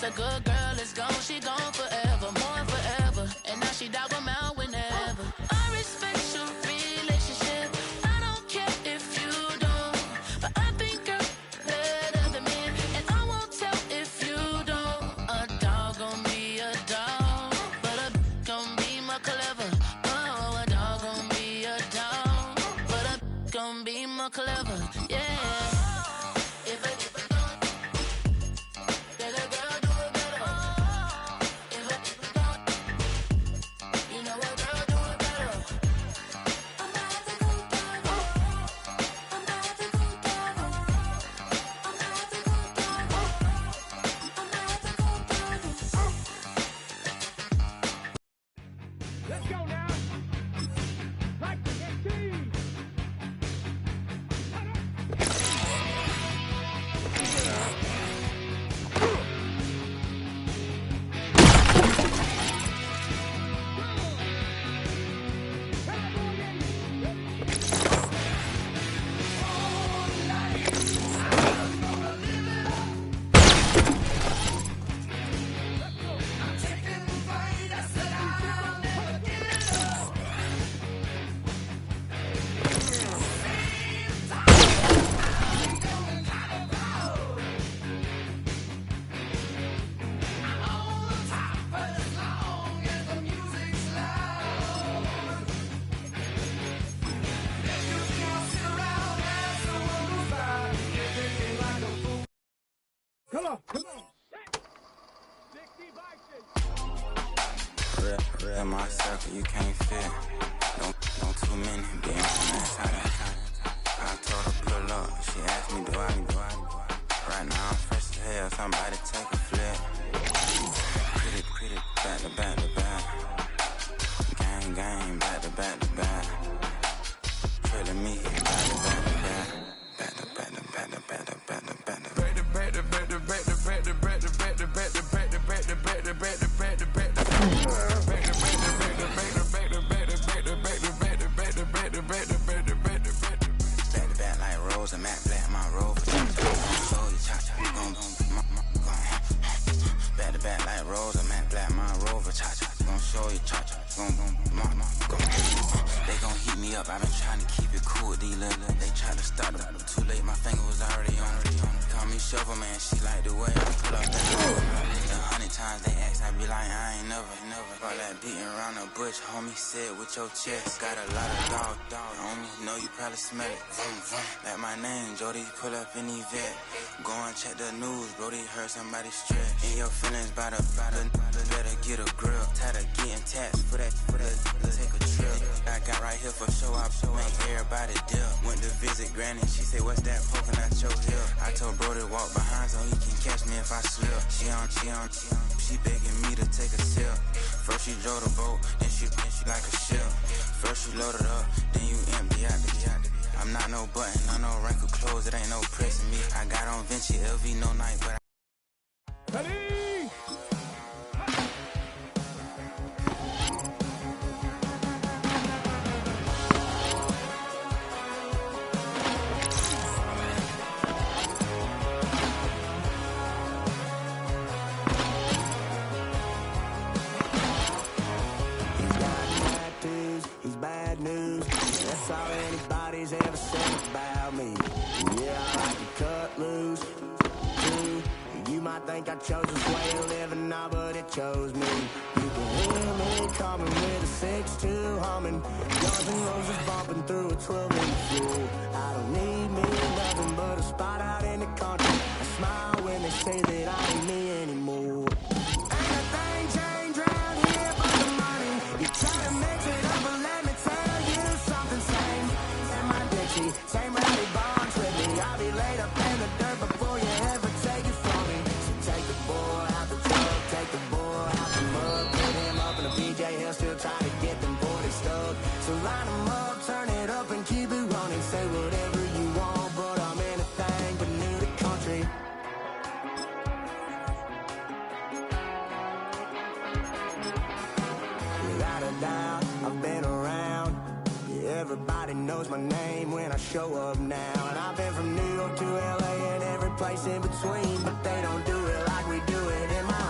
a good girl is gone, she gone forever, more forever. And now she dog them out whenever. I respect your relationship, I don't care if you don't. But I think you're better than me, and I won't tell if you don't. A dog gon' be a dog, but a gon' be more clever. Oh, a dog gon' be a dog, but a gon' be more clever, yeah. Come on. Real in my circle, you can't fit. Don't too many be on that side. I told her pull up, she asked me do I. Right now I'm fresh as hell, somebody take a flip. Pretty, back to back. Gang, back to back. Trailing me, back to back. I've been trying to keep it cool with these little. They tried to start them. Too late, my finger was already on. Call me Shovel Man, she like the way I pull up that road. 100 times they ask, I be like, I ain't never. All that beating around the bush, homie said with your chest. Got a lot of dog on me, know you probably smell it. Like my name, Jody, pull up in the vet. Go and check the news, Brody heard somebody stretch. In your feelings by the better get a grip. Tired of getting taxed for that, take a trip. I got right here for show up, make everybody dip. Went to visit Granny, she said, what's that poking at your hip? I told Brody walk behind so he can catch me if I slip. She begging me to take a sip. First she drove the boat, then she like a ship. First you load it up, then you empty out the I'm not no button, no wrinkle clothes, it ain't no pressing me. I got on Vinci, LV, no night, but That's all anybody's ever said about me. Yeah, I like to cut loose, too. You might think I chose this way of living now, but it chose me. You can hear me coming with a 6'2" humming. Guns N' Roses bumping through a 12-inch fuel. I don't need me nothing but a spot out in the country. I smile when they say that I ain't me anymore. Ain't a thing changed round here but the money. You try to mix it up, but let me tell you something. Same rowdy bonds with me. I'll be laid up in the dirt before you ever take it from me. So take the boy out the truck, take the boy out the mud, put him up in a PJ, he'll still try to get them 40 stuck. So line him up, turn it up and keep it running. Say whatever you want, but I'm anything but new to country. Without a doubt, I've been around. Everybody knows my name when I show up now. And I've been from New York to LA and every place in between, but they don't do it like we do it in my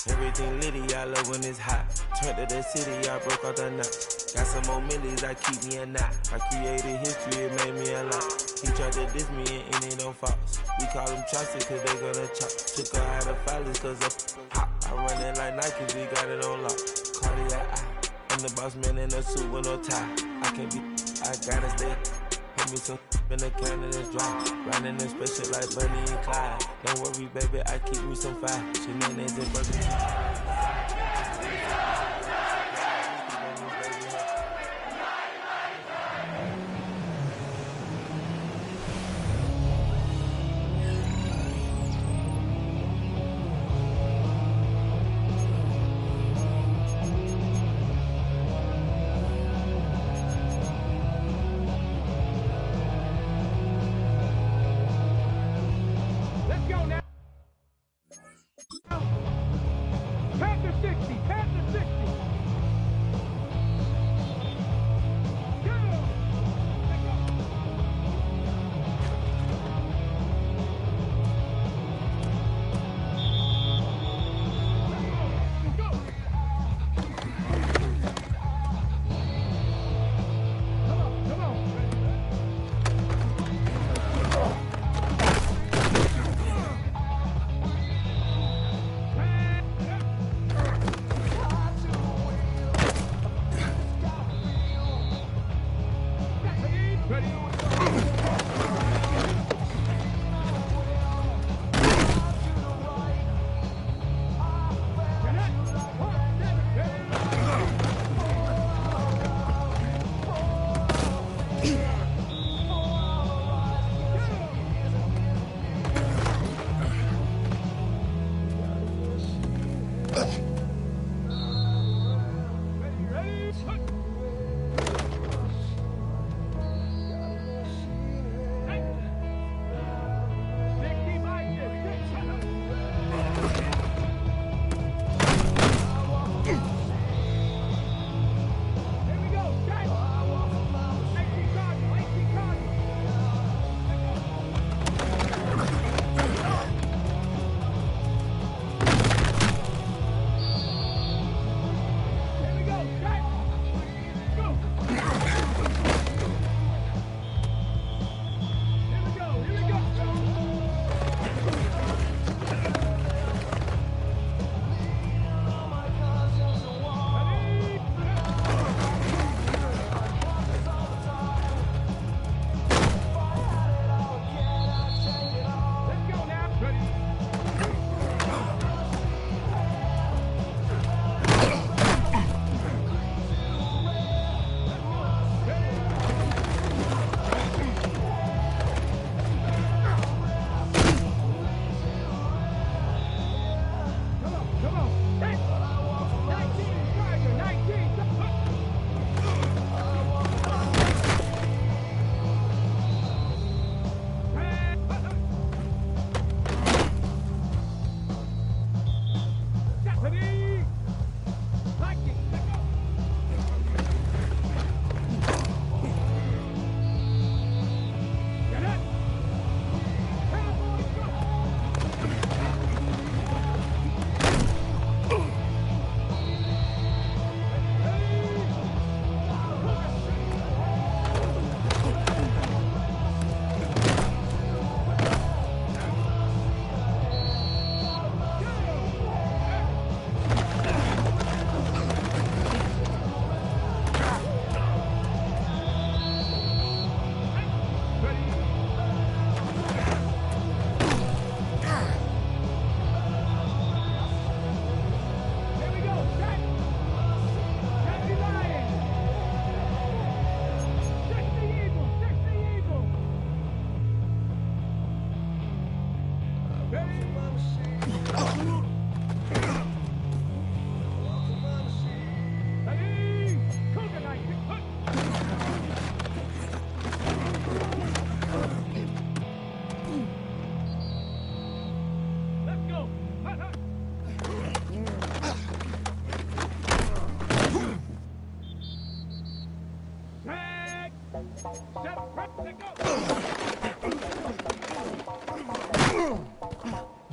Everything litty, I love when it's hot. Turned to the city, I broke out the knot. Got some more millies that keep me a knot. I created history, it made me a lot. He tried to diss me and it don't false. We call them chopsticks cause they gonna chop. Took her out of filers cause of hot. I run it like Nike, we got it on lock. Cardiac eye. I'm the boss man in a suit with no tie. I can't be, I gotta stay. Put me some in the can and it's dry. Riding in special like Bunny and Clyde. Don't worry, baby, I keep me some fire. Shenanigans and Burger King.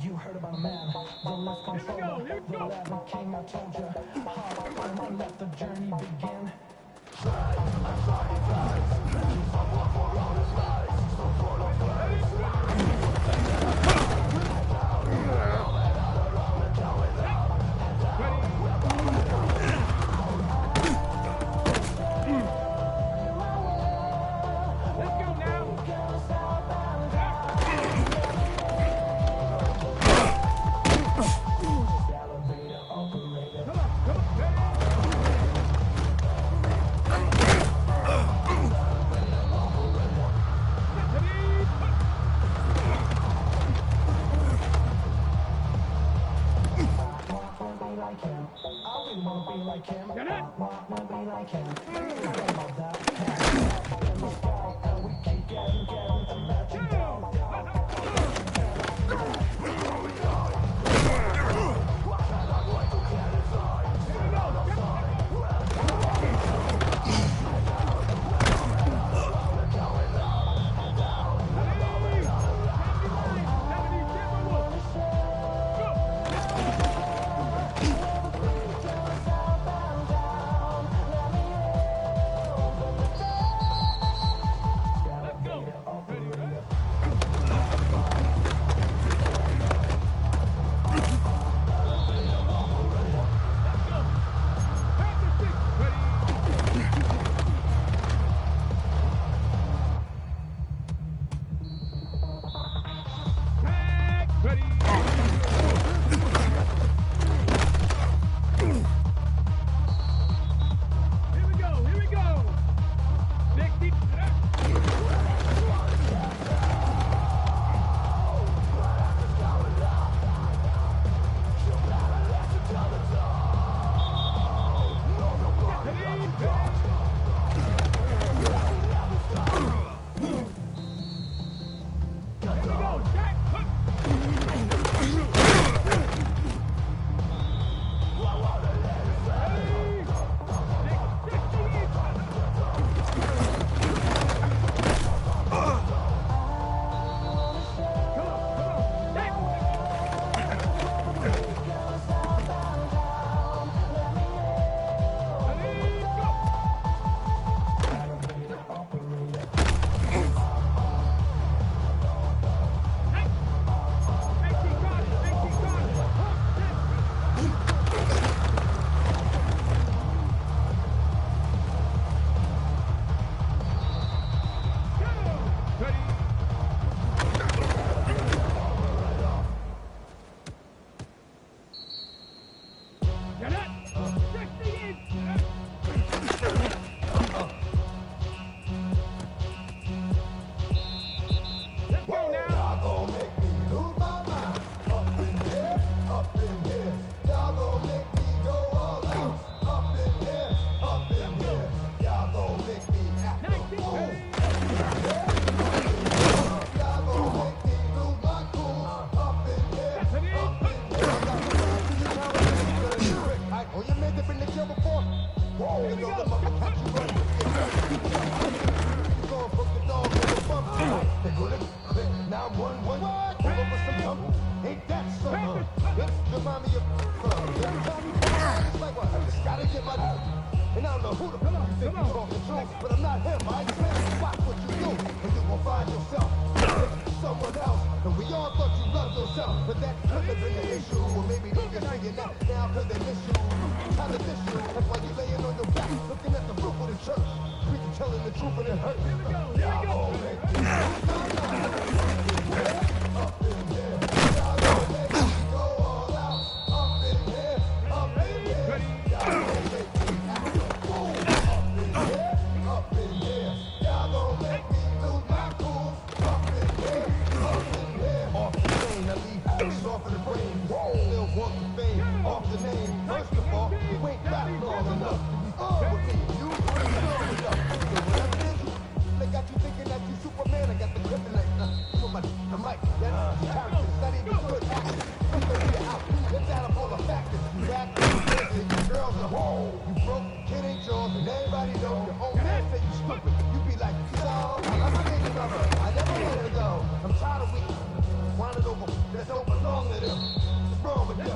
You heard about a man, don't let Let's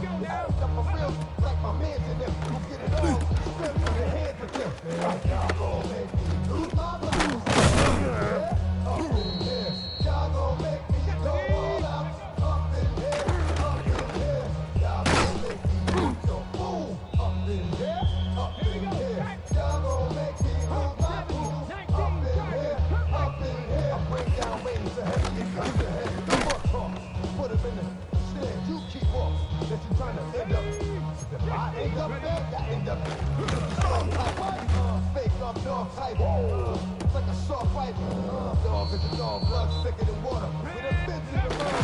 go. that you're trying to end up. If I end up there, I end up there. Fake up dog type. It's like a soft fight. Dog is a dog, blood thicker than water. With a bitch in the road.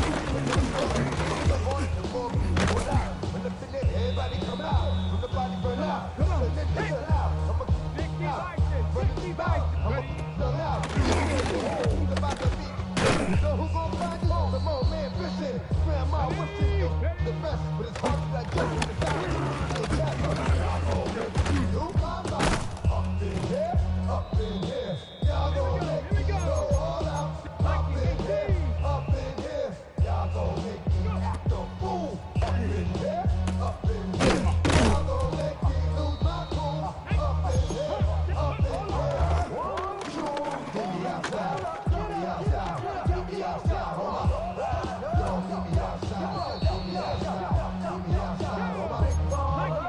The horse, the bull, what out. When the finish, everybody come out. When the body burn out. Come on, let's get it out. I'ma get out. Run the deep out. I'ma get out. He's about to be. So who gon' find you? Come on, man, fishing. Grandma wishing you the best, but it's hard to digest in the back. You mama, up in here, up in here. Y'all gon' make me go all out. Up in here, up in here. Y'all gon' make me act a fool. Up in here, up in here. Y'all gon' make me lose my cool. Up in here, up in here. Get me outside, get me outside, get me outside, hold on. Don't meet me outside, get me outside, get me outside, hold on. Don't meet me outside.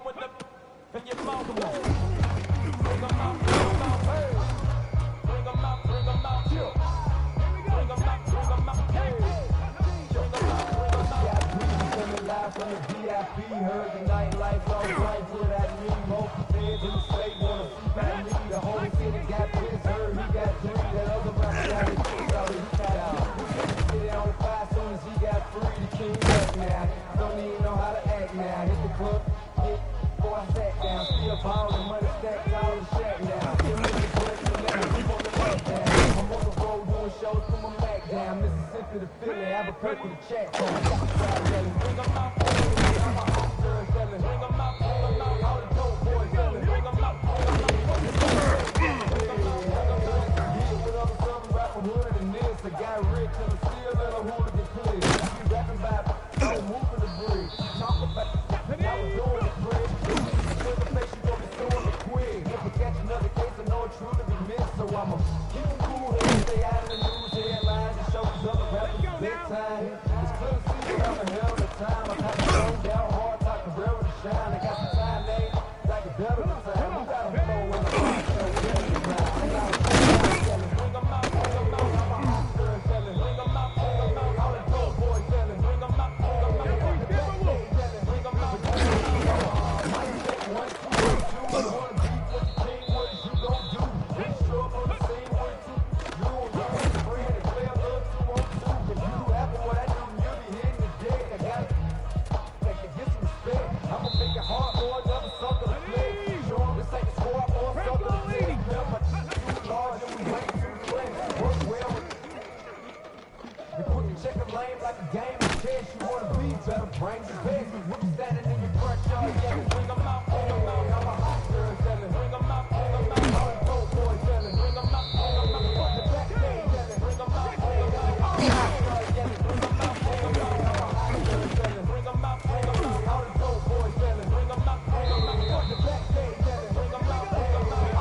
with the in your mouth. Bring 'em out, bring 'em out, hey. Bring 'em out, bring 'em out, chill. Bring 'em out, bring 'em out, hey. Bring 'em out, bring 'em out. Coming live from the VIP, heard the nightlife all right, what I need. Most fans in the state wanna see my knee. The whole city got pissed, heard he got three. That other rapper got his kids out, he got out. Get it on the fire soon as he got free. The king back now, don't even know how to act now. Hit the club, hit before I sat down. Still ballin', money stacked all the shack now. Give me the place to let me on the back down. I'm on the road doing shows from my Mac down. Mississippi to Philly, Albuquerque to chat. Bring 'em out, bring 'em out. I'm a hot girl selling. Bring 'em out, bring 'em out. All the dope boys selling. Bring 'em out, bring 'em out. With other southern rapper hood and this, I got rich and I'm still in a hooligan clique. You rapping about don't move in the bridge. Talk about I was doing it quick. With the face you gonna be doing it quick. If we catch another case, I know it truly be missed. So I'ma keep it cool here, stay out of the news headlines and show these other rappers bedtime. It's clear to see that I'm a hell of a time. I got to go down hard, talk the real to shine. I got some time, they like a devil to time. We got them flow in the heart, so we're in the ground. Bring 'em out, bring 'em out. I'm a hot girl selling. Bring 'em out, bring 'em out. All the dope boys selling. Bring 'em out, bring 'em out. Bring 'em out, bring 'em out. Might take 1, 2, 2. You wanna be with the king, what is you gon' do? We show up on the scene, 1, 2. You don't know it's free and play a little 2 on 2. If you do half of what I do, you'll be hitting the deck. I got to get some respect. I'ma make it hard for another sucker to play. Show 'em this ain't the score for a sucker to play. Feel my too large and we way too late. Work well with you put the checker lane like a game of chess. You wanna be better, bring the best. When you standing in your front yard, yeah, bring 'em out, bring 'em out. I'm a hot girl selling. Bring 'em out, bring 'em out. All the dope boys selling. Bring 'em out, bring 'em out. Fuck the backstage selling. Bring 'em out, bring 'em out. I'm a hot girl selling. Bring 'em out, bring 'em out. I'm a hot girl selling. Bring 'em out, bring 'em out. All the dope boys selling. Bring 'em out, bring 'em out. Fuck the backstage selling. Bring 'em out, bring 'em out.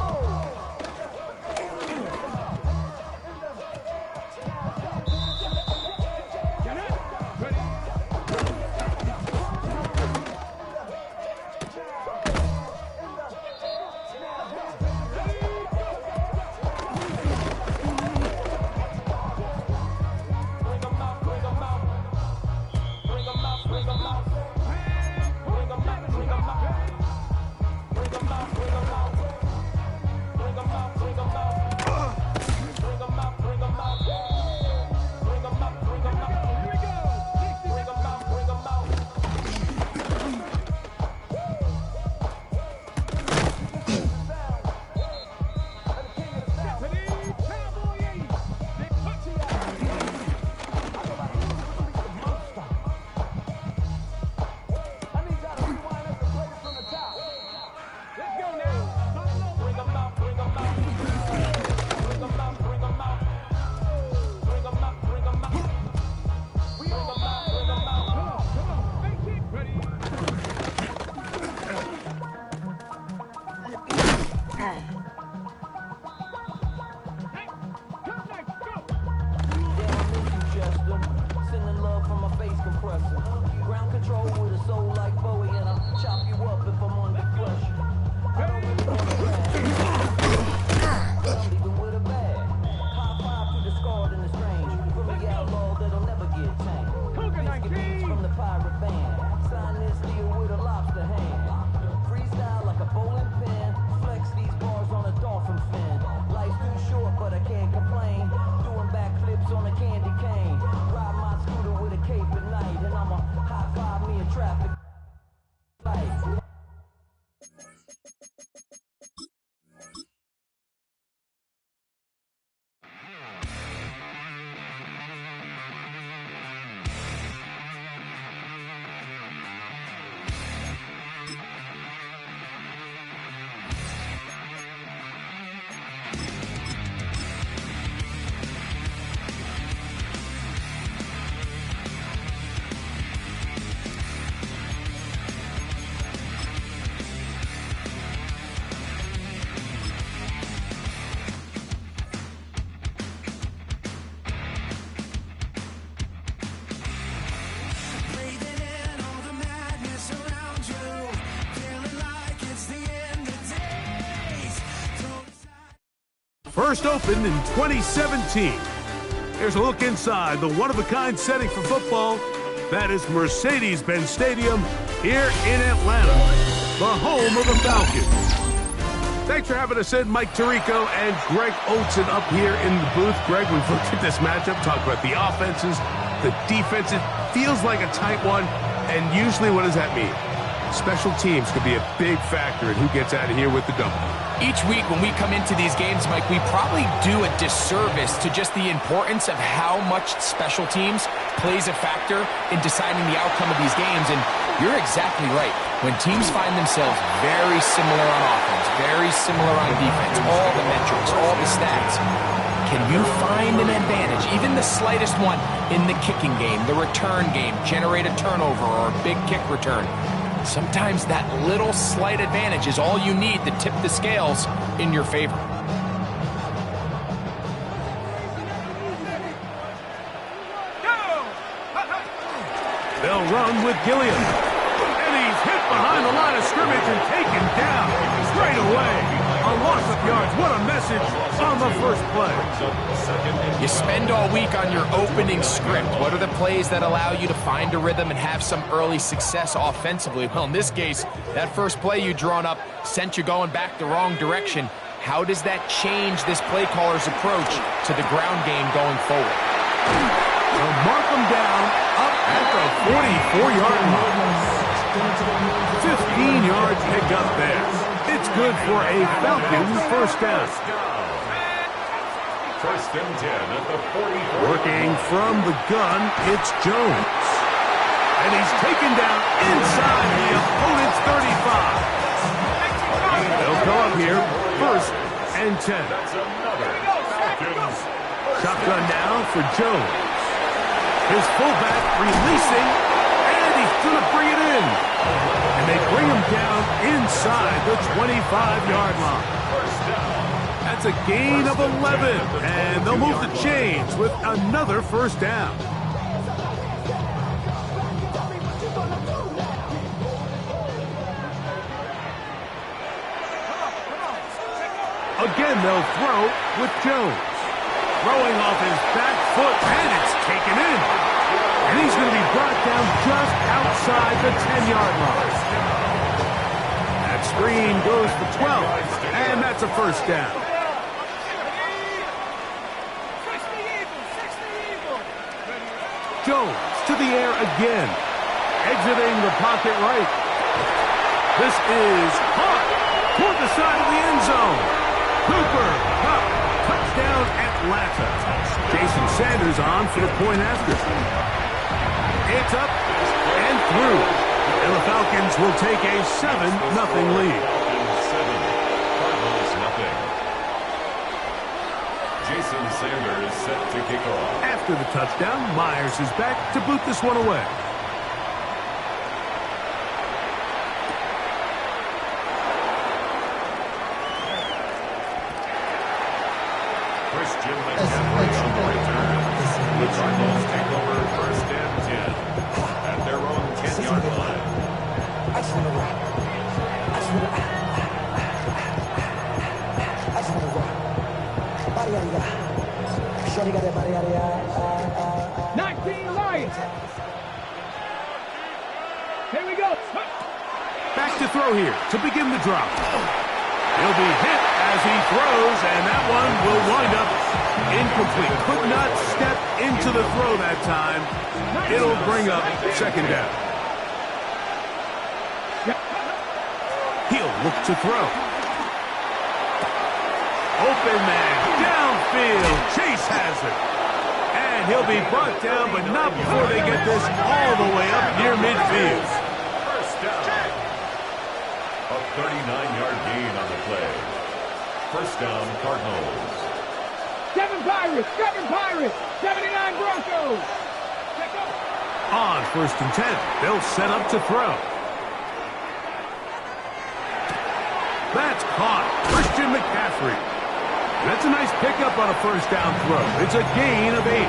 first opened in 2017. Here's a look inside the one-of-a-kind setting for football. That is Mercedes-Benz Stadium here in Atlanta, the home of the Falcons. Thanks for having us in, Mike Tirico and Greg Olson up here in the booth. Greg, we've looked at this matchup, talked about the offenses, the defense. It feels like a tight one, and usually what does that mean? Special teams could be a big factor in who gets out of here with the W. Each week when we come into these games, Mike, we probably do a disservice to just the importance of how much special teams plays a factor in deciding the outcome of these games. And you're exactly right. When teams find themselves very similar on offense, very similar on defense, all the metrics, all the stats, can you find an advantage, even the slightest one, in the kicking game, the return game, generate a turnover or a big kick return? Sometimes that little slight advantage is all you need to tip the scales in your favor. They'll run with Gilliam. And he's hit behind the line of scrimmage and taken down straight away. A loss of yards. What a message on the first play. You spend all week on your opening script. What are the plays that allow you to find a rhythm and have some early success offensively? Well, in this case, that first play you drawn up sent you going back the wrong direction. How does that change this play caller's approach to the ground game going forward? They'll mark them down up at the 44-yard line. 15-yard pickup there. It's good for a Falcons first down. First and 10 at the 44. Working from the gun, it's Jones. And he's taken down inside the opponent's 35. They'll go up here, first and 10. Shotgun now for Jones. His fullback releasing, and he's going to bring it in. And they bring him down inside the 25-yard line. That's a gain of 11, and they'll move the chains with another first down. Again, they'll throw with Jones. Throwing off his back foot, and it's taken in. And he's going to be brought down just outside the 10-yard line. That screen goes for 12, and that's a first down. Jones to the air again, exiting the pocket right. This is caught toward the side of the end zone. Cooper Kupp, touchdown Atlanta. Jason Sanders on for the point after. It's up and through. And the Falcons will take a 7-0 lead. Jason Sanders set to kick off. After the touchdown, Myers is back to boot this one away. Christian McCaffrey return. The Cardinals take over first and 10 at their own 10-yard line. Here we go. Back to throw here to begin the drop. He'll be hit as he throws, and that one will wind up incomplete. Could not step into the throw that time. It'll bring up second down. He'll look to throw. Open man, downfield. Chase has it. And he'll be brought down, but not before they get this all the way up near midfield. First down. A 39-yard gain on the play. First down, Cardinals. 7 Pirates, 79 Broncos. On first and 10, they'll set up to throw. That's caught. Christian McCaffrey. That's a nice pickup on a first down throw. It's a gain of 8.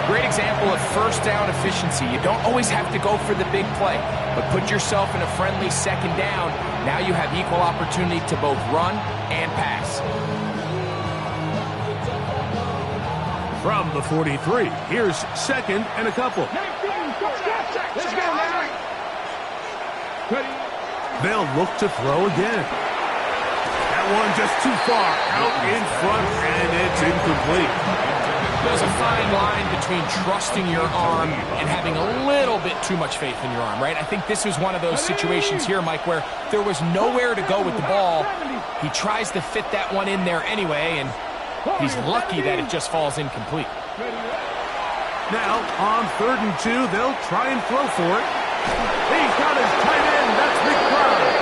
Great example of first down efficiency. You don't always have to go for the big play, but put yourself in a friendly second down. Now you have equal opportunity to both run and pass. From the 43, here's second and a couple. Let's go now. They'll look to throw again. That one just too far out in front, and it's incomplete. There's a fine line between trusting your arm and having a little bit too much faith in your arm, right? I think this is one of those situations here, Mike, where there was nowhere to go with the ball. He tries to fit that one in there anyway, and he's lucky that it just falls incomplete. Now, on 3rd and 2, they'll try and throw for it. He's got his tight end. That's McBride.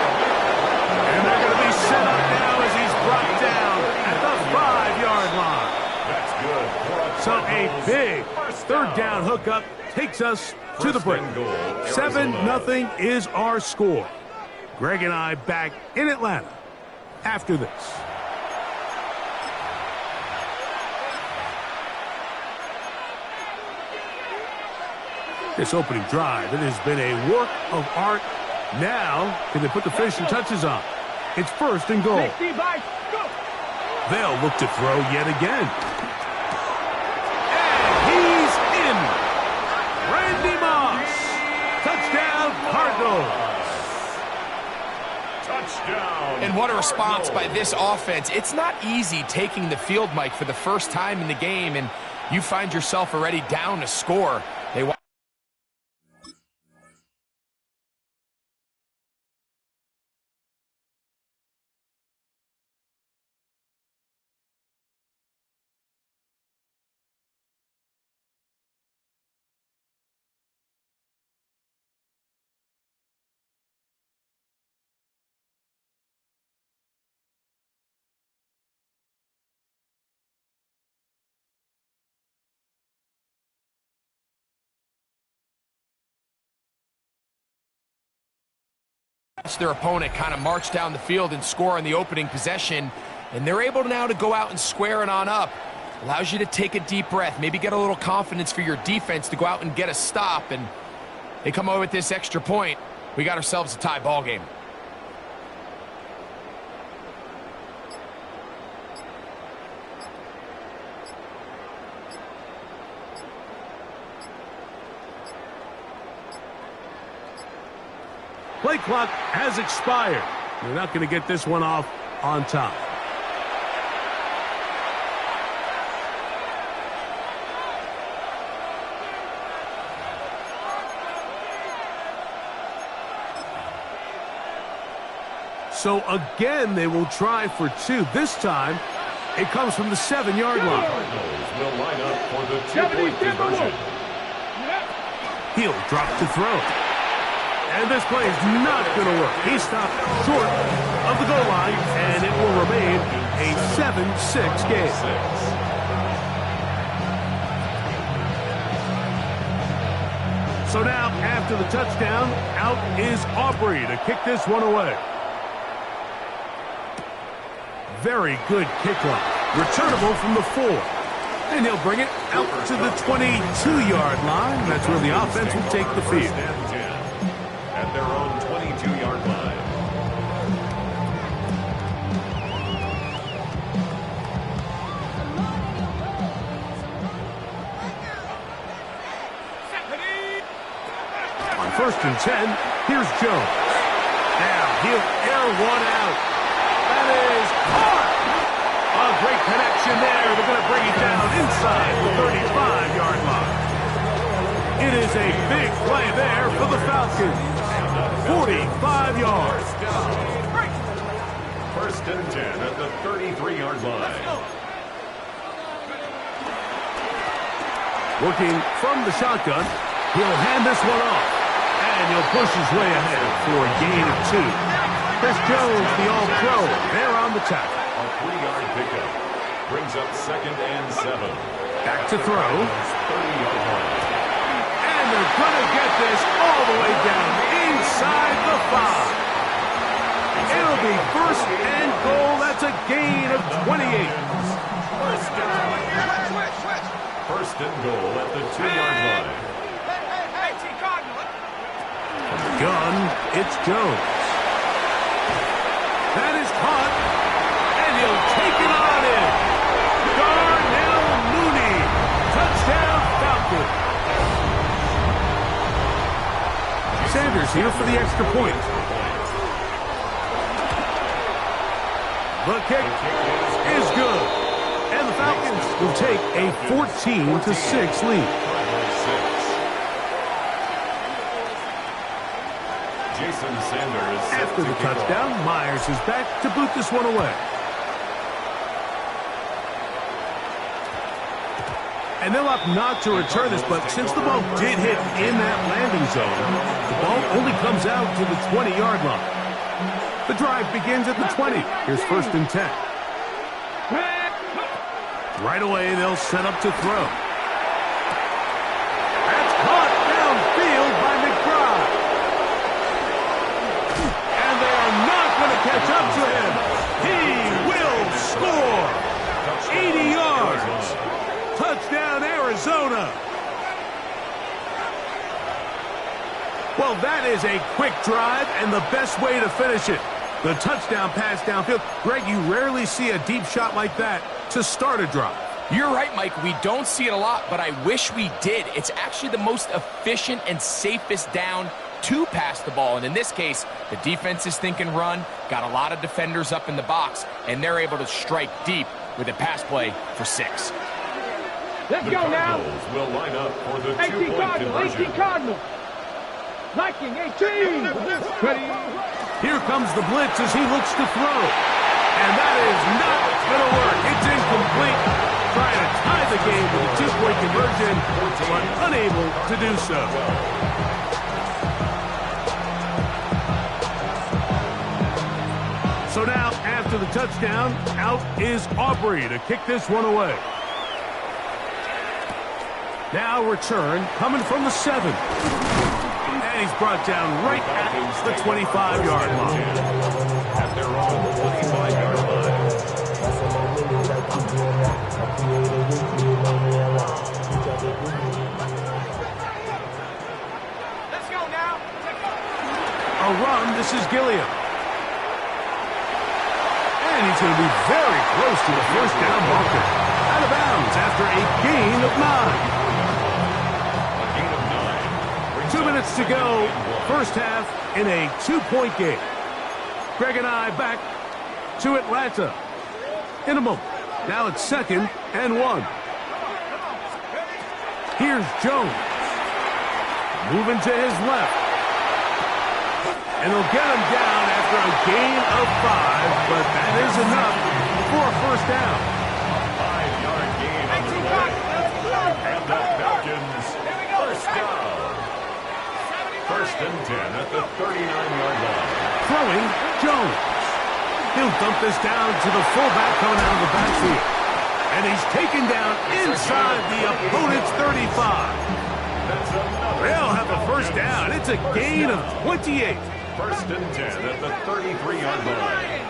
And they're going to be set up now as he's brought down at the 5-yard line. That's good. So a big 3rd down hookup takes us to the break. 7-0 is our score. Greg and I back in Atlanta after this. This opening drive, it has been a work of art. Now, can they put the finishing touches on? It's 1st and goal. They'll look to throw yet again. And he's in. Randy Moss. Touchdown, Cardinals. Touchdown. And what a response by this offense. It's not easy taking the field, Mike, for the first time in the game, and you find yourself already down a score. They their opponent kind of march down the field and score on the opening possession, and they're able now to go out and square it on up. Allows you to take a deep breath, maybe get a little confidence for your defense to go out and get a stop, and they come away with this extra point. We got ourselves a tie ball game. Play clock has expired. They're not going to get this one off on time. So again, they will try for 2. This time, it comes from the 7-yard line. Cardinals will line up for the 2-point conversion. He'll drop to throw. And this play is not going to work. He stopped short of the goal line, and it will remain a 7-6 game. So now, after the touchdown, out is Aubrey to kick this one away. Very good kickoff. Returnable from the 4. And he'll bring it out to the 22-yard line. That's where the offense will take the field. At their own 22-yard line. On 1st and 10, here's Jones. Now he'll air one out. That is caught. A great connection there. They're going to bring it down inside the 35-yard line. It is a big play there for the Falcons. 45 yards. 1st and 10 at the 33-yard line. Working from the shotgun, he'll hand this one off. And he'll push his way ahead for a gain of 2. Chris Jones, the All-Pro, there on the tackle. A 3-yard pickup brings up 2nd and 7. Back to throw. 30-yard line. And they're going to get this all the way down inside the 5. It'll be 1st and goal. That's a gain of 28. 1st and goal at the 2-yard line. From the gun, it's Jones. That is caught. And he'll take it on in. Darnell Mooney Sanders here for the extra point. The kick is good. And the Falcons will take a 14-6 lead. Jason Sanders. After the touchdown, Myers is back to boot this one away. And they'll opt not to return this, but since the ball did hit in that landing zone, the ball only comes out to the 20-yard line. The drive begins at the 20. Here's 1st and 10. Right away, they'll set up to throw. That's caught downfield by McBride. And they are not going to catch up to him. He will score. 80 yards. Touchdown, Arizona. Well, that is a quick drive and the best way to finish it. The touchdown pass downfield. Greg, you rarely see a deep shot like that to start a drive. You're right, Mike. We don't see it a lot, but I wish we did. It's actually the most efficient and safest down to pass the ball. And in this case, the defense is thinking run, got a lot of defenders up in the box, and they're able to strike deep with a pass play for 6. Let's The go now. Cardinals will line up for the 18 two-point Cardinals, conversion. 18 Cardinals. Viking, 18. Ready. Here comes the blitz as he looks to throw. And that is not going to work. It's incomplete. Trying to tie the game with a 2-point conversion, but unable to do so. So now, after the touchdown, out is Aubrey to kick this one away. Now return coming from the 7. And he's brought down right at the 25-yard line. At their own 25-yard line. Let's go now. A run, this is Gilliam. And he's going to be very close to the first down marker. Out of bounds after a gain of 9. 2 minutes to go, first half in a 2-point game. Greg and I back to Atlanta in a moment. Now it's 2nd and 1. Here's Jones. Moving to his left. And they'll get him down after a gain of 5, but that is enough for a first down. A 5-yard gain on the way. And the Falcons first down. 1st and 10 at the 39-yard line. Throwing, Jones. He'll dump this down to the fullback coming out of the backfield. And he's taken down inside the opponent's 35. They'll have a first down. It's a gain of 28. 1st and 10 at the 33-yard line.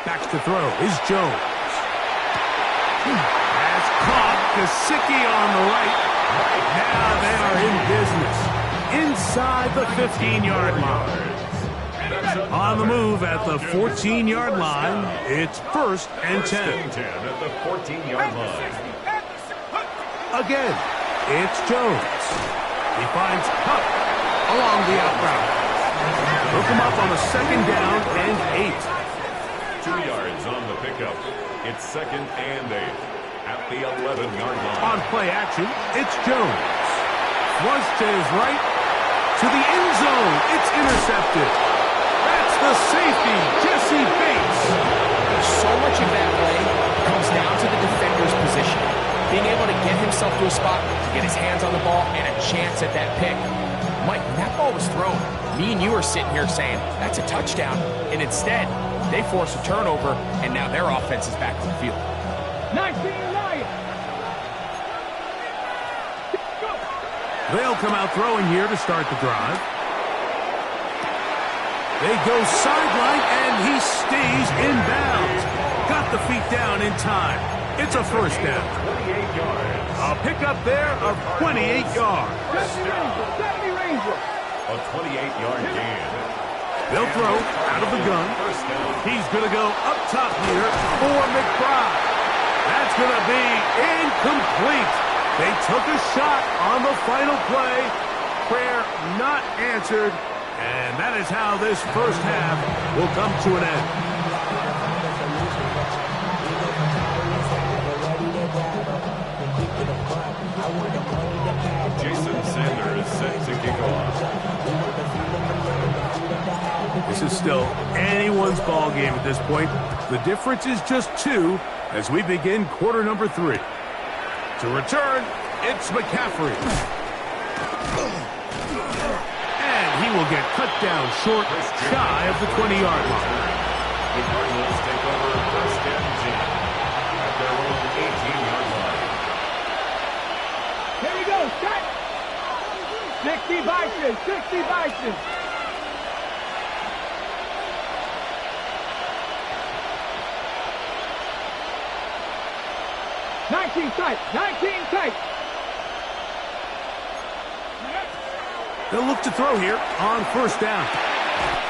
Backs to throw is Jones. Has caught Gesicki on the right. Now they are in business. Inside the 15-yard line. On the move at the 14-yard line, it's 1st and 10. 10 at the 14-yard line. Again, it's Jones. He finds Cup along the out route. Hook him up on a 2nd down and 8. 2 yards on the pickup. It's 2nd and 8 at the 11-yard line. On play action, it's Jones. Flush to his right, to the end zone. It's intercepted. That's the safety, Jesse Bates. So much of that play comes down to the defender's position. Being able to get himself to a spot, to get his hands on the ball, and a chance at that pick. Mike, when that ball was thrown, me and you are sitting here saying, that's a touchdown. And instead, they force a turnover, and now their offense is back on the field. 19 Lions. They'll come out throwing here to start the drive. They go sideline, and he stays in bounds. Got the feet down in time. It's a first down. 28 yards. A pickup there of 28 yards. Ranger. A 28-yard gain. They'll throw out of the gun. He's going to go up top here for McBride. That's going to be incomplete. They took a shot on the final play. Prayer not answered. And that is how this first half will come to an end. Jason Sanders set to kick off. This is still anyone's ball game at this point. The difference is just 2 as we begin quarter number 3. To return, it's McCaffrey. And he will get cut down short, shy of the 20-yard line. The Cardinals take over first and 10 at their own 18-yard line. Here we go, set. 60 Bison, 60 Bison. Tight, 19 tight. They'll look to throw here on first down.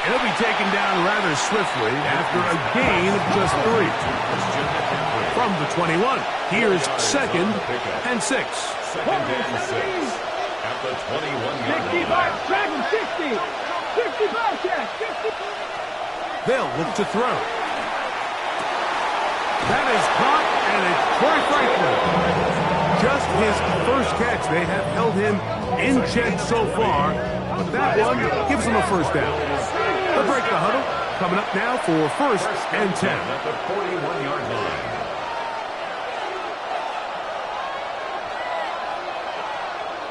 He'll be taken down rather swiftly after a gain of just 3. From the 21, here's 2nd and 6. Second and 6 at the 21-yard line. 65, Dragon, 60. 65, Jack, 60. They'll look to throw. That is caught, and it's Troy Franklin. Just his first catch. They have held him in check so far, but that one gives him a first down. They'll break the huddle. Coming up now for first and 10. At the 41-yard line.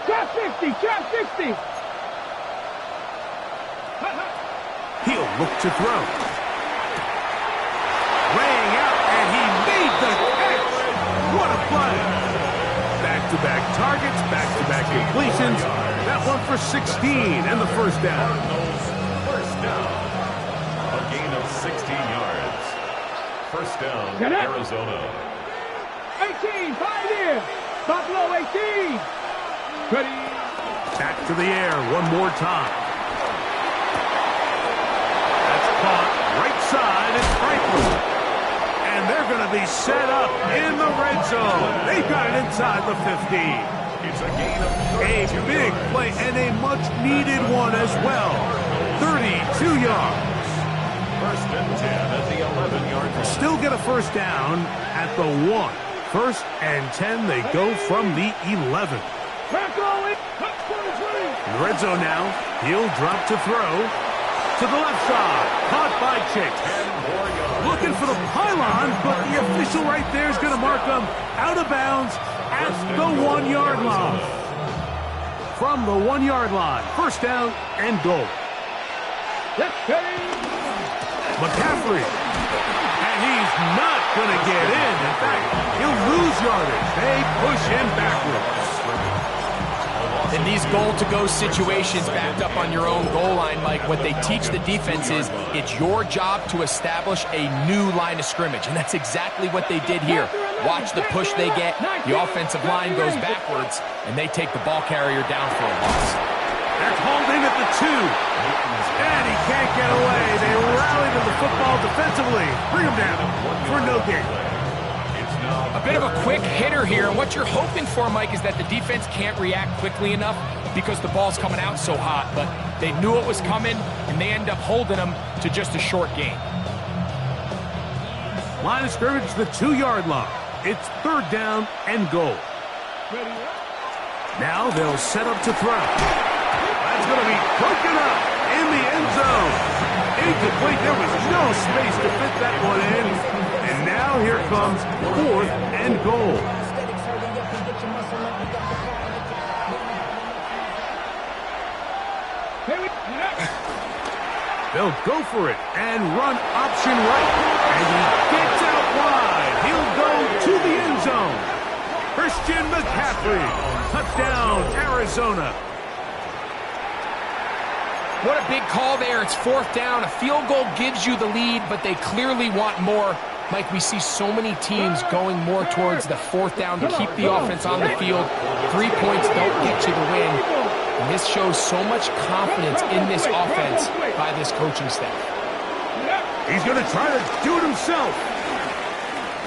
Trap 60. He'll look to throw. Laying out, and he made the catch. What a play. Back-to-back targets, back-to-back completions. That one for 16 and the first down. First down. A gain of 16 yards. First down, Arizona. 18, 5 here. Buffalo 18. Ready. Back to the air one more time. That's caught right side. It's Franklin. And they're going to be set up in the red zone. They've got it inside the 15. It's a gain of A big play and a much-needed one as well. 32 yards. First and 10 at the 11-yard line. Still get a first down at the 1. First and 10, they go from the 11. In the red zone now, he'll drop to throw. To the left side, caught by Chase. Looking for the pylon, but the official right there is going to mark him out of bounds at the 1-yard line. From the 1-yard line, first down and goal. McCaffrey. And he's not going to get in. In fact, he'll lose yardage. They push him backwards. In these goal-to-go situations backed up on your own goal line, Mike, what they teach the defense is it's your job to establish a new line of scrimmage, and that's exactly what they did here. Watch the push they get. The offensive line goes backwards, and they take the ball carrier down for a loss. They're called in at the 2. And he can't get away. They rally to the football defensively. Bring him down for no gain. A bit of a quick hitter here, and what you're hoping for, Mike, is that the defense can't react quickly enough because the ball's coming out so hot, but they knew it was coming, and they end up holding them to just a short gain. Line of scrimmage, the 2-yard line. It's third down and goal. Now they'll set up to throw. That's going to be broken up in the end zone. Incomplete. There was no space to fit that one in. And now here comes fourth and goal. They'll go for it and run option right. And he gets out wide. He'll go to the end zone. Christian McCaffrey. Touchdown, Arizona. What a big call there. It's fourth down. A field goal gives you the lead, but they clearly want more. Mike, we see so many teams going more towards the fourth down to keep the offense on the field. 3 points don't get you the win. And this shows so much confidence in this offense by this coaching staff. He's going to try to do it himself.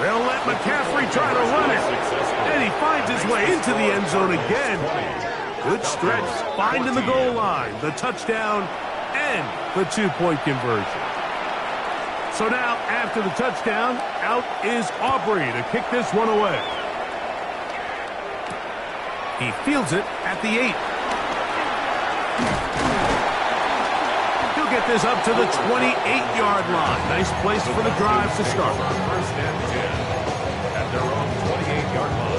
They'll let McCaffrey try to run it. And he finds his way into the end zone again. Good stretch, finding the goal line, the touchdown, and the two-point conversion. So now, after the touchdown, out is Aubrey to kick this one away. He fields it at the 8. He'll get this up to the 28-yard line. Nice place for the drive to start. First and 10 at their own 28-yard line.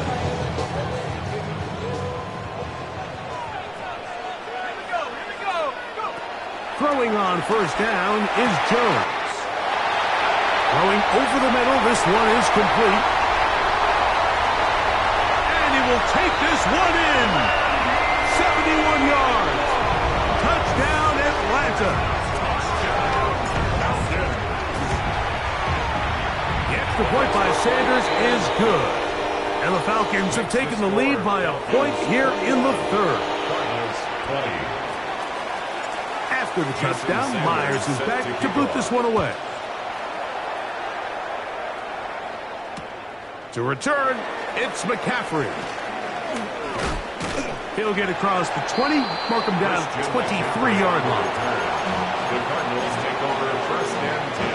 Throwing on first down is Jones. Throwing over the middle, this one is complete. And he will take this one in. 71 yards. Touchdown, Atlanta. The extra point by Sanders is good. And the Falcons have taken the lead by a point here in the third. Cardinals 20. After the touchdown, Myers is back to boot this one away. To return, it's McCaffrey. He'll get across the 20, mark him down at the 23-yard line. The Cardinals take over first and 10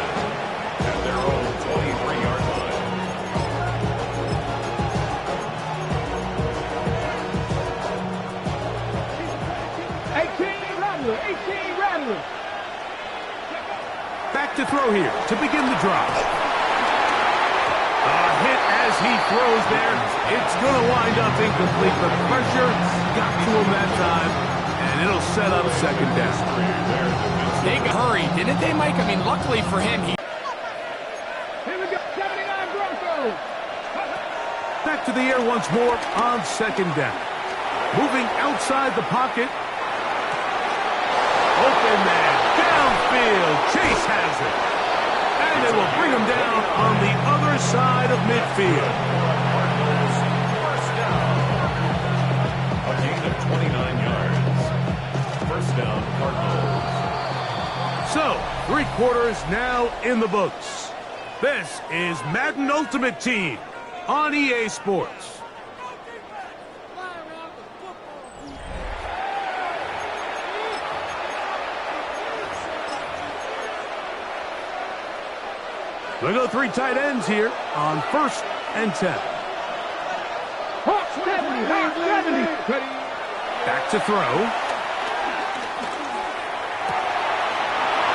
at their own 23-yard line. 18 Rattler. Back to throw here to begin the drive. A hit as he throws there. It's going to wind up incomplete. The pressure got to him that time, and it'll set up second down. Big hurry, didn't they, Mike? I mean, luckily for him, he... Here we go, 79 Broncos. Back to the air once more on second down. Moving outside the pocket. Open man, downfield. Chase has it. And they will bring him down on the other side of midfield. First down. A gain of 29 yards. First down, Cardinals. So, 3 quarters now in the books. This is Madden Ultimate Team on EA Sports. We'll go 3 tight ends here on first and 10. 70. Back to throw.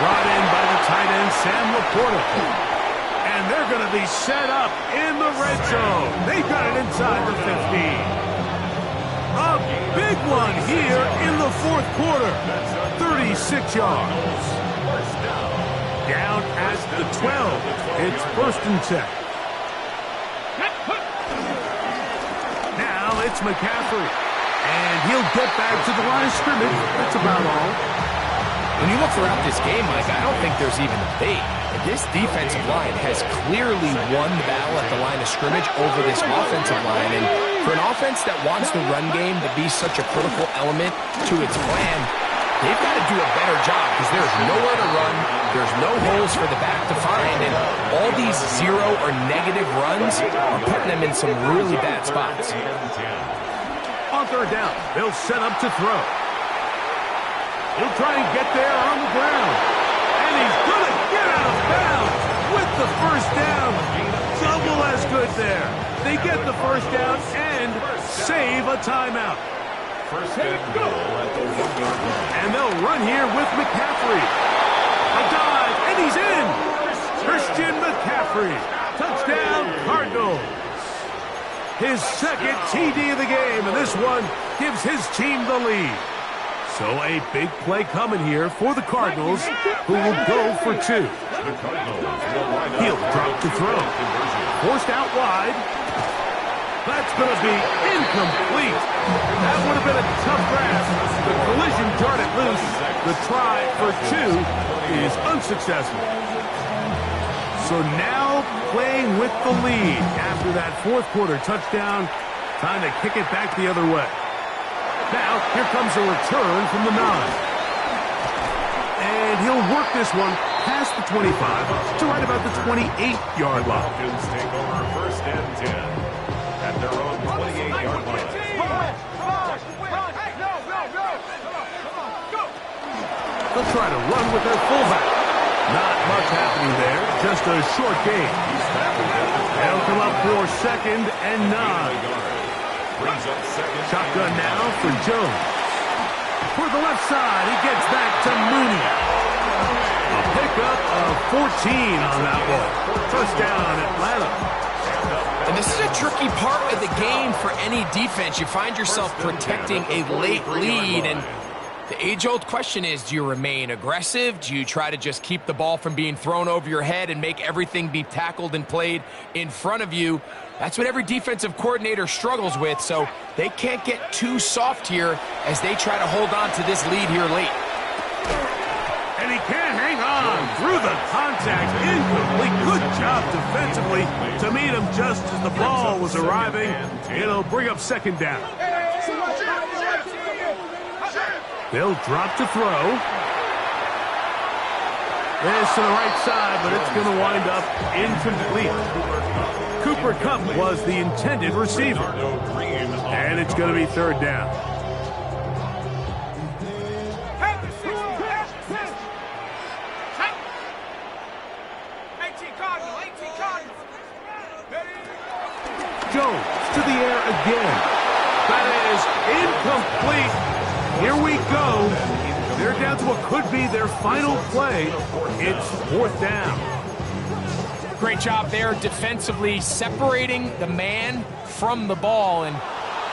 Brought in by the tight end, Sam Laporta. And they're going to be set up in the red zone. They've got it inside the 15. A big one here in the fourth quarter. 36 yards. Down at the 12. It's first and 10. Now it's McCaffrey. And he'll get back to the line of scrimmage. That's about all. When you look throughout this game, Mike, I don't think there's even a debate. This defensive line has clearly won the battle at the line of scrimmage over this offensive line. And for an offense that wants the run game to be such a critical element to its plan, they've got to do a better job because there's nowhere to run. There's no holes for the back to find. And all these zero or negative runs are putting them in some really bad spots. On third down, they'll set up to throw. He'll try and get there on the ground. And he's going to get out of bounds with the first down. Double as good there. They get the first down and save a timeout. First and goal at the 1-yard line. And they'll run here with McCaffrey. A dive, and he's in. Christian McCaffrey. Touchdown, Cardinals. His second TD of the game, and this one gives his team the lead. So a big play coming here for the Cardinals, who will go for 2. The Cardinals will line up. He'll drop to throw. Forced out wide. That's going to be incomplete. That would have been a tough grasp. The collision jarred it loose. The try for 2 is unsuccessful. So now playing with the lead after that fourth quarter touchdown. Time to kick it back the other way. Now, here comes a return from the 9. And he'll work this one past the 25 to right about the 28-yard line. Falcons take over first and 10 at their own 28-yard line. They'll try to run with their fullback. Not much happening there, just a short gain. They'll come up for second and 9. Shotgun now for Jones. For the left side, he gets back to Mooney. A pickup of 14 on that one. First down, Atlanta. And this is a tricky part of the game for any defense. You find yourself protecting a late lead, and the age-old question is, do you remain aggressive? Do you try to just keep the ball from being thrown over your head and make everything be tackled and played in front of you? That's what every defensive coordinator struggles with, so they can't get too soft here as they try to hold on to this lead here late. And he can't hang on through the contact. Incomplete. Good job defensively to meet him just as the ball was arriving. It'll bring up second down. They'll drop to throw. This to the right side, but it's going to wind up incomplete. Cooper Kupp was the intended receiver. And it's going to be third down. Jones to the air again. That is incomplete. Here we go. They're down to what could be their final play. It's fourth down. Great job there defensively, separating the man from the ball. And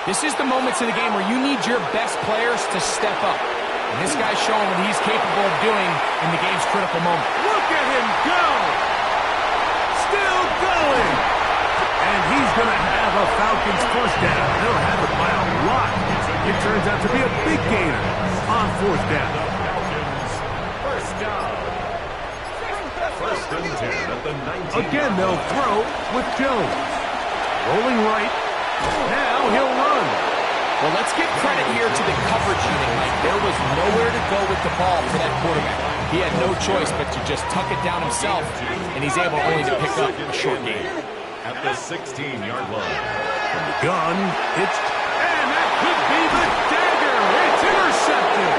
this is the moments in the game where you need your best players to step up. And this guy's showing what he's capable of doing in the game's critical moment. Look at him go! Still going! And he's going to have a Falcons first down. They'll have it by a lot. It turns out to be a big gainer on fourth down. First down. First and 10 at the 19. Again, they'll throw with Jones. Rolling right. Now he'll run. Well, let's give credit here to the coverage unit, Mike. There was nowhere to go with the ball for that quarterback. He had no choice but to just tuck it down himself, and he's able only to pick up a short gain. At the 16-yard line. From the gun, and that could be the dagger. It's intercepted.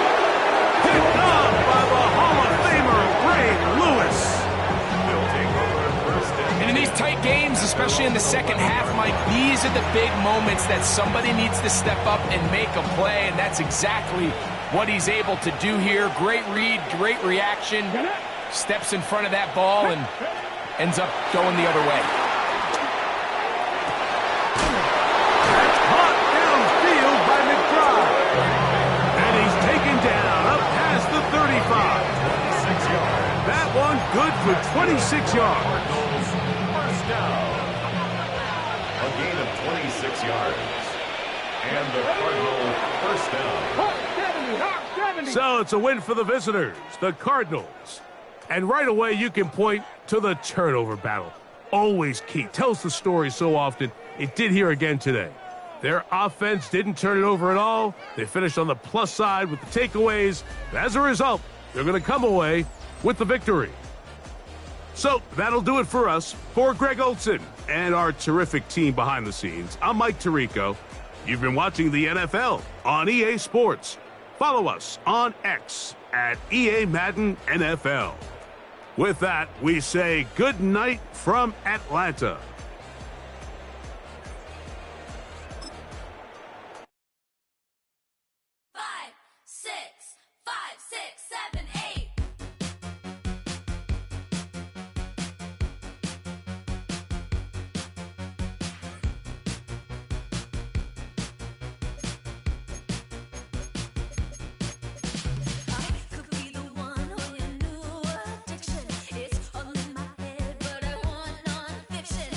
Picked off by the Hall of Famer, Ray Lewis. And in these tight games, especially in the second half, Mike, these are the big moments that somebody needs to step up and make a play, and that's exactly what he's able to do here. Great read, great reaction. Steps in front of that ball and ends up going the other way. That one good for 26 yards. First down. A gain of 26 yards. And the Cardinal first down. So it's a win for the visitors, the Cardinals. And right away you can point to the turnover battle. Always key. Tells the story so often. It did here again today. Their offense didn't turn it over at all. They finished on the plus side with the takeaways. As a result, they're going to come away with the victory. So that'll do it for us. For Greg Olson and our terrific team behind the scenes, I'm Mike Tirico. You've been watching the NFL on EA Sports. Follow us on X at EA Madden NFL. With that, we say good night from Atlanta. Fiction. It's on my head, but I want non-fiction.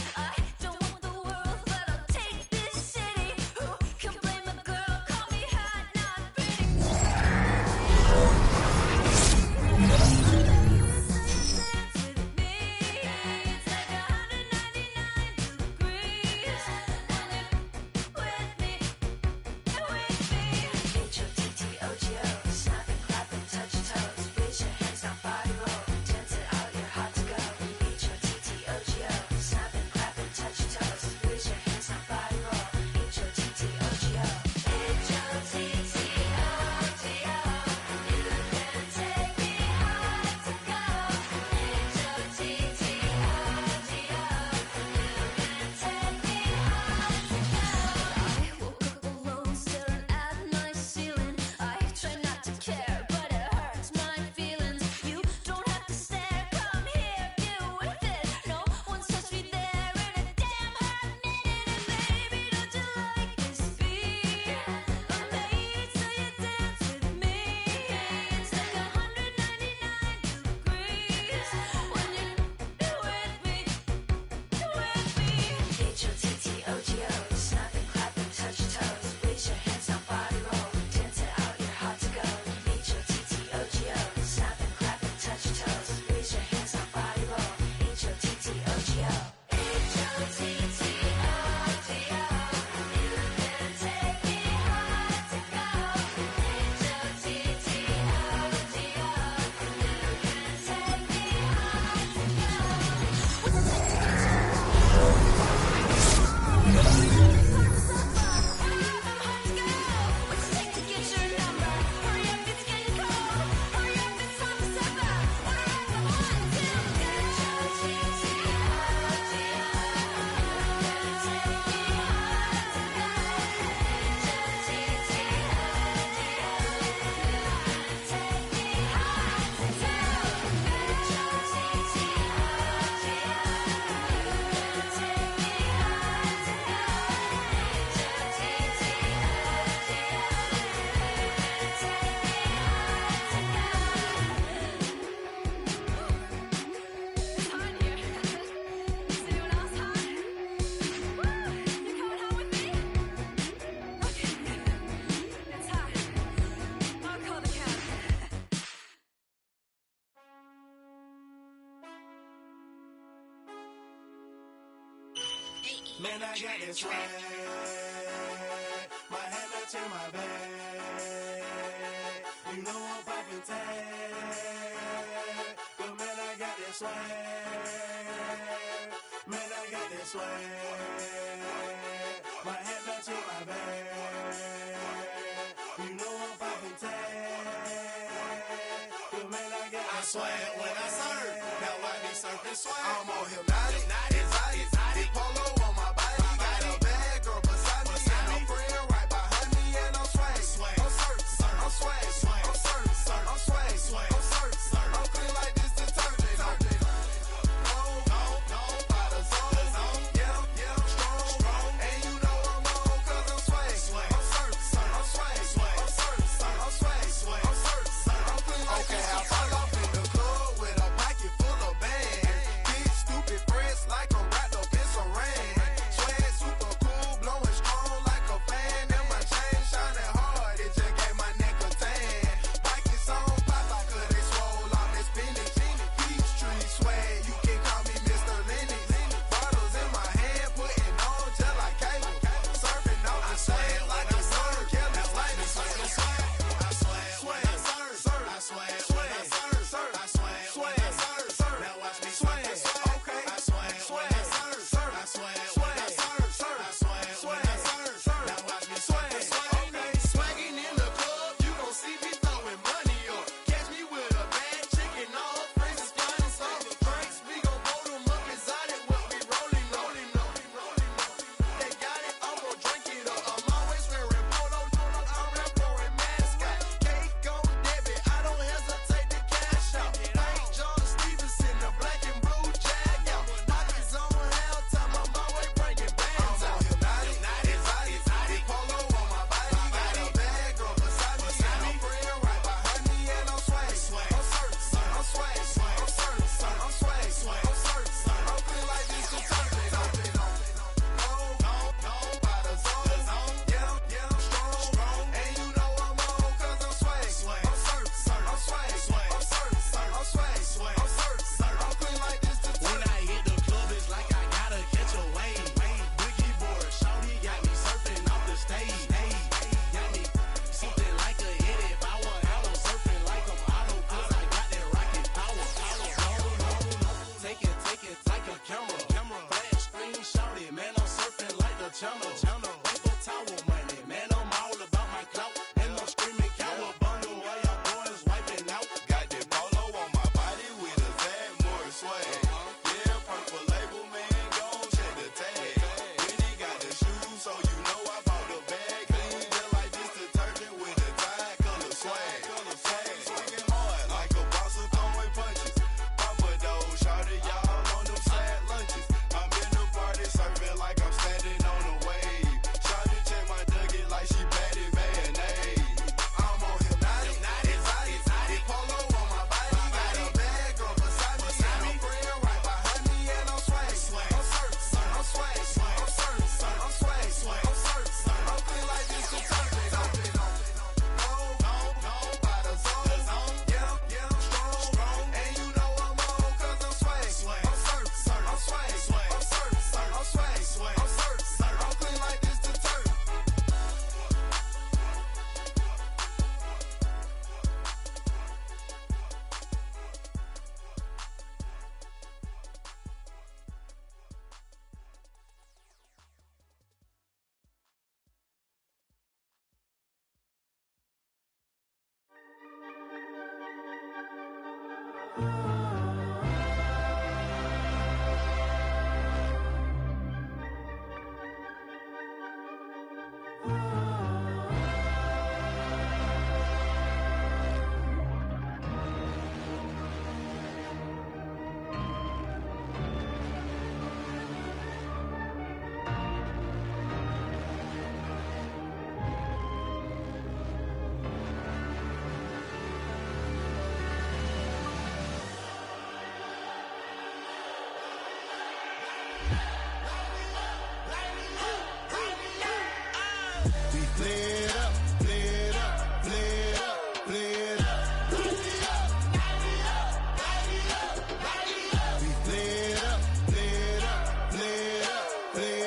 Man, I got this swag. My hand up in my bag. You know I'm poppin' tag. But man, I got this swag. Man, I got this swag. My hand up in my bag. You know I'm poppin' tag. But man, I got this swag. When I serve, now I be surfing swag. I'm on hypnotic, exotic, polo on my body. Got a bad girl beside me, and a friend right behind me, and I'm swag. I'm surf, I'm swag, I'm surf, I'm swag, I'm surf, I'm clean like this detergent. No, by the zone, yeah, strong, and you know I'm on 'cause I'm swag. I'm surf, I'm swag, I'm surf, I'm swag, I'm surf, I'm clean like this. Okay, I fall off in the club with a pocket full of bands. Big stupid friends like I'm wrapped up in saran. Swag super cool, blowing strong like a fan. And my chain shining hard, it just gave my neck a tan. Pockets on pop out 'cause they swole off that spinach. Peachtree swag, you can call me Mr. Lennox. Bottles in my hand, putting on just like cable. Surfing out the sand like a surf. Kelly Slater, surfing swag. I swag, I surf, I swag, I surf, I swag, I surf. Now watch me swag. Okay, I swag, I surf, I swag, I surf, I swag, I surf. Now watch me swag. Okay, swagging in the club, you gon' see me throwing money up. Catch me with a bad chicken, all her friends is flying some drinks. We gon' hold them up exotic, what we rolling. They got it, I'm gon' drink it up. I'm always wearing polo, I'm rap pouring mascot. Cake on debit, I don't hesitate to cash out. Thank John Stevenson, the black and blue jag out. Pockets on hell time, I'm always bringing bands out. Hypnotic, exotic, polo on my body. Got a bad girl beside me, and a friend right behind me, and I'm swag. I'm surf, I'm swag, I'm surf, I'm swag, I'm surf, I'm clean like this detergent. No, by the zone, yeah, strong, and you know I'm on 'cause I'm swag. I'm surf, I'm swag, I'm surf, I'm swag, I'm surf, I'm clean like this detergent. When I hit the club, it's like I gotta catch a wave. Boogie board, shawty got me surfing off the stage. Got me something like a hit if I want out. I'm surfing like I'm auto 'cause I got that rocket power. No, take it like a camera. Flash screen, shawty, man, I'm surfing like the channel. Paper towel money, man, I'm all about my clout. And I'm screaming cowabunga while y'all boys wiping out. Got that polo on my body with a tag, more swag. Yeah, purple label, man, gon' check the tag. When he got the shoes, so you know I bought the bag. Clean just like this detergent with a tie, color swag. Swinging hard like a boss of throwing punches. Papa though, shawty, y'all on them sad lunches. I'm in the party serving like I'm standing on a wave. Shawty check my nugget like she batted mayonnaise. I'm on hypnotic, exotic, polo on my body. Got a bad girl beside me, and a friend right behind me, and I'm swag. I'm surf, I'm swag, I'm surf, I'm swag, I'm surf, I'm clean like this detergent. No, by the zone, yeah, strong, and you know I'm on 'cause I'm swag. I'm surf, I'm swag, I'm surf, I'm swag, I'm surf, I'm clean like this detergent. Play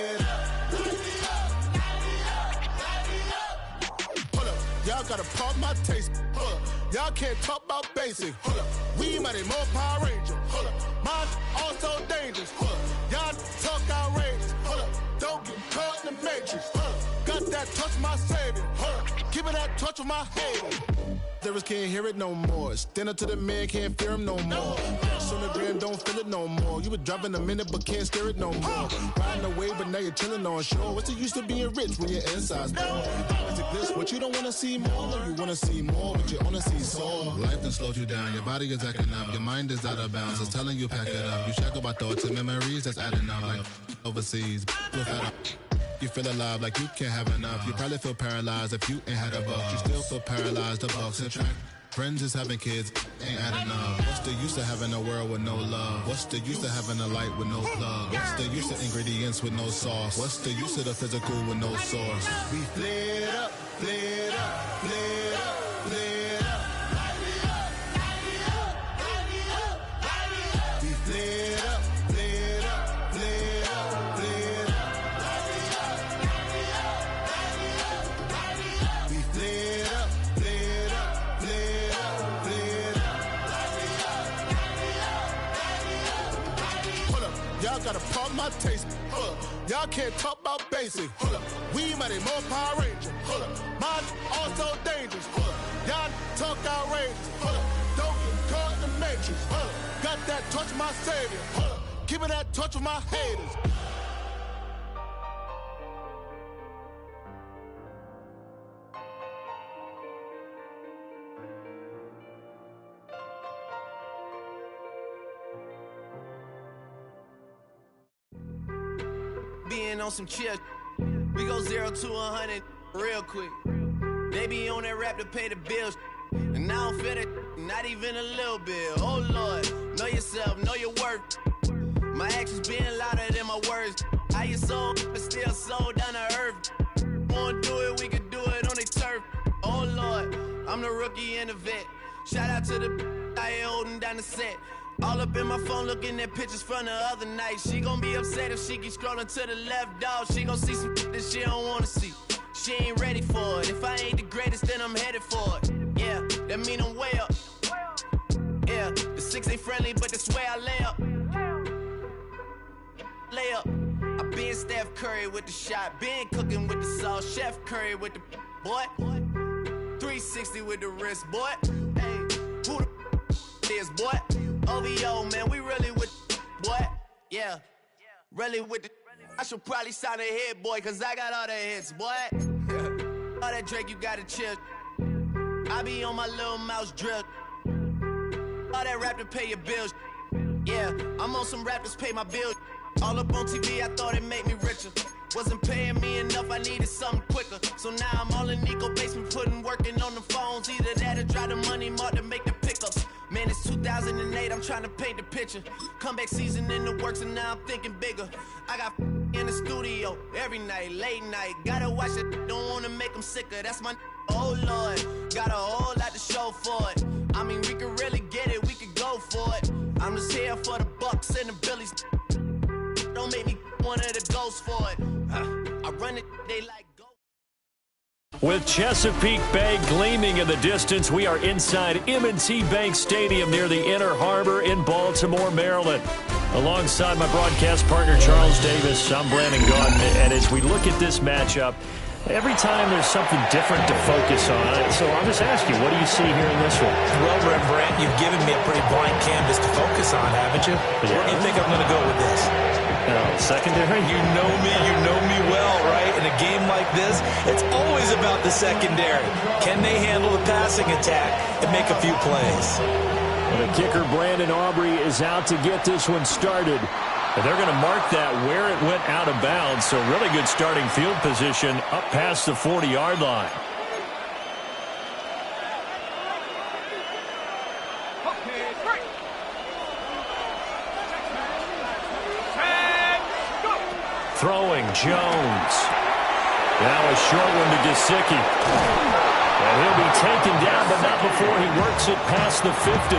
my taste. Hold up. Y'all can't talk about basic. Hold up. We mighty more Power Ranger. Hold up. Mine also dangerous. Hold up. Y'all talk outrageous. Hold up. Don't get caught in the matrix. Hold up. Got that touch my savior. Hold up. Keeping that touch with my haters. Lyrics can't hear it no more. Stand up to the man, can't fear him no more. Flash on the gram, don't feel it no more. You were driving a minute, but can't steer it no more. Riding away, but now you're chilling on shore. What's the use of being rich when your inside's poor? Is it this what you don't want to see more? Or you want to see more, but you only see sore? Life done slowed you down. Your body is acting up. Your mind is out of bounds. It's telling you pack it up. You shack up our thoughts and memories that's adding up. Like overseas, you feel alive like you can't have enough. You probably feel paralyzed if you ain't had a buck. You still feel paralyzed, the bucks and track. Friends is having kids, ain't adding up. What's the use of having a world with no love? What's the use of having a light with no plug? What's the use of ingredients with no sauce? What's the use of the physical with no source? We flared up, flared up, flared up, flared up. We flared up, flared up, flared up, flared up. We flared up, flared up, flared up, flared up. Hold up, y'all got a problem, my taste. Hold up, y'all can't talk about basic. Hold up, we mighty more Power Ranger. Hold up, mine also dangerous. Hold up, y'all talk outrageous. Hold up, don't get caught in the matrix. Hold up, got that touch my savior. Hold up, keeping that touch with my haters. Being on some chill, we go 0 to 100 real quick. They be on that rap to pay the bills, and I don't feel it, not even a little bit. Oh Lord, know yourself, know your worth. My actions being louder than my words. How you sold, but still sold down to earth. Wanna do it, we can do it on the turf. Oh Lord, I'm the rookie and the vet. Shout out to the I ain't holding down the set. All up in my phone looking at pictures from the other night. She gon' be upset if she keeps scrolling to the left, dog. She gon' see some that she don't wanna see. She ain't ready for it. If I ain't the greatest, then I'm headed for it. Yeah, that mean I'm way up. Yeah, the 6 ain't friendly, but that's where I lay up. Lay up. I been Steph Curry with the shot. Been cooking with the sauce. Chef Curry with the boy. 360 with the wrist, boy. Hey, who the is, boy? OVO, man, we really with boy. Yeah, really with the. I should probably sign a hit, boy, cause I got all the hits, boy. All that Drake, you gotta chill. I be on my little mouse drill. All that rap to pay your bills. Yeah, I'm on some rap to pay my bills. All up on TV, I thought it made me richer. Wasn't paying me enough, I needed something quicker. So now I'm all in Nico basement, working on the phones. Either that or drive the money mark to make the pickups. Man, it's 2008, I'm trying to paint the picture. Comeback season in the works and now I'm thinking bigger. I got in the studio every night, late night. Gotta watch it, don't wanna make them sicker. That's my oh Lord, got a whole lot to show for it. I mean, we could really get it, we could go for it. I'm just here for the Bucks and the Billies. Don't make me one of the ghosts for it. I run it, they like go. With Chesapeake Bay gleaming in the distance, we are inside M&T Bank Stadium near the Inner Harbor in Baltimore, Maryland. Alongside my broadcast partner, Charles Davis, I'm Brandon Gaudin. And as we look at this matchup, every time there's something different to focus on. So I'll just ask you, what do you see here in this one? Well, Brent, you've given me a pretty blank canvas to focus on, haven't you? Yeah. Where do you think I'm going to go with this? Secondary? You know me well, right? In a game like this, it's always about the secondary. Can they handle the passing attack and make a few plays? Well, the kicker, Brandon Aubrey, is out to get this one started. But they're going to mark that where it went out of bounds. So really good starting field position up past the 40-yard line. Throwing Jones. Now a short one to Gesicki. And he'll be taken down, but not before he works it past the 50.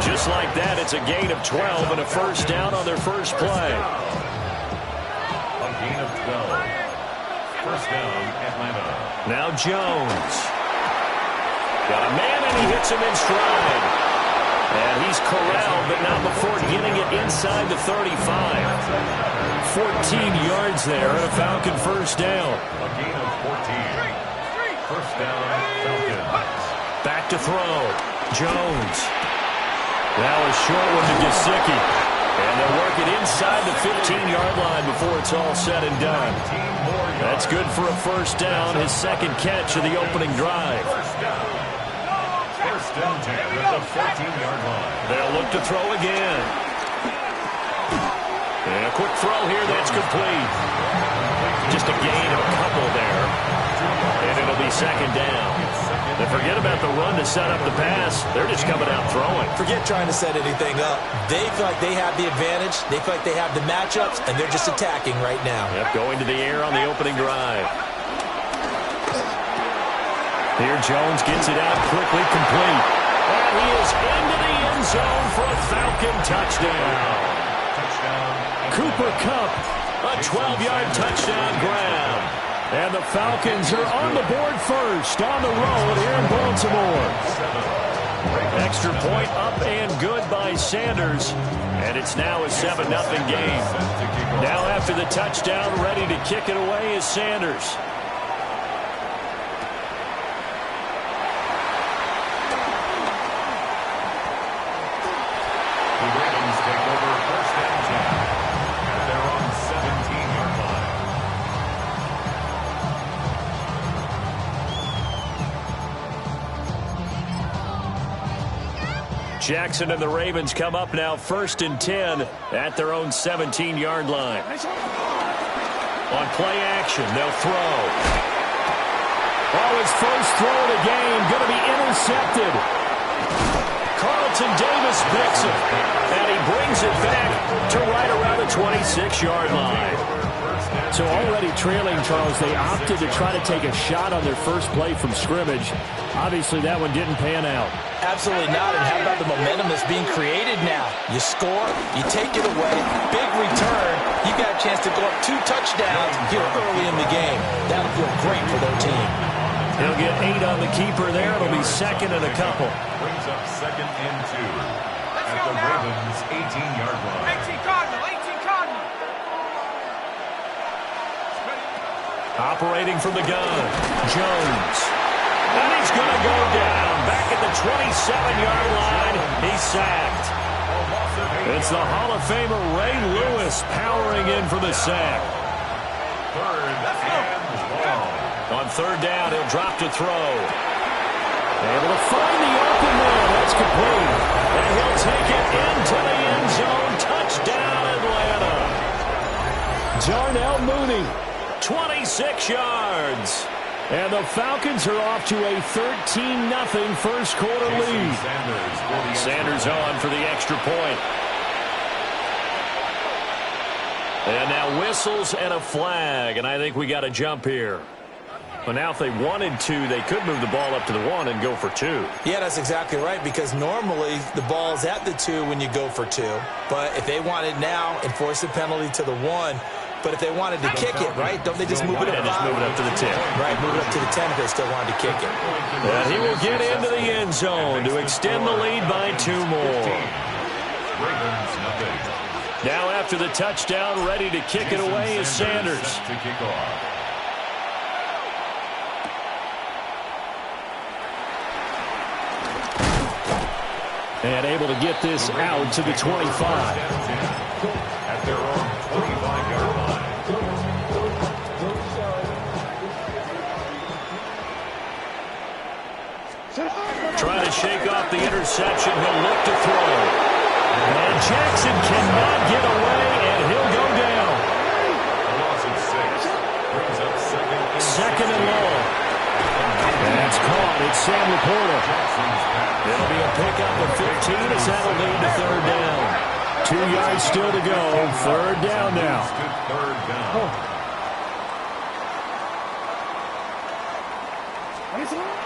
Just like that, it's a gain of 12 and a first down on their first play. A gain of 12. First down, Atlanta. Now Jones. Got a man, and he hits him in stride. And he's corralled, but not before getting it inside the 35. 14 yards there, and a Falcon first down. A gain of 14. First down, Falcons. Back to throw. Jones. Now a short one to Gesicki. And they'll work it inside the 15-yard line before it's all said and done. That's good for a first down, his second catch of the opening drive. First and 10 at the 14-yard line. They'll look to throw again. And a quick throw here, that's complete. Just a gain of a couple there. And it'll be second down. And forget about the run to set up the pass. They're just coming out throwing. Forget trying to set anything up. They feel like they have the advantage. They feel like they have the matchups, and they're just attacking right now. Yep, going to the air on the opening drive. Here Jones gets it out quickly, complete. And he is into the end zone for a Falcon touchdown. Cooper Kupp, a 12-yard touchdown grab. And the Falcons are on the board first on the road here in Baltimore. Extra point up and good by Sanders. And it's now a 7-0 game. Now after the touchdown, ready to kick it away is Sanders. The Ravens take over first and 10 at their own 17-yard line. Jackson and the Ravens come up now first and 10 at their own 17-yard line. On play action, they'll throw. Oh, his first throw of the game going to be intercepted. Carlton Davis picks it, and he brings it back to right around the 26-yard line. So already trailing, Charles, they opted to try to take a shot on their first play from scrimmage. Obviously, that one didn't pan out. Absolutely not. And how about the momentum that's being created now? You score, you take it away, big return. You got a chance to go up 2 touchdowns here early in the game. That'll feel great for their team. He'll get 8 on the keeper there. It'll be second and a couple. Brings up second and 2 at the Ravens' 18-yard line. 18 Cardinal, 18 Cardinal. Operating from the gun, Jones. And he's going to go down. Back at the 27-yard line, he's sacked. It's the Hall of Famer Ray Lewis powering in for the sack. Third and long. On third down, he'll drop to throw. Able to find the open man. That's complete. And he'll take it into the end zone. Touchdown, Atlanta. Darnell Mooney, 26 yards. And the Falcons are off to a 13-0 first quarter lead. Sanders on for the extra point. And now whistles and a flag, and I think we got a jump here. But now if they wanted to, they could move the ball up to the 1 and go for 2. Yeah, that's exactly right, because normally the ball's at the 2 when you go for 2. But if they wanted now, enforce the penalty to the 1. But if they wanted to kick it, right, don't they just move it up? Just move it up to the 10. Right, move it up to the 10 if they still wanted to kick it. And he will get into the end zone to extend the lead by 2 more. Ravens nothing. Now after the touchdown, ready to kick it away is Sanders. To kick off. And able to get this out to the 25. At their own 25-yard line. Trying to shake off the interception. He'll look to throw. And Jackson cannot get away, and he'll go down. A loss of 6. Brings up second and long. And that's caught. It's Sam Laporta. It'll be a pickup of 15 as that'll lead to third down. 2 yards still to go. Third down now. Third down.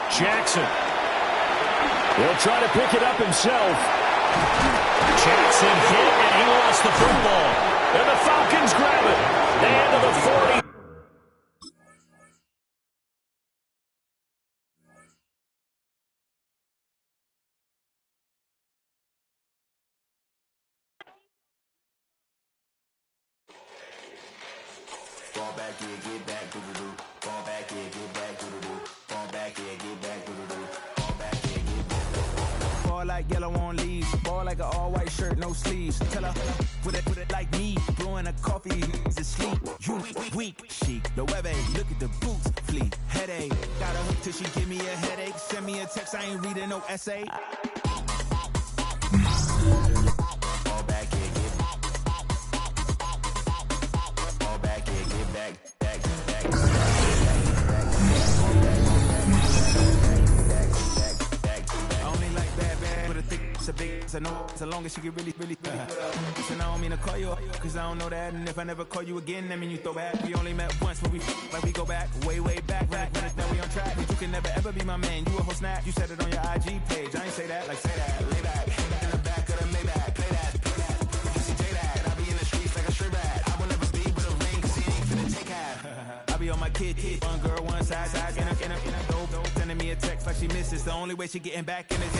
Jackson. He'll try to pick it up himself. Jackson hit, and he lost the football. And the Falcons grab it. And to the 40. like yellow on leaves. Ball like an all-white shirt, no sleeves. Tell her, put it like me. Blowing a coffee, he's asleep. You weak, chic. The web look at the boots, fleet. Headache, got a hook till she give me a headache. Send me a text, I ain't reading no essay. Fall back here, get back. It's a big, it's a no, so long as she get really Listen, I don't mean to call you up, cause I don't know that. And if I never call you again, that mean you throw back. We only met once, but we go back, way back. When it's now we on track, but you can never ever be my man. You a whole snap, you said it on your IG page. I ain't say that, like say that, lay back. In the back of the Maybach, play that. You see J that, I be in the streets like a straight rat. I will never be with a ring, cause he ain't finna take half. I be on my kid, one girl, one side, in a dope. Sending me a text like she misses. The only way she getting back in it.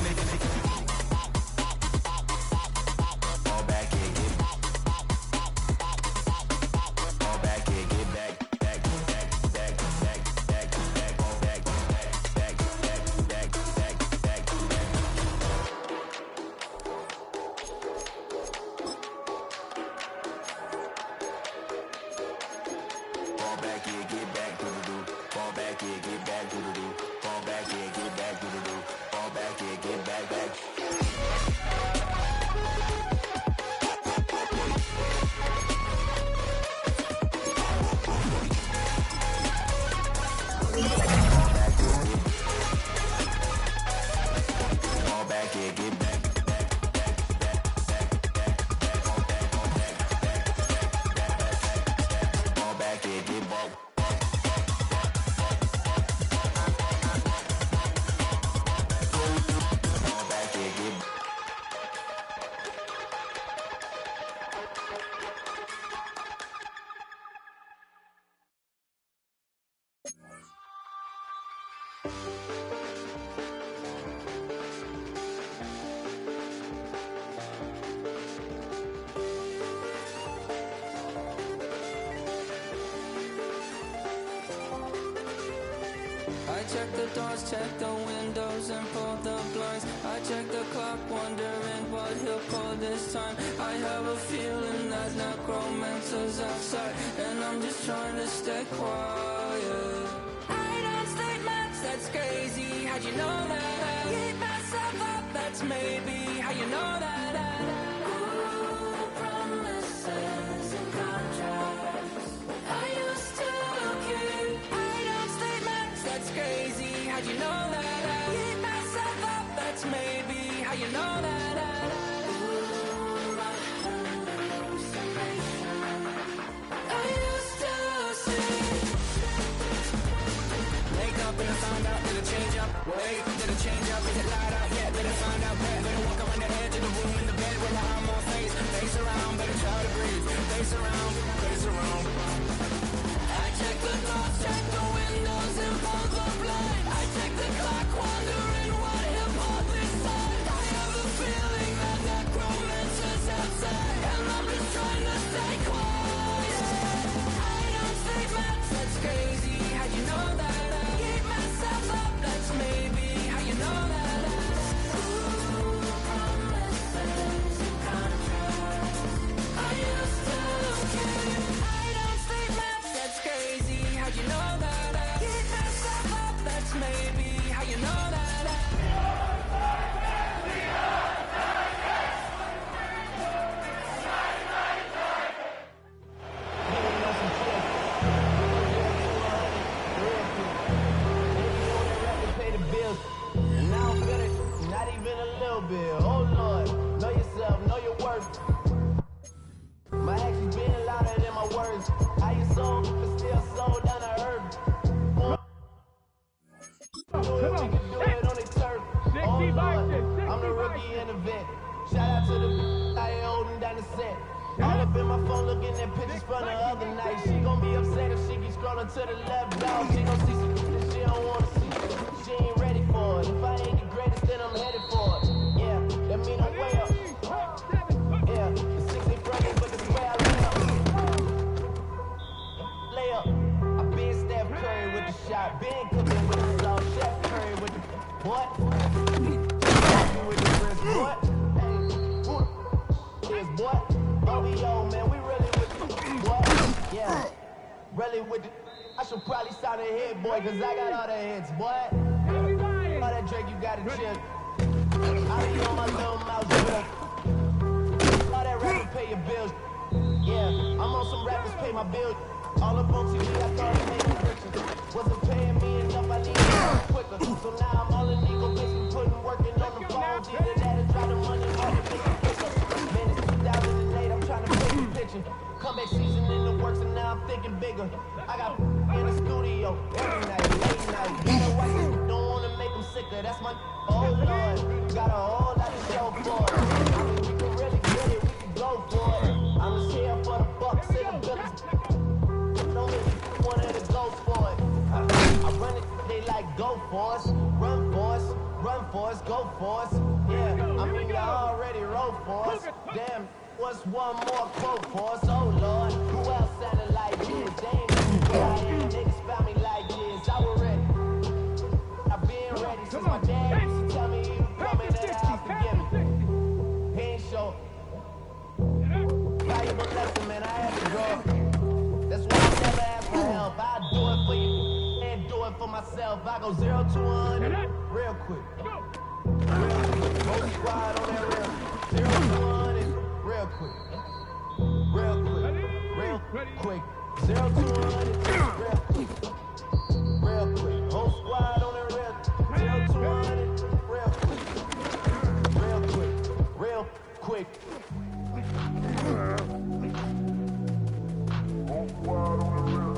I check the doors, check the windows, and pull the blinds. I check the clock, wondering what he'll pull this time. I have a feeling that necromancer's outside, and I'm just trying to stay quiet. I don't statements, that's crazy. How'd you know that? I keep myself up, that's maybe how you know that. Ooh, promises and contracts. I used to keep. I don't statements, that's crazy. How'd you know that? I keep myself up, that's maybe how you know that. Ooh, my hallucination. I used to see. Wake up and I found out that it change up. Wait, did it change up? Is it light out yet? Did it find out where? Better walk around the edge of the room in the bed with my arm on face. Face around, better try to breathe. Face around, face around. I check the doors, check the windows, and pull the blind. I check the clock, wondering what he'll pull this time. I have a feeling that necromancer's outside, and I'm just trying to stay quiet. I don't think that's crazy. How'd you know that? I keep myself up, that's maybe how you know that. Ooh, promises and contracts. I used to keep. I don't think that's crazy. How'd you know that? I keep myself up, that's maybe how you know that. Pay the bills, and I don't feel it, not even a little bit. Oh Lord, know yourself, know your worth. My actions being louder than my words. How you sold, but still sold down to earth. We can do it on the turf. Oh Lord, I'm the rookie and the vet. Shout out to the I ain't holding down the set. All up in my phone looking at pictures from the other night. She gon' be upset if she keep scrolling to the left, dog. She gon' see some shit that she don't wanna see. She ain't ready for it. If I ain't the greatest, then I'm headed for it. Yeah, that mean I'm way up. Yeah, the 6 ain't broken, but it's where I lay up. I been Steph Curry with the shot, been cooking with the sauce, Chef Curry with the what? With the wrist, boy. really with the. I should probably sign a hit, boy, cause I got all the hits, boy. All that Drake, you gotta chill. I be on my little mouse drill. All that rapper pay your bills. Yeah, I'm on some rappers pay my bills. All up on TV, I thought it made me richer. Wasn't paying me enough, I needed it quicker. So now I'm all in legal business, putting working on the phones. Either that or try the money hard to make it quicker. Man, it's 2008, I'm trying to paint the picture. Comeback season in the works, and now I'm thinking bigger. I got in the studio every night, late night. You know what? Don't want to make them sicker. That's my oh Lord. Got a whole lot to show for it. I mean, we can really get it, we can go for it. I'm just here for the bucks and the billies. Don't make me one of the go for it. I run it, they like go for us, run for us, go for us. Yeah, I mean, you already wrote for us. Damn. What's one more quote for us? Oh Lord, who else sounded like this? They ain't know who I am, niggas found me like this. I was ready, I've been ready since my dad used to tell me he was coming to the house to get me. He ain't show. Valuable lesson, man, I had to grow. That's why I never ask for help. I do it for you and do it for myself. I go 0 to 100 real quick. Whole squad on that real 0 to 100. Real quick, real quick, 0 to 100, real quick, whole squad on it, real, 0 to 100, real quick. Whole squad on it, real.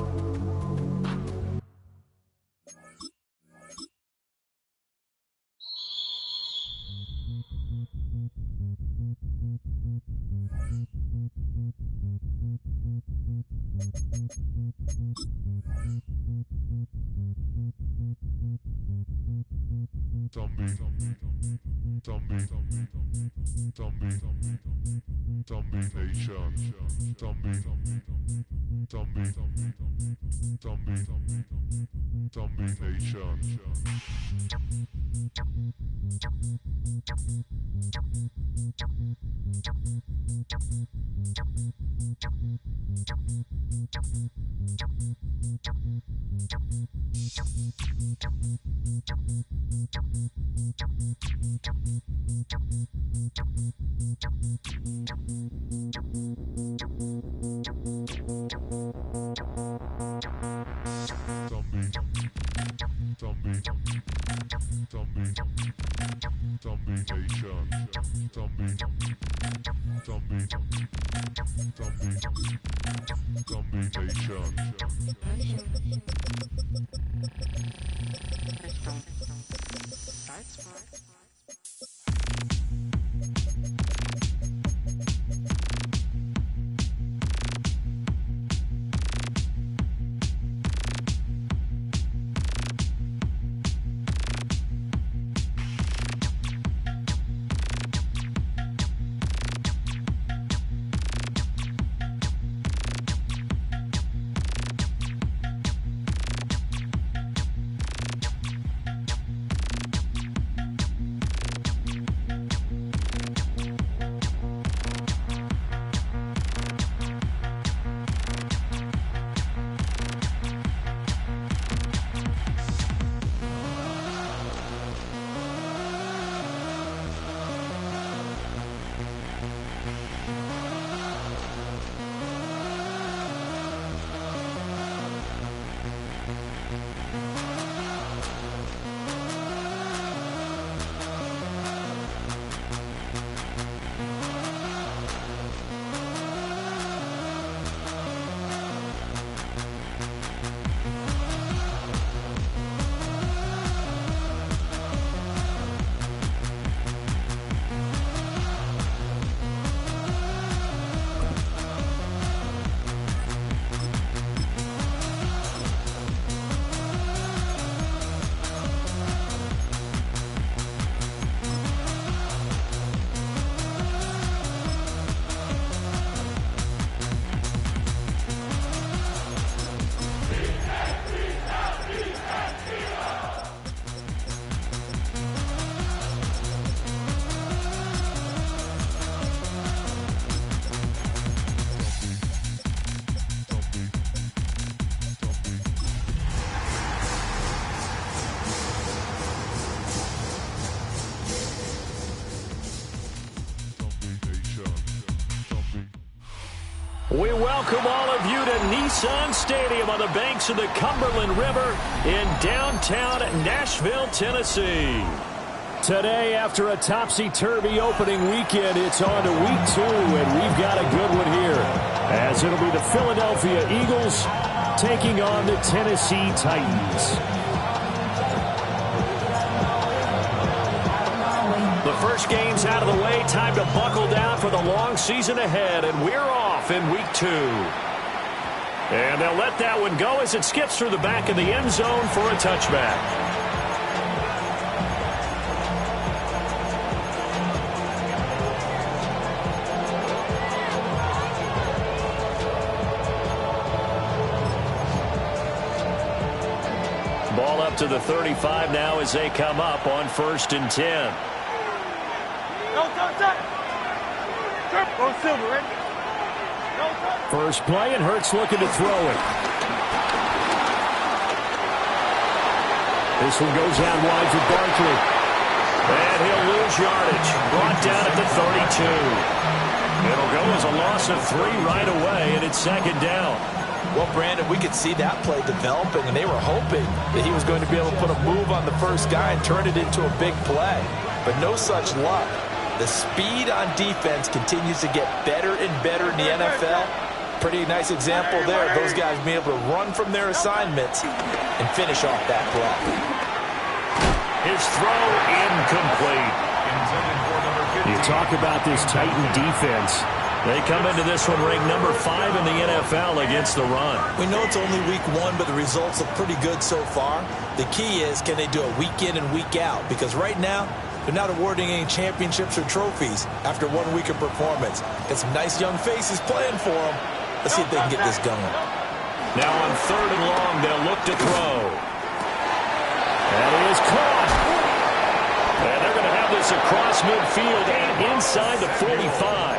We welcome all of you to Nissan Stadium on the banks of the Cumberland River in downtown Nashville, Tennessee. Today, after a topsy-turvy opening weekend, it's on to week 2, and we've got a good one here, as it'll be the Philadelphia Eagles taking on the Tennessee Titans. The first game's out of the way. Time to buckle down for the long season ahead, and we're off in week 2. And they'll let that one go as it skips through the back of the end zone for a touchback. Ball up to the 35 now as they come up on 1st and 10. First play, and Hurts looking to throw it. This one goes out wide for Barkley. And he'll lose yardage. Brought down at the 32. It'll go as a loss of 3 right away, and it's 2nd down. Well, Brandon, we could see that play developing, and they were hoping that he was going to be able to put a move on the first guy and turn it into a big play. But no such luck. The speed on defense continues to get better and better in the NFL. Pretty nice example there. Those guys being able to run from their assignments and finish off that play. His throw incomplete. You talk about this Titan defense. They come into this one ranked number 5 in the NFL against the run. We know it's only week 1, but the results look pretty good so far. The key is, can they do it week in and week out? Because right now, they're not awarding any championships or trophies after 1 week of performance. Got some nice young faces playing for them. Let's see if they can get this going. Now on 3rd and long, they'll look to throw. That is caught. And they're going to have this across midfield and inside the 45.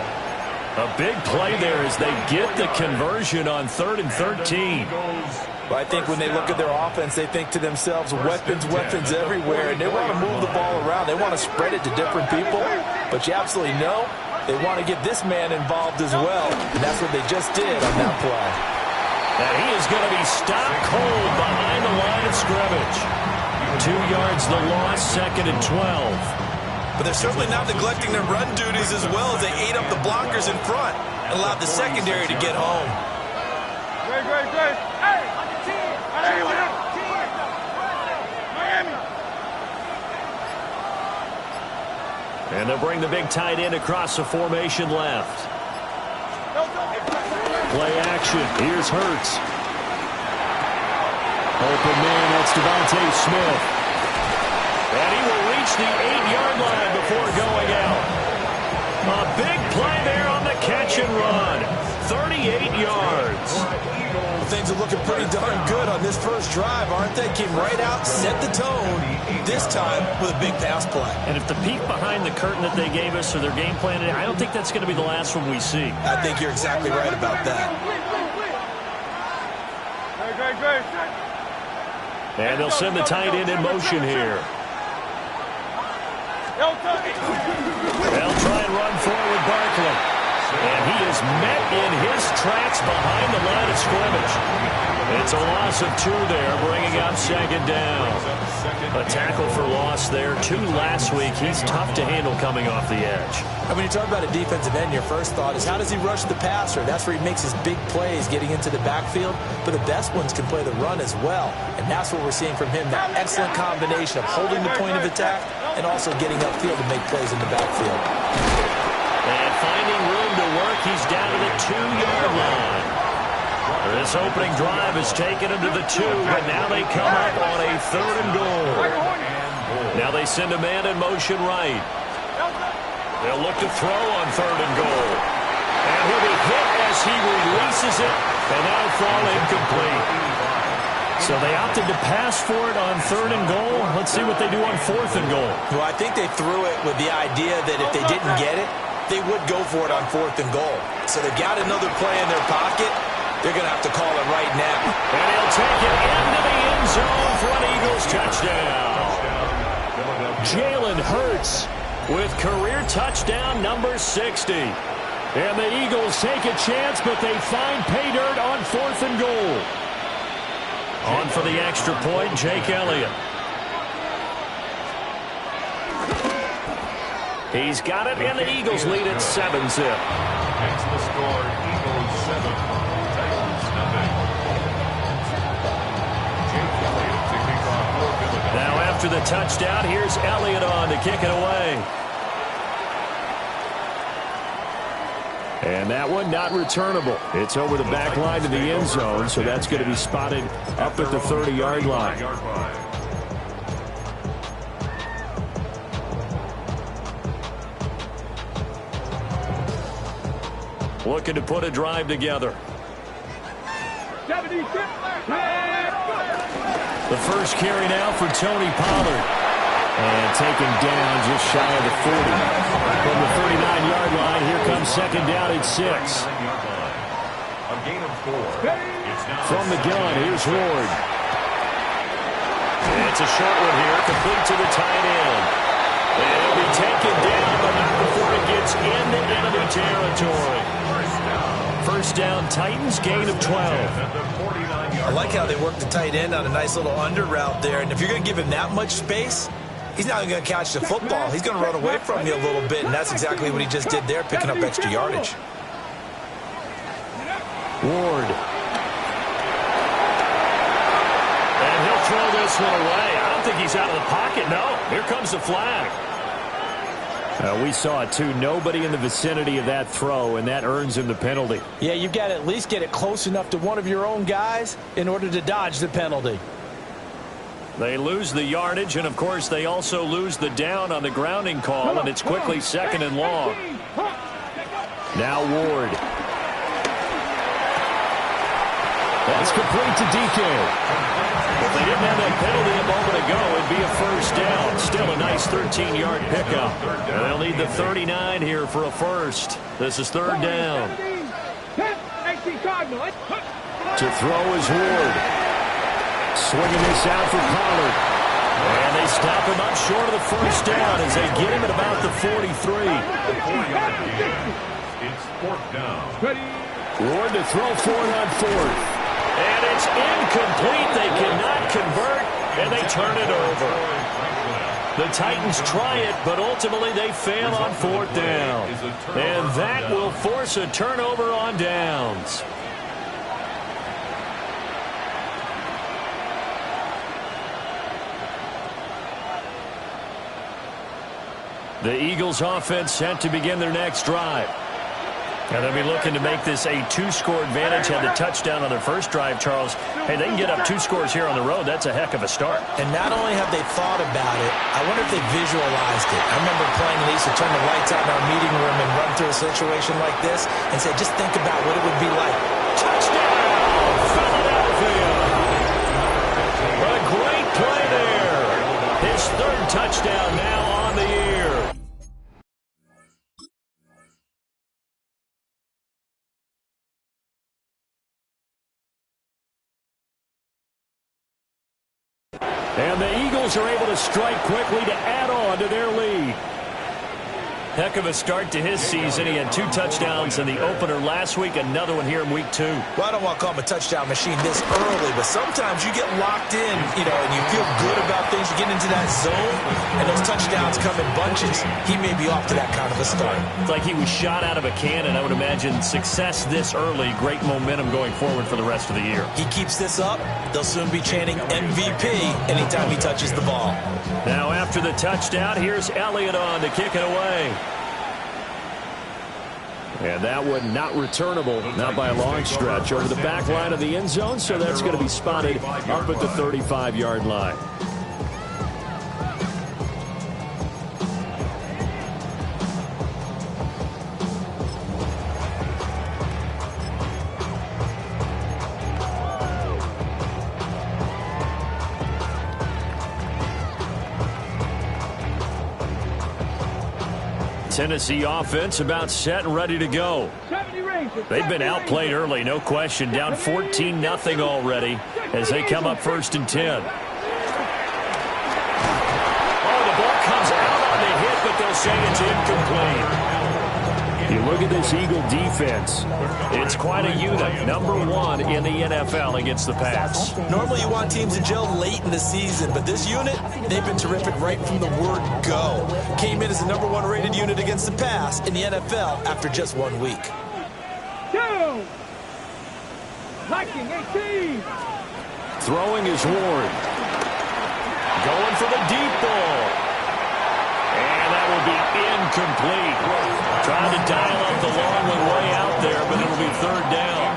A big play there as they get the conversion on 3rd and 13. Well, I think when they look at their offense, they think to themselves, weapons, weapons everywhere, and they want to move the ball around. They want to spread it to different people, but you absolutely know they want to get this man involved as well, and that's what they just did on that play. And he is going to be stopped cold behind the line of scrimmage. 2 yards the loss, 2nd and 12. But they're certainly not neglecting their run duties as well as they ate up the blockers in front and allowed the secondary to get home. Great. Hey, Miami. And they'll bring the big tight end across the formation left. Play action. Here's Hurts. Open man, that's Devontae Smith. And he will reach the 8-yard line before going out. A big play there on the catch and run. 38 yards. Things are looking pretty darn good on this first drive, aren't they? Came right out, set the tone, this time with a big pass play. And if the peek behind the curtain that they gave us or their game plan, I don't think that's going to be the last one we see. I think you're exactly right about that. Great. And they'll send the tight end in motion here. They'll try and run forward Barkley. And he is met in his tracks behind the line of scrimmage. It's a loss of 2 there, bringing up 2nd down. A tackle for loss there. 2 last week. He's tough to handle coming off the edge. And when you talk about a defensive end, your first thought is how does he rush the passer? That's where he makes his big plays getting into the backfield. But the best ones can play the run as well. And that's what we're seeing from him, that excellent combination of holding the point of attack and also getting upfield to make plays in the backfield. And finding room to work, he's down to the 2-yard line. This opening drive has taken him to the 2, but now they come up on a 3rd and goal. Now they send a man in motion right. They'll look to throw on 3rd and goal. And he'll be hit as he releases it, and that'll fall incomplete. So they opted to pass for it on 3rd and goal. Let's see what they do on 4th and goal. Well, I think they threw it with the idea that if they didn't get it, they would go for it on 4th and goal. So they've got another play in their pocket. They're going to have to call it right now. And he'll take it into the end zone for an Eagles touchdown. Jalen Hurts with career touchdown number 60. And the Eagles take a chance, but they find pay dirt on 4th and goal. On for the extra point, Jake Elliott. He's got it, and the Eagles lead at 7-zip. That's the score, Eagles 7, Titans nothing. Jake Elliott to kick off for Philadelphia. Now after the touchdown, here's Elliott on to kick it away. And that one not returnable. It's over the back line to the end zone, so that's going to be spotted up at the 30-yard line. Looking to put a drive together. The first carry now for Tony Pollard. And taken down just shy of the 40. From the 39-yard line, here comes second down at 6. A gain of 4. From the gun, here's Ward. It's a short one here, complete to the tight end. And it'll be taken down, but not before it gets into enemy territory. First down, Titans, gain of 12. I like how they work the tight end on a nice little under route there. And if you're going to give him that much space, he's not going to catch the football. He's going to run away from you a little bit, and that's exactly what he just did there, picking up extra yardage. Ward. And he'll throw this one away. I don't think he's out of the pocket, no. Here comes the flag. We saw it, too. Nobody in the vicinity of that throw, and that earns him the penalty. Yeah, you've got to at least get it close enough to one of your own guys in order to dodge the penalty. They lose the yardage, and, of course, they also lose the down on the grounding call, and it's quickly second and long. Now Ward. That's complete to DK. If they didn't have that penalty a moment ago, it'd be a first down. Still a nice 13-yard pickup. And they'll need the 39 here for a first. This is third down. To throw is Ward. Swinging this out for Pollard. And they stop him up short of the first down as they get him at about the 43. It's fourth down. Ward to throw for it on 4th. And it's incomplete. They cannot convert, and they turn it over. The Titans try it, but ultimately they fail on 4th down. And that will force a turnover on downs. The Eagles offense set to begin their next drive. And they'll be looking to make this a 2-score advantage. Had the touchdown on their first drive, Charles. Hey, they can get up 2 scores here on the road. That's a heck of a start. And not only have they thought about it, I wonder if they visualized it. I remember playing and they used to turn the lights out in our meeting room and run through a situation like this and say, just think about what it would be like. Touchdown, Philadelphia! A great play there. His 3rd touchdown now on the year. And the Eagles are able to strike quickly to add on to their lead. Heck of a start to his season. He had 2 touchdowns in the opener last week, another one here in week 2. Well, I don't want to call him a touchdown machine this early, but sometimes you get locked in, and you feel good about things. You get into that zone, and those touchdowns come in bunches. He may be off to that kind of a start. It's like he was shot out of a cannon. I would imagine success this early, great momentum going forward for the rest of the year. He keeps this up, they'll soon be chanting MVP anytime he touches the ball. Now after the touchdown, here's Elliott on to kick it away. And that one not returnable, not by a long stretch, over the back line of the end zone, so that's going to be spotted up at the 35-yard line. Tennessee offense about set and ready to go. They've been outplayed early, no question. Down 14-0 already as they come up 1st and 10. Oh, the ball comes out on the hit, but they'll say it's incomplete. You look at this Eagle defense. It's quite a unit. Number 1 in the NFL against the pass. Normally you want teams to gel late in the season, but this unit, they've been terrific right from the word go. Came in as the number 1 rated unit against the pass in the NFL after just 1 week. 2. Liking 18. Throwing is Ward. Going for the deep ball. And that will be incomplete. Trying to dial up the long one way out there, but it'll be 3rd down.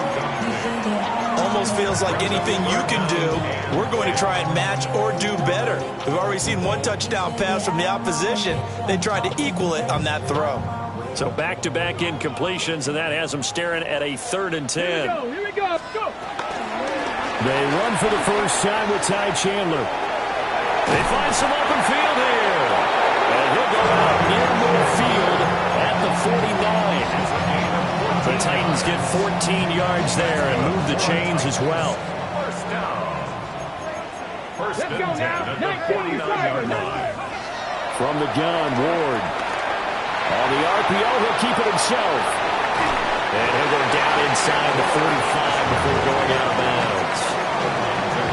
Almost feels like anything you can do, we're going to try and match or do better. We've already seen 1 touchdown pass from the opposition. They tried to equal it on that throw. So back-to-back incompletions, and that has them staring at a 3rd and 10. Here we go. Go. They run for the first time with Ty Chandler. They find some open field here. And he'll go out near midfield at the 49. The Titans get 14 yards there and move the chains as well. First down. First Let's and go 10 now. at the 19 49-yard line. From the gun, Ward. On the RPO, he'll keep it himself. And he'll go down inside the 45 before going out of bounds.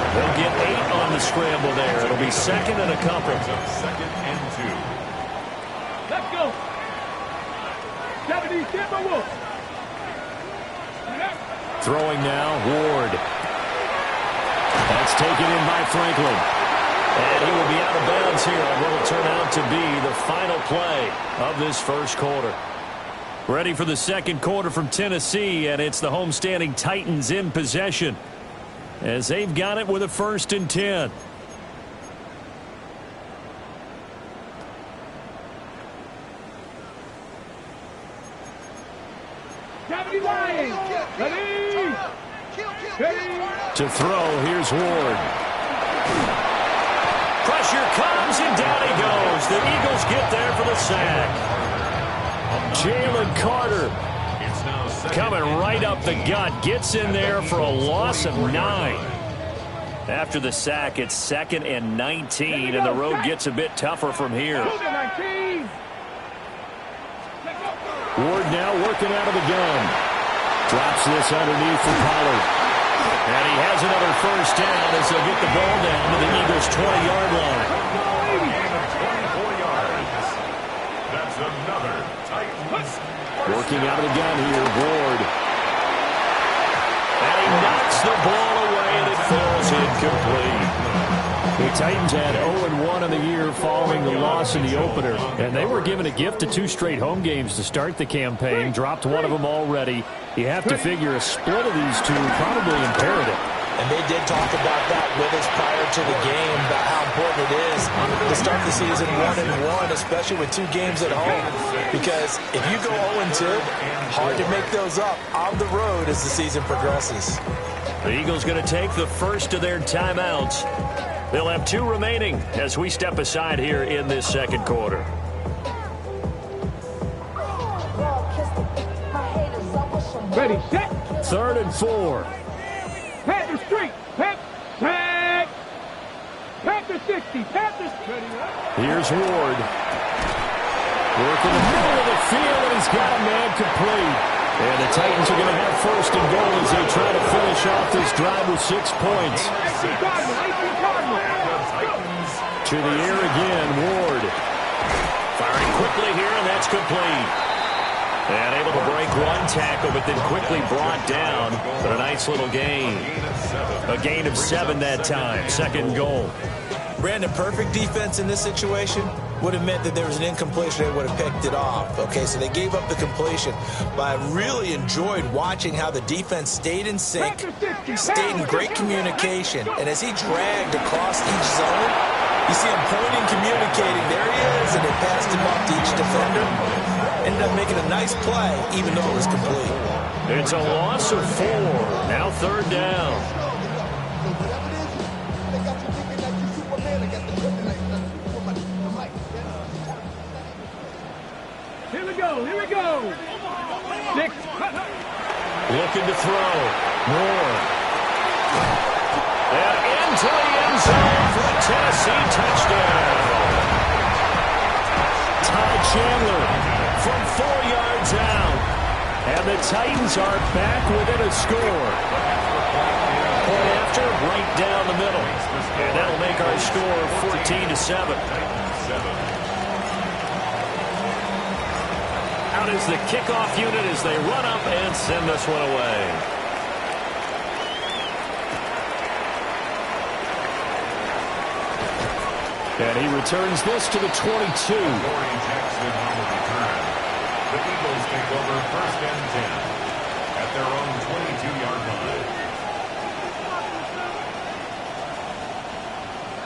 They'll get 8 on the scramble there. It'll be 2nd and a couple. 2nd and 2. Let's go. 70 Timberwolves. Throwing now, Ward. That's taken in by Franklin. And he will be out of bounds here on what will turn out to be the final play of this first quarter. Ready for the second quarter from Tennessee, and it's the homestanding Titans in possession as they've got it with a 1st and 10. To throw, here's Ward. Pressure comes, and down he goes. The Eagles get there for the sack. Jalen Carter coming right up the gut. Gets in there for a loss of 9. After the sack, it's 2nd and 19, and the road gets a bit tougher from here. Ward now working out of the gun. Drops this underneath for Pollard. And he has another first down as they'll get the ball down to the Eagles' 20-yard line. Gain of 24 yards. That's another Titans. Working out of the gun here, Ward. And he knocks the ball away, and it falls incomplete. The Titans had 0-1 in the year following the loss in the opener, and they were given a gift of 2 straight home games to start the campaign. Dropped one of them already. You have to figure a split of these two probably imperative. And they did talk about that with us prior to the game, about how important it is to start the season 1-1, especially with 2 games at home. Because if you go 0-2, hard to make those up on the road as the season progresses. The Eagles going to take the first of their timeouts. They'll have 2 remaining as we step aside here in this second quarter. Ready, set. 3rd and 4. Panther street. Panther 60. Panther 30. Here's Ward. Work in the middle of the field, and he's got a man complete. And the Titans are going to have 1st and goal as they try to finish off this drive with 6 points. To the air again, Ward. Firing quickly here, and that's complete. And able to break 1 tackle, but then quickly brought down. But a nice little gain. A gain of 7 that time. 2nd goal. Brandon, perfect defense in this situation would have meant that there was an incompletion. They would have picked it off. Okay, so they gave up the completion. But I really enjoyed watching how the defense stayed in sync, stayed in great communication. And as he dragged across each zone, you see him pointing, communicating. There he is, and they passed him up to each defender. Ended up making a nice play, even though it was complete. It's a loss of 4. Now 3rd down. Here we go. 6. Looking to throw. Moore. And into the end zone for the Tennessee touchdown. Ty Chandler from 4 yards out. And the Titans are back within a score. Point after, right down the middle. And that'll make our score 14-7. Out is the kickoff unit as they run up and send this one away. And he returns this to the 22. Corey Jackson on the return. The Eagles take over 1st and 10 at their own 22-yard line.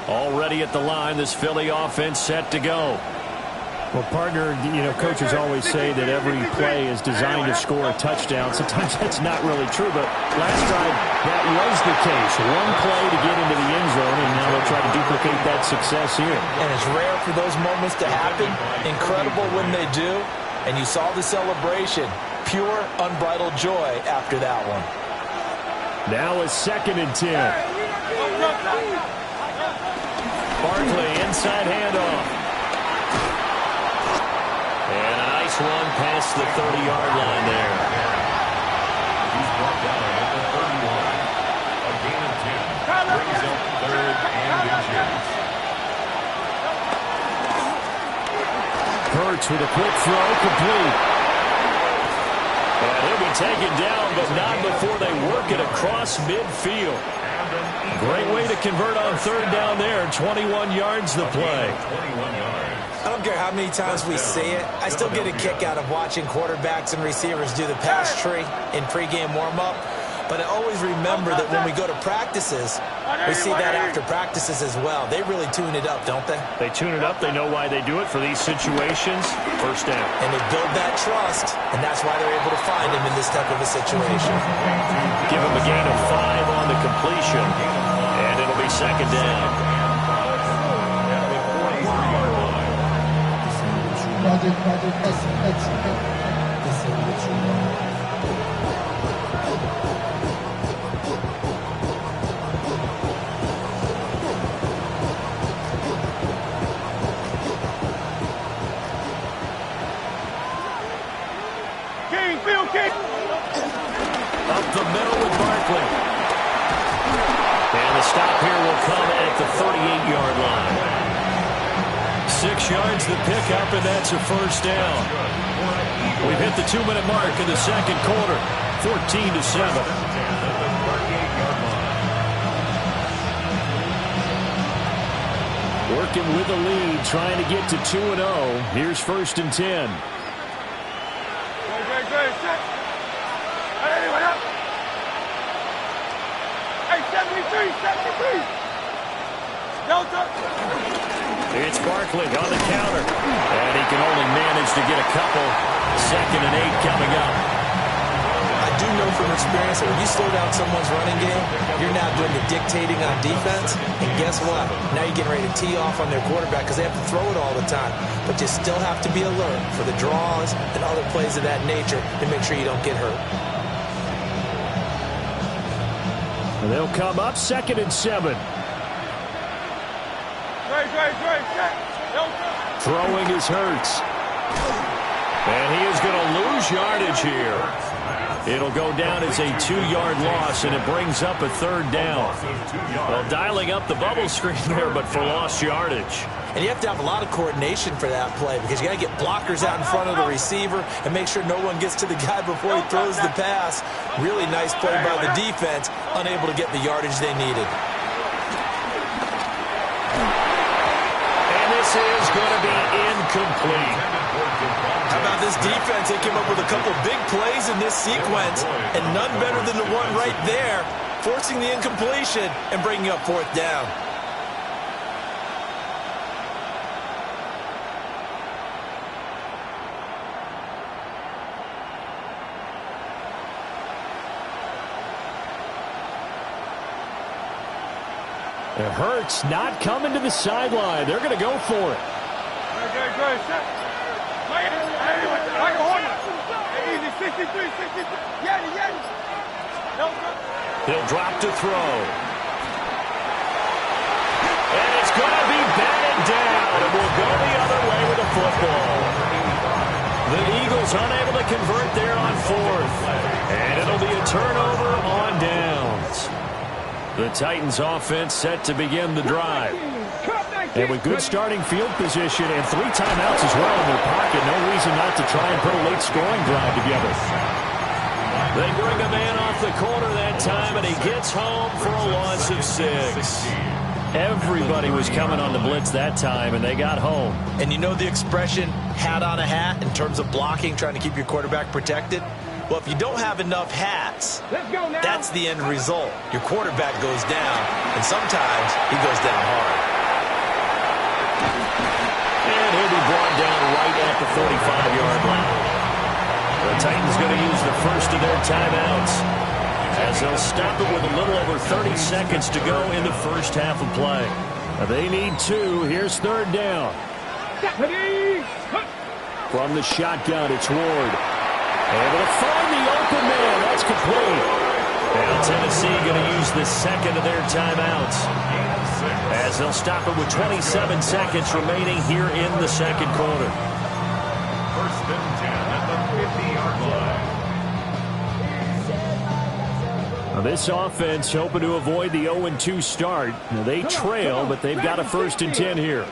Already at the line, this Philly offense set to go. Well, partner, coaches always say that every play is designed to score a touchdown. Sometimes that's not really true, but last drive, that was the case. One play to get into the end zone, and now they'll try to duplicate that success here. And it's rare for those moments to happen. Incredible when they do. And you saw the celebration. Pure, unbridled joy after that one. Now a 2nd and 10. Barkley, inside handoff. And a nice one past the 30-yard line there. He's brought down at the 31. A gain of 10. Brings up 3rd and inches. Hurts with a quick throw, complete. And he'll be taken down, but not before they work it across midfield. Great way to convert on 3rd down there. 21 yards the play. 21 yards. I don't care how many times we see it. I still get a kick out of watching quarterbacks and receivers do the pass tree in pregame warm-up. But I always remember that when we go to practices, we see that after practices as well. They really tune it up, don't they? They tune it up. They know why they do it for these situations. 1st down. And they build that trust, and that's why they're able to find him in this type of a situation. Give him a gain of 5 on the completion, and it'll be 2nd down. Up the middle with Barkley. And the stop here will come at the 38-yard line. 6 yards the pickup, and that's a 1st down. We've hit the 2-minute mark in the 2nd quarter. 14-7. Working with the lead, trying to get to 2-0. Here's 1st and 10. It's Barkley on the counter. And he can only manage to get a couple. 2nd and 8 coming up. I do know from experience that when you slow down someone's running game, you're now doing the dictating on defense. And guess what? Now you're getting ready to tee off on their quarterback because they have to throw it all the time. But you still have to be alert for the draws and other plays of that nature to make sure you don't get hurt. And they'll come up 2nd and 7. Throwing is Hurts. And he is going to lose yardage here. It'll go down as a 2-yard loss, and it brings up a 3rd down. Well, dialing up the bubble screen there, but for lost yardage. And you have to have a lot of coordination for that play because you got to get blockers out in front of the receiver and make sure no one gets to the guy before he throws the pass. Really nice play by the defense, unable to get the yardage they needed. And this is going to be incomplete. How about this defense? They came up with a couple big plays in this sequence, and none better than the one right there, forcing the incompletion and bringing up 4th down. It hurts not coming to the sideline. They're going to go for it. He'll drop to throw. And it's going to be batted down, and we'll go the other way with the football. The Eagles unable to convert there on fourth. And it'll be a turnover on downs. The Titans offense set to begin the drive. And with good starting field position and 3 timeouts as well in their pocket, no reason not to try and put a late scoring drive together. They bring a man off the corner that time, and he gets home for a loss of 6. Everybody was coming on the blitz that time, and they got home. And you know the expression, hat on a hat, in terms of blocking, trying to keep your quarterback protected? Well, if you don't have enough hats, that's the end result. Your quarterback goes down, and sometimes he goes down hard. And he'll be brought down right at the 45-yard line. The Titans going to use the first of their timeouts as they'll stop it with a little over 30 seconds to go in the first half of play. Now they need 2. Here's third down. From the shotgun, it's Ward. Able to find the open man. That's complete. Now Tennessee going to use the second of their timeouts as they'll stop it with 27 seconds remaining here in the second quarter. First and 10 at the 50-yard line. Now this offense hoping to avoid the 0-2 start. Now they trail, but they've got a first and 10 here.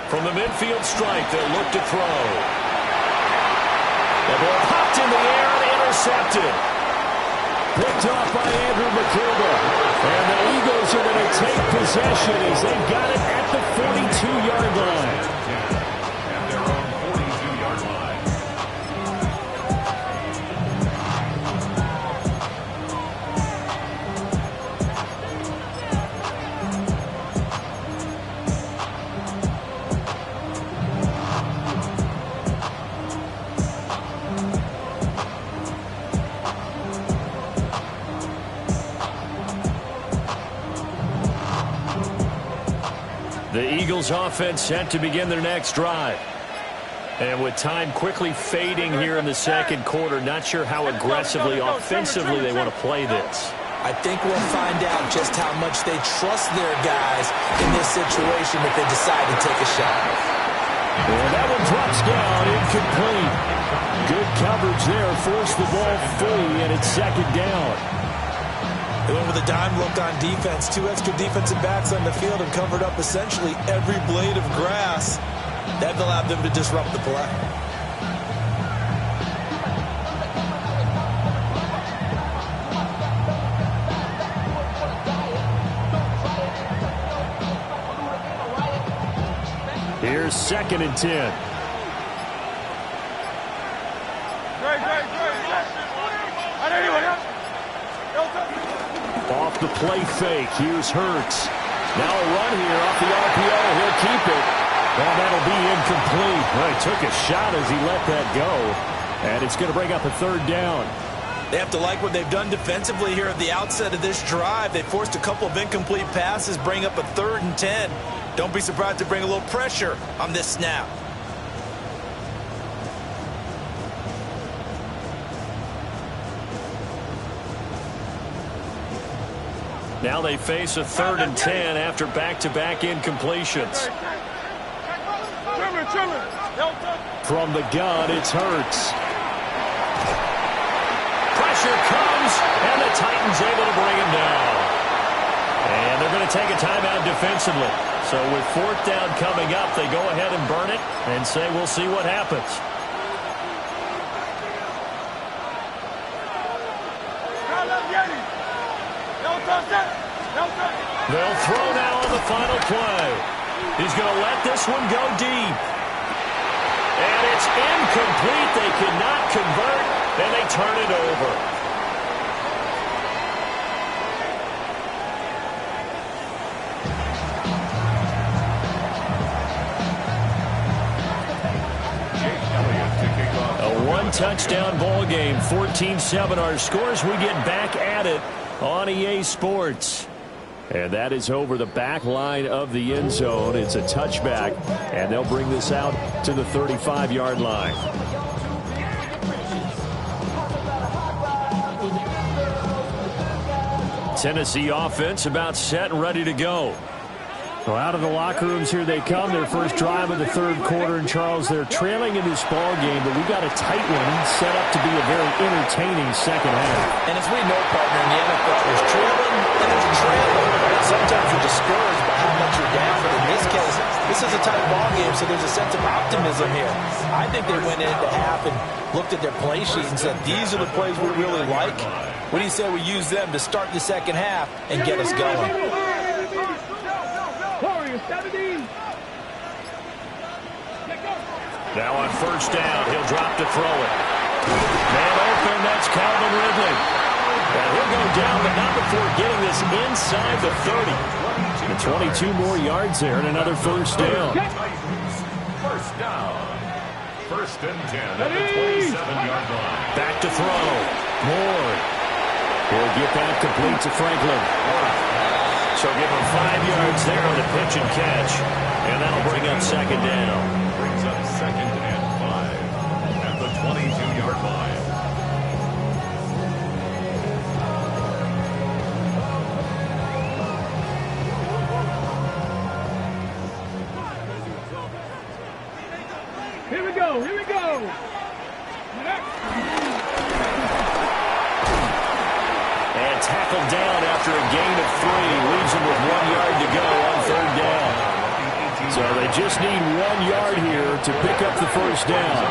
From the midfield stripe, they'll look to throw. The ball popped in the air and intercepted. Picked off by Andrew McCullough. And the Eagles are going to take possession as they've got it at the 42-yard line. At their own 42-yard line. The Eagles offense set to begin their next drive. And with time quickly fading here in the second quarter, not sure how aggressively, offensively they want to play this. I think we'll find out just how much they trust their guys in this situation if they decide to take a shot. And that one drops down, incomplete. Good coverage there, forced the ball free, and it's second down. They went with a dime look on defense. 2 extra defensive backs on the field and covered up essentially every blade of grass. That allowed them to disrupt the play. Here's second and 10. Off the play fake, here's Hurts. Now a run here off the RPO, he'll keep it. Well, that'll be incomplete. Well, he took a shot as he let that go. And it's going to bring up a third down. They have to like what they've done defensively here at the outset of this drive. They forced a couple of incomplete passes, bring up a 3rd and 10. Don't be surprised to bring a little pressure on this snap. Now they face a 3rd and 10 after back-to-back incompletions. From the gun, it's Hurts. Pressure comes, and the Titans able to bring him down. And they're going to take a timeout defensively. So with 4th down coming up, they go ahead and burn it and say we'll see what happens. They'll throw now on the final play. He's going to let this one go deep. And it's incomplete. They cannot convert, and they turn it over. A one-touchdown ball game, 14-7 our scores. We get back at it on EA Sports. And that is over the back line of the end zone. It's a touchback, and they'll bring this out to the 35-yard line. Tennessee offense about set and ready to go. Well, out of the locker rooms here they come. Their first drive of the third quarter. And, Charles, they're trailing in this ball game, but we got a tight one set up to be a very entertaining second half. And as we know, partner, in the NFL, there's trailing and there's trailing. And sometimes you're discouraged by how much you're down. But in this case, this is a tight ball game, so there's a sense of optimism here. I think they went into half and looked at their play sheet and said, these are the plays we really like. What do you say we use them to start the second half and get us going? Now on first down, he'll drop to throw it. Man open, that's Calvin Ridley. And he'll go down, but not before getting this inside the 30. And 22 more yards there and another first down. First down. First and 10 at the 27-yard line. Back to throw. Moore. He'll get that complete to Franklin. So give him 5 yards there on the pitch and catch. And that'll bring up second down. Brings up second and 5 at the 22-yard line. Here we go, here we go. And tackled down after a gain of 3. Leaves him with 1 yard to go on third down. So they just need 1 yard here to pick up the first down.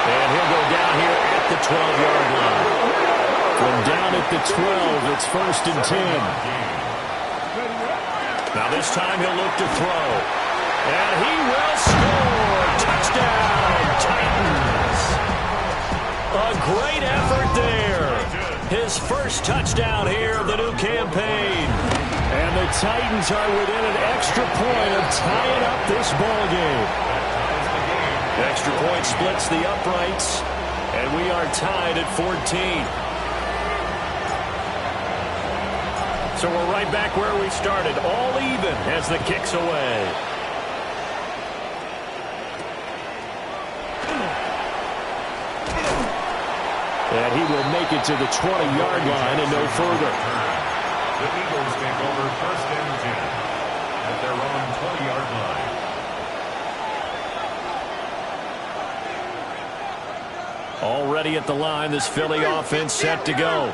And he'll go down here at the 12-yard line. From down at the 12, it's first and 10. Now this time he'll look to throw. And he will score. Touchdown, Titans. A great effort there. His first touchdown here of the new campaign. And the Titans are within an extra point of tying up this ball game. Extra point splits the uprights. And we are tied at 14. So we're right back where we started, all even as the kick's away. And he will make it to the 20-yard line and no further. The Eagles take over first and 10 at their own 20-yard line. Already at the line, this Philly offense set to go.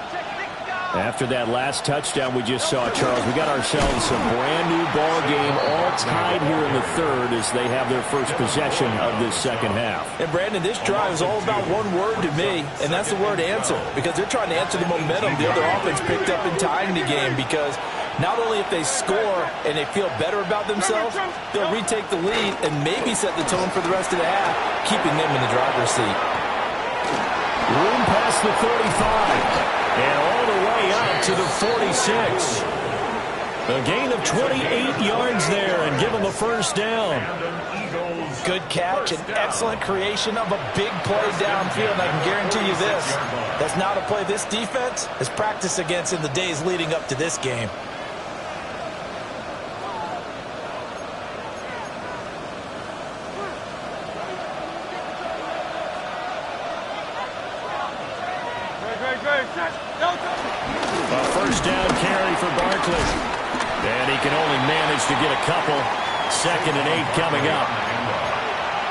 After that last touchdown we just saw, Charles, we got ourselves a brand-new ball game, all tied here in the third as they have their first possession of this second half. And, Brandon, this drive is all about one word to me, and that's the word answer, because they're trying to answer the momentum the other offense picked up in tying the game, because not only if they score and they feel better about themselves, they'll retake the lead and maybe set the tone for the rest of the half, keeping them in the driver's seat. Room past the 35. And all the way out to the 46. A gain of 28 yards there and give them a first down. Good catch and excellent creation of a big play downfield. And I can guarantee you this, that's not a play this defense has practiced against in the days leading up to this game. A first down carry for Barkley. And he can only manage to get a couple. Second and 8 coming up.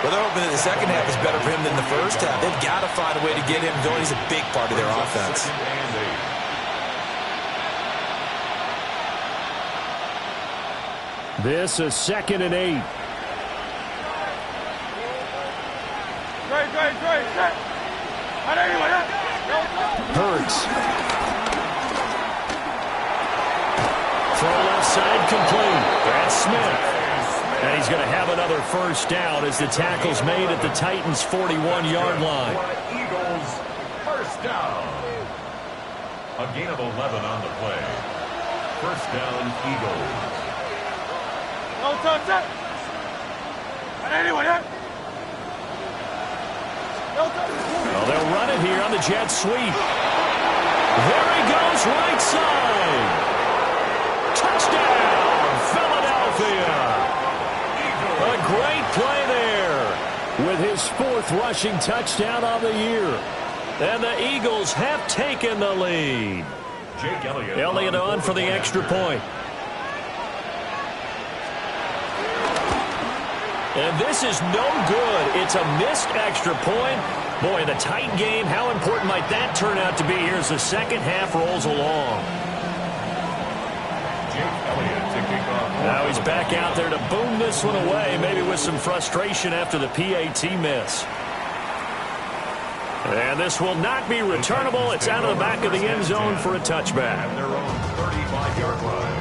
Well, they're hoping that the second half is better for him than the first half. They've got to find a way to get him going. He's a big part of their offense. This is second and 8. Hurts. Throw left side complete. That's Smith. And he's going to have another first down as the tackle's made at the Titans' 41-yard line. Eagles first down. A gain of 11 on the play. First down, Eagles. Well, they'll run it here on the jet sweep. There he goes, right side. Touchdown, Philadelphia. A great play there with his 4th rushing touchdown on the year. And the Eagles have taken the lead. Jake Elliott on for the extra point. And this is no good. It's a missed extra point. Boy, the tight game, how important might that turn out to be here as the second half rolls along? Now he's back out there to boom this one away, maybe with some frustration after the PAT miss. And this will not be returnable. It's out of the back of the end zone for a touchback. At their own 35-yard line.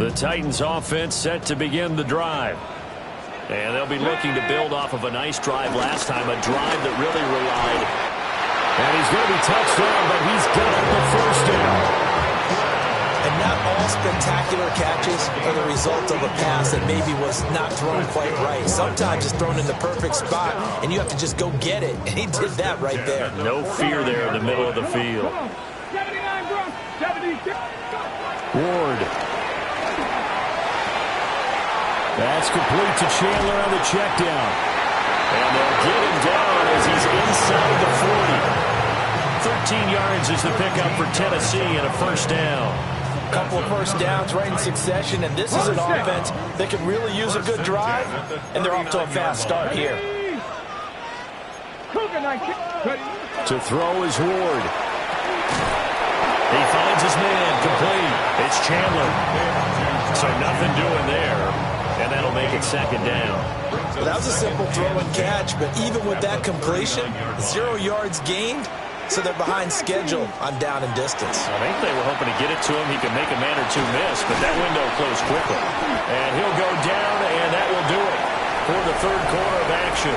The Titans offense set to begin the drive. And they'll be looking to build off of a nice drive last time, a drive that really relied. And he's going to be touched down, but he's got the first down. And not all spectacular catches are the result of a pass that maybe was not thrown quite right. Sometimes it's thrown in the perfect spot, and you have to just go get it. And he did that right there. No fear there in the middle of the field. 79, bro. 76. Ward. That's complete to Chandler on the check down. And they'll get him down as he's inside the 40. 13 yards is the pickup for Tennessee and a first down. A couple of first downs right in succession, and this is an offense that could really use a good drive, and they're off to a fast start here. To throw is Ward. He finds his man complete. It's Chandler. So nothing doing there. And that'll make it second down. Well, that was a simple throw and catch, but even with that completion, 0 yards gained, so they're behind schedule on down and distance. I think they were hoping to get it to him. He could make a man or two miss, but that window closed quickly. And he'll go down, and that will do it for the third quarter of action.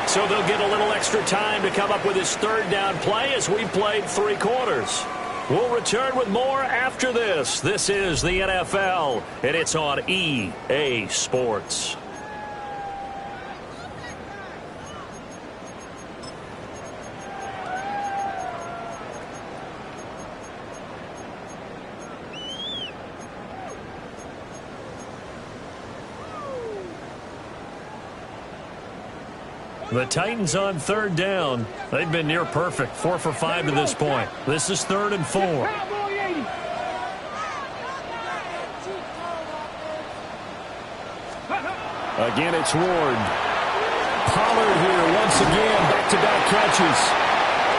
So they'll get a little extra time to come up with his third down play as we played 3 quarters. We'll return with more after this. This is the NFL, and it's on EA Sports. The Titans on third down. They've been near perfect, 4 for 5 to this point. This is 3rd and 4. Again, it's Ward. Pollard here once again, back-to-back catches.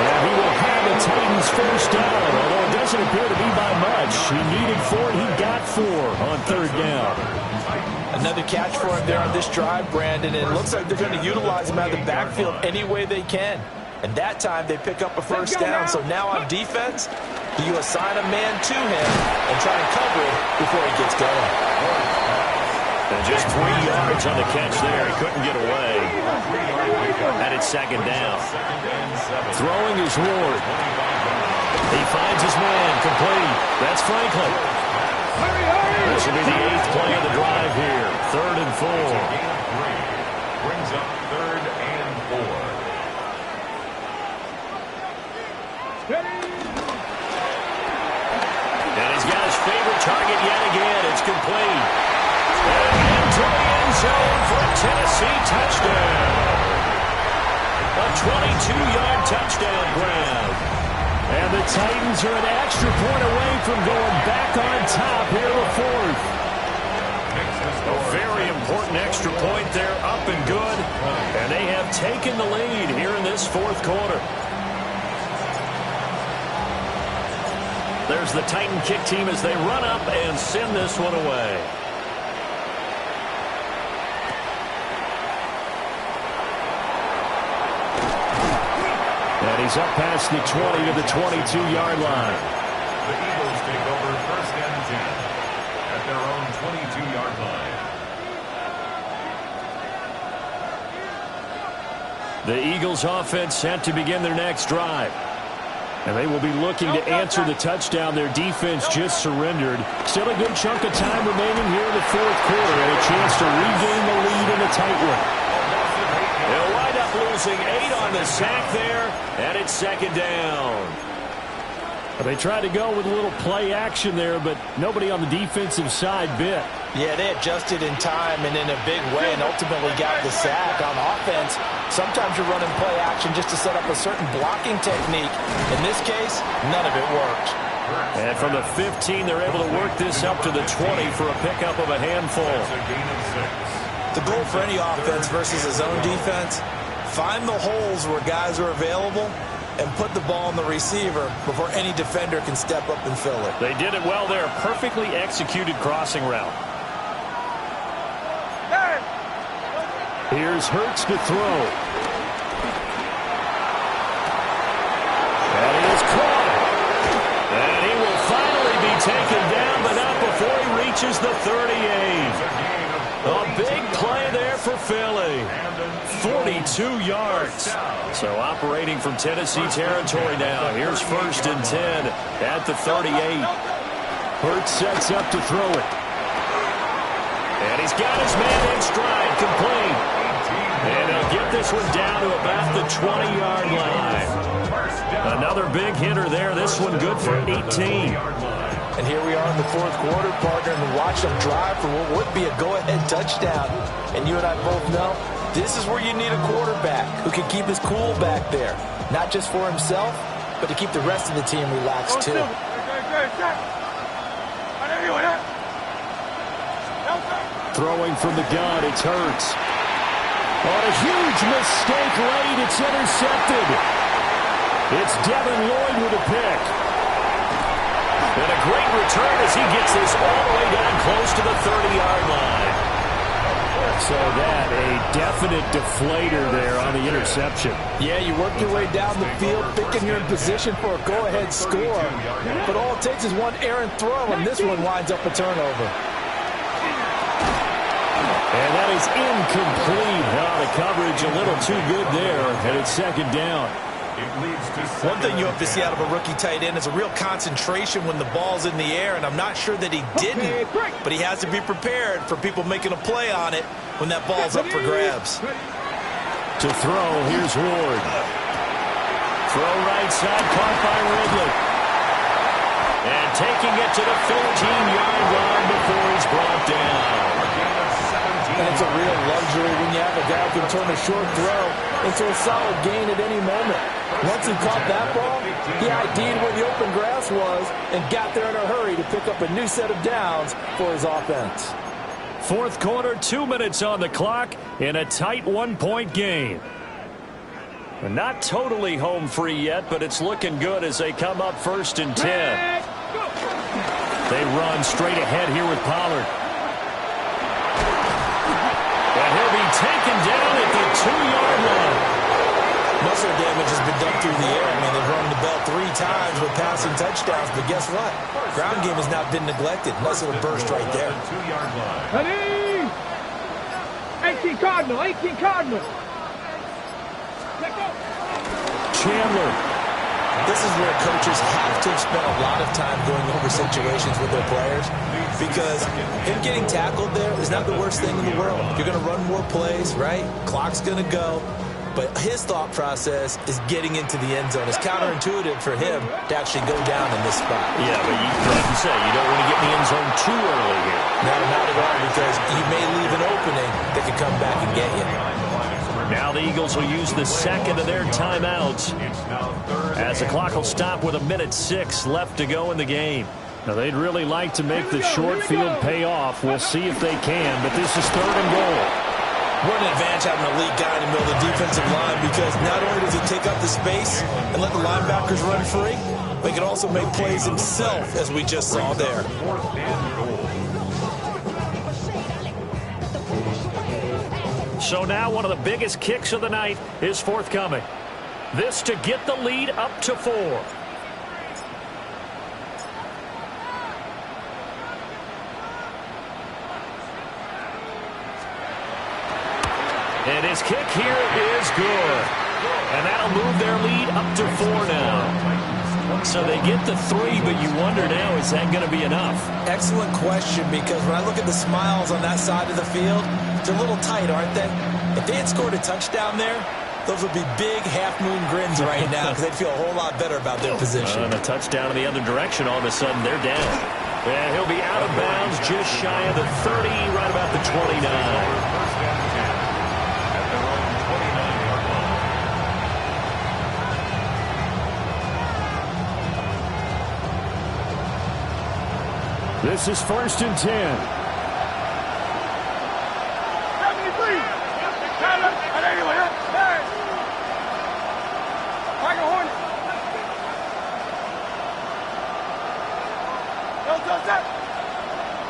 And he will have the Titans first down, although it doesn't appear to be by much. He needed 4, he got 4 on third down. Another catch for him there on this drive, Brandon, and it looks like they're going to utilize him out of the backfield any way they can. And that time they pick up a first down. So now on defense, you assign a man to him and try and cover it before he gets going. And just 3 yards on the catch there. He couldn't get away. And it's second down. Throwing is Ward. He finds his man complete. That's Franklin. This will be the 8th play of the drive here. 3rd and 4. Brings up 3rd and 4. And he's got his favorite target yet again. It's complete. And into the end zone for a Tennessee touchdown. A 22-yard touchdown grab. And the Titans are an extra point away from going back on top here in the 4th. A very important extra point there, up and good. And they have taken the lead here in this 4th quarter. There's the Titan kick team as they run up and send this one away. And he's up past the 20 to the 22-yard line. The Eagles take over 1st and 10 at their own 22-yard line. The Eagles offense set to begin their next drive. And they will be looking to answer the touchdown their defense just surrendered. Still a good chunk of time remaining here in the fourth quarter, and a chance to regain the lead in a tight one. They'll wind up losing 8 on the sack there, and it's second down. They tried to go with a little play action there, but nobody on the defensive side bit. Yeah, they adjusted in time and in a big way and ultimately got the sack. On offense, sometimes you're running play action just to set up a certain blocking technique. In this case, none of it worked. And from the 15, they're able to work this up to the 20 for a pickup of a handful. The goal for any offense versus his own defense, find the holes where guys are available and put the ball on the receiver before any defender can step up and fill it. They did it well there. Perfectly executed crossing route. Here's Hurts to throw. That is caught. And he will finally be taken down, but not before he reaches the 38. A big play there for Philly. 42 yards. So operating from Tennessee territory now. Here's 1st and 10 at the 38. Hurts sets up to throw it. And he's got his man in stride, complete. And he'll get this one down to about the 20-yard line. Another big hitter there. This one good for 18. And here we are in the fourth quarter, partner, and watch them drive for what would be a go-ahead touchdown. And you and I both know this is where you need a quarterback who can keep his cool back there. Not just for himself, but to keep the rest of the team relaxed too. Throwing from the gun, it's Hurts. On a huge mistake late, it's intercepted. It's Devin Lloyd with a pick. And a great return as he gets this all the way down close to the 30-yard line. So that, a definite deflator there on the interception. Yeah, you work your way down the field thinking you're in position for a go-ahead score. But all it takes is one errant throw, and this one winds up a turnover. And that is incomplete. The coverage a little too good there, and it's second down. One thing you have to see out of a rookie tight end is a real concentration when the ball's in the air, and I'm not sure that he didn't, but he has to be prepared for people making a play on it when that ball's up for grabs. To throw, here's Ward. Throw right side, caught by Ridley. And taking it to the 15-yard line before he's brought down. And it's a real luxury when you have a guy who can turn a short throw into a solid gain at any moment. Once he caught that ball, he ID'd where the open grass was and got there in a hurry to pick up a new set of downs for his offense. Fourth quarter, 2 minutes on the clock in a tight one-point game. And not totally home free yet, but it's looking good as they come up 1st and 10. They run straight ahead here with Pollard. And he'll be taken down at the 2-yard line. Muscle damage has been done through the air. I mean, they've rung the bell 3 times with passing touchdowns, but guess what? Ground game has not been neglected. Nice little burst right there. 18 Cardinal, 18 Cardinal. Chandler. This is where coaches have to have spent a lot of time going over situations with their players, because him getting tackled there is not the worst thing in the world. You're going to run more plays, right? Clock's going to go. But his thought process is getting into the end zone. It's counterintuitive for him to actually go down in this spot. Yeah, but like you say, you don't want to get in the end zone too early here. No, not at all, because you may leave an opening that could come back and get you. Now the Eagles will use the second of their timeouts as the clock will stop with 1:06 left to go in the game. Now they'd really like to make the short field pay off. We'll see if they can, but this is 3rd and goal. What an advantage having an elite guy in the middle of the defensive line, because not only does he take up the space and let the linebackers run free, but he can also make plays himself, as we just saw there. So now one of the biggest kicks of the night is forthcoming. This to get the lead up to 4. And his kick here is good. And that'll move their lead up to 4 now. So they get the 3, but you wonder now, is that going to be enough? Excellent question, because when I look at the smiles on that side of the field, they're a little tight, aren't they? If they had scored a touchdown there, those would be big half-moon grins right now because they'd feel a whole lot better about their position. And a touchdown in the other direction, all of a sudden they're down. And he'll be out of bounds just shy of the 30, right about the 29. First and 10 at their own 29-yard line. This is 1st and 10.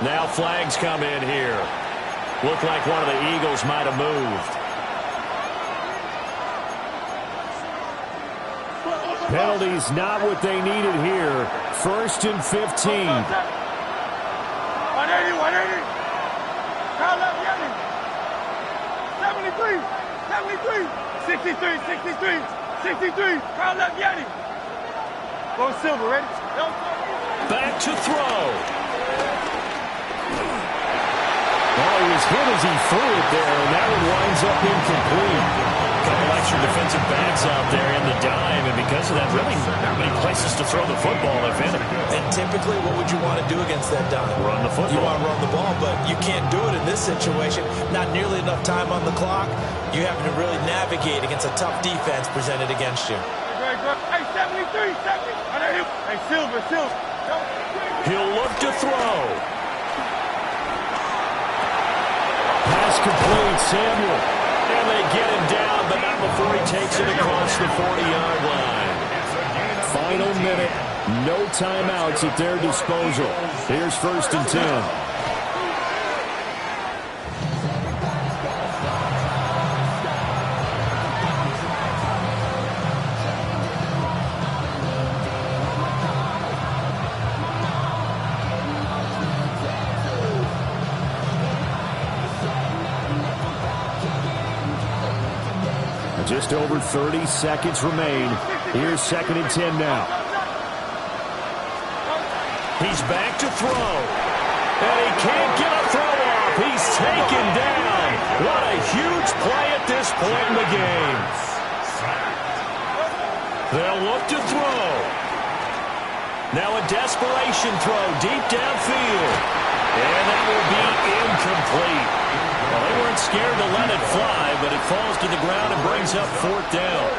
Now flags come in here. Looked like one of the Eagles might have moved. Penalties not what they needed here. 1st and 15. 180, 180. Crowd left, Yanni. 73, 73, 63, 63. Crowd left, Yanni. Go Silver, ready? Back to throw. Oh, he was hit as he threw it there, and that one winds up incomplete. A couple extra defensive backs out there in the dime, and because of that, really not many places to throw the football, if any. And typically, what would you want to do against that dime? Run the football. You want to run the ball, but you can't do it in this situation. Not nearly enough time on the clock. You have to really navigate against a tough defense presented against you. Hey, 73, 70. Hey, Silver. He'll look to throw. Pass complete, Samuel. And they get him down, but not before he takes it across the 40-yard line. Final minute. No timeouts at their disposal. Here's 1st and 10. Just over 30 seconds remain. Here's 2nd and 10 now. He's back to throw. And he can't get a throw off. He's taken down. What a huge play at this point in the game. They'll look to throw. Now a desperation throw deep downfield. And that will be incomplete. Well, they weren't scared to let it fly, but it falls to the ground and brings up 4th down.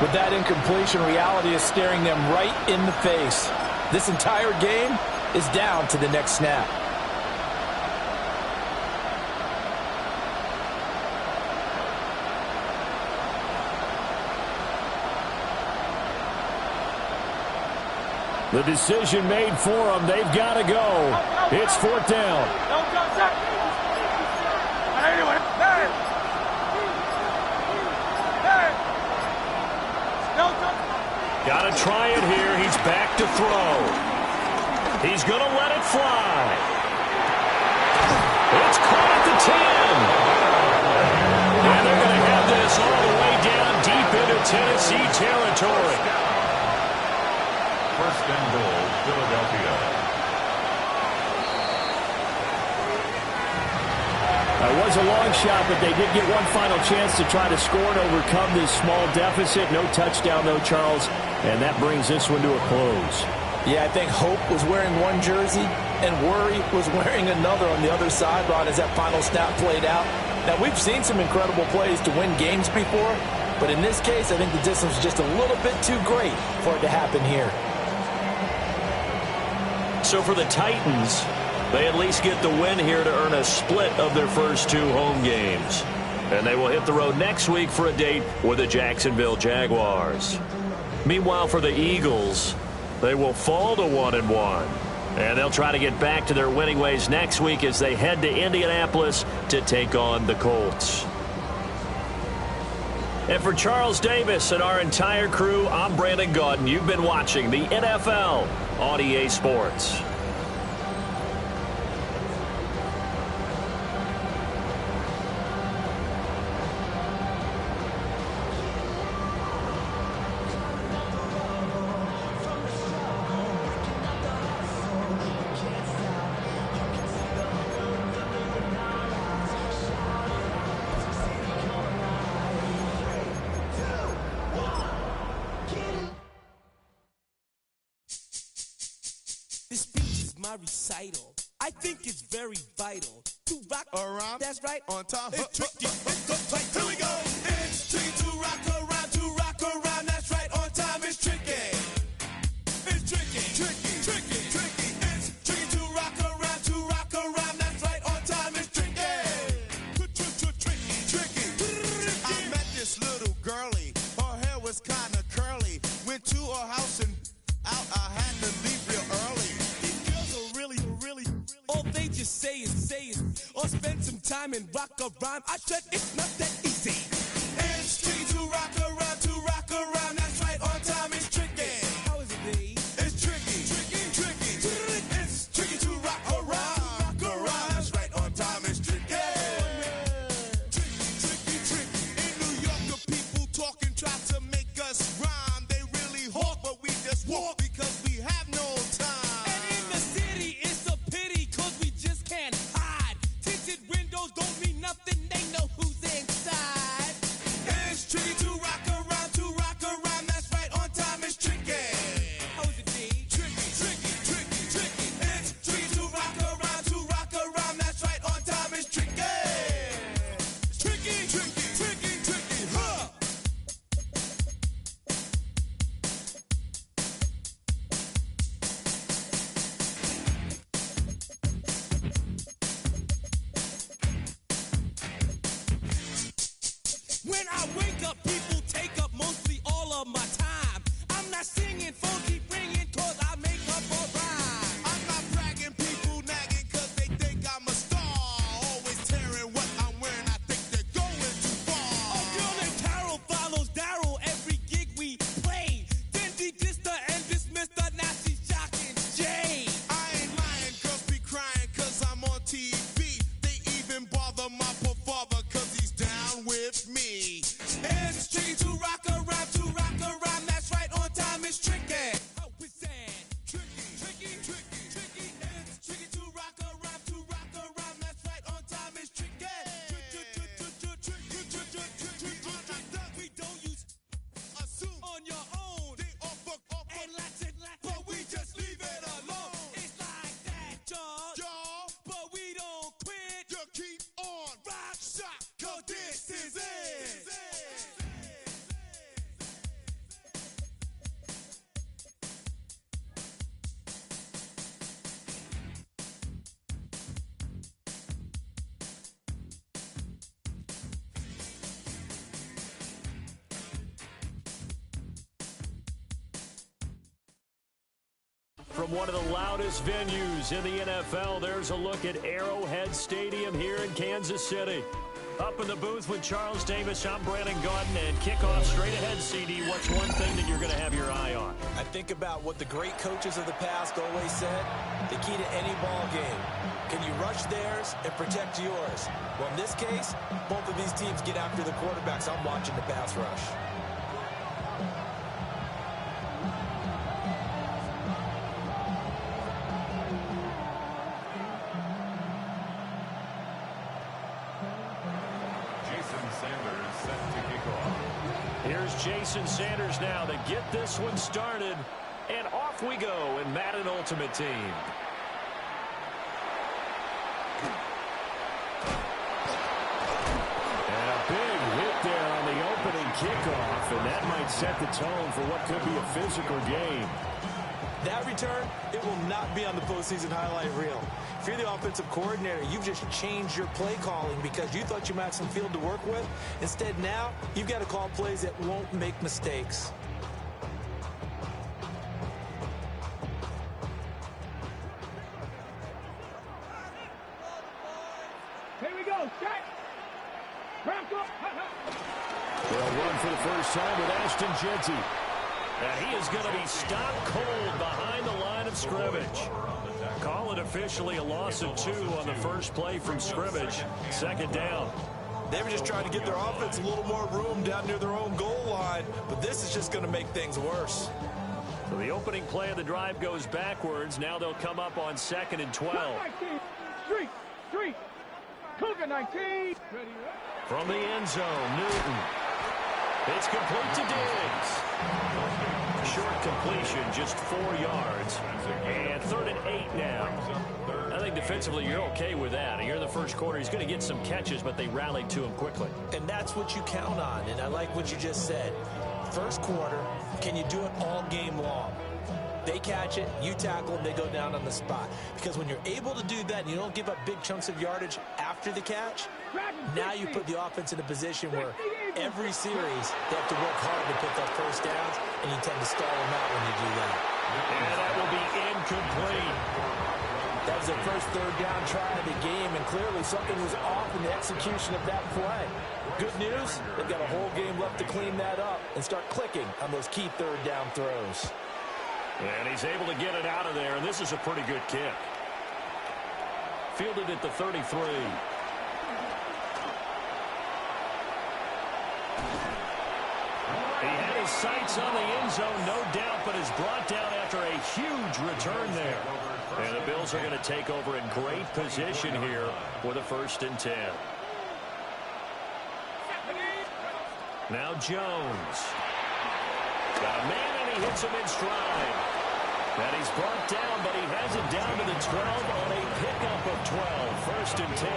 With that incompletion, reality is staring them right in the face. This entire game is down to the next snap. The decision made for them. They've got to go. It's 4th down. Got to try it here. He's back to throw. He's going to let it fly. It's caught at the 10. And they're going to have this all the way down deep into Tennessee territory. 1st and goal, Philadelphia. It was a long shot, but they did get one final chance to try to score and overcome this small deficit. No touchdown, though, Charles, and that brings this one to a close. Yeah, I think hope was wearing one jersey and worry was wearing another on the other sideline as that final snap played out. Now, we've seen some incredible plays to win games before, but in this case, I think the distance was just a little bit too great for it to happen here. So for the Titans, they at least get the win here to earn a split of their first 2 home games. And they will hit the road next week for a date with the Jacksonville Jaguars. Meanwhile, for the Eagles, they will fall to 1-1. And they'll try to get back to their winning ways next week as they head to Indianapolis to take on the Colts. And for Charles Davis and our entire crew, I'm Brandon Gaudin. You've been watching the NFL on EA Sports. This speech is my recital. I think it's very vital to rock around. That's right. On time. It's tricky. Here we go. It's tricky to rock around. To rock around. That's right. On time. It's tricky. It's tricky. Tricky. Tricky. Tricky. It's tricky to rock around. To rock around. That's right. On time. It's tricky. Tricky. Tricky. I met this little girlie. Her hair was kind of curly. Went to her house and out. I had to leave real early. These girls are really. All they just say it, or spend some time and rock a rhyme. I said it's not that easy. It's tricky to rock around, that's right, on time it's tricky. How is it, B? It's tricky. It's tricky to rock around, that's right, on time it's tricky. Tricky. In New York, the people talking try to make us rhyme. They really hawk, but we just walk because we have no time. And in the city, it's a pity, cause we just can't hide. Tinted windows don't mean nothing, they know who's inside. It's tricky to rock around, that's right, on time it's tricky. How is it, D? Tricky. It's tricky to rock around, that's right, on time it's tricky. Tricky, huh? When I wake up, people take up mostly all of my time. I'm not singing, phone keep ringing, cause I make up a rhyme. I'm not bragging, people nagging, cause they think I'm a star. Always tearing what I'm wearing, I think they're going too far. A girl named Carol follows Daryl every gig we play. Then she dissed her and dismissed her, now she's shocking Jay. I ain't lying, girls be crying, cause I'm on TV. They even bother my poor father, cause he's down with me. It's tricky to rock around, that's right, on time it's tricky. How is that? Tricky. It's tricky to rock around, that's right, on time it's tricky. We don't use assume on your own. They all fuck up and lots, but we just leave it alone. It's like that, y'all, but we don't quit. You keep on rock, shock, cause this is it. From one of the loudest venues in the NFL, there's a look at Arrowhead Stadium here in Kansas City. Up in the booth with Charles Davis, I'm Brandon Gaudin, and kickoff straight ahead, CD. What's one thing that you're going to have your eye on? I think about what the great coaches of the past always said. The key to any ball game. Can you rush theirs and protect yours? Well, in this case, both of these teams get after the quarterbacks. I'm watching the pass rush. Here's Jason Sanders now to get this one started. And off we go in Madden Ultimate Team. And a big hit there on the opening kickoff. And that might set the tone for what could be a physical game. That return, it will not be on the postseason highlight reel. If you're the offensive coordinator, you've just changed your play calling because you thought you might have some field to work with. Instead, now, you've got to call plays that won't make mistakes. Here we go, set. They'll run for the first time with Ashton Jeanty. And he is going to be stopped cold behind the line of scrimmage. Call it officially a loss of 2 on the first play from scrimmage. Second down. They were just trying to get their offense a little more room down near their own goal line, but this is just going to make things worse. So the opening play of the drive goes backwards. Now they'll come up on 2nd and 12. Street. Cougar 19. From the end zone, Newton. It's complete to Diggs. Short completion, just 4 yards. And 3rd and 8 now. I think defensively you're okay with that. Here in the first quarter, he's going to get some catches, but they rallied to him quickly. And that's what you count on, and I like what you just said. First quarter, can you do it all game long? They catch it, you tackle them, they go down on the spot. Because when you're able to do that and you don't give up big chunks of yardage after the catch, now you put the offense in a position where every series they have to work hard to pick up first downs, and you tend to stall them out when you do that. And that will be incomplete. That was their first 3rd down try of the game, and clearly something was off in the execution of that play. Good news, they've got a whole game left to clean that up and start clicking on those key 3rd down throws. And he's able to get it out of there, and this is a pretty good kick. Fielded at the 33. He had his sights on the end zone, no doubt, but is brought down after a huge return there. And the Bills are going to take over in great position here with a 1st and 10. Now Jones. Got a man, and he hits him in stride. And he's brought down, but he has it down to the 12 on a pickup of 12. 1st and 10.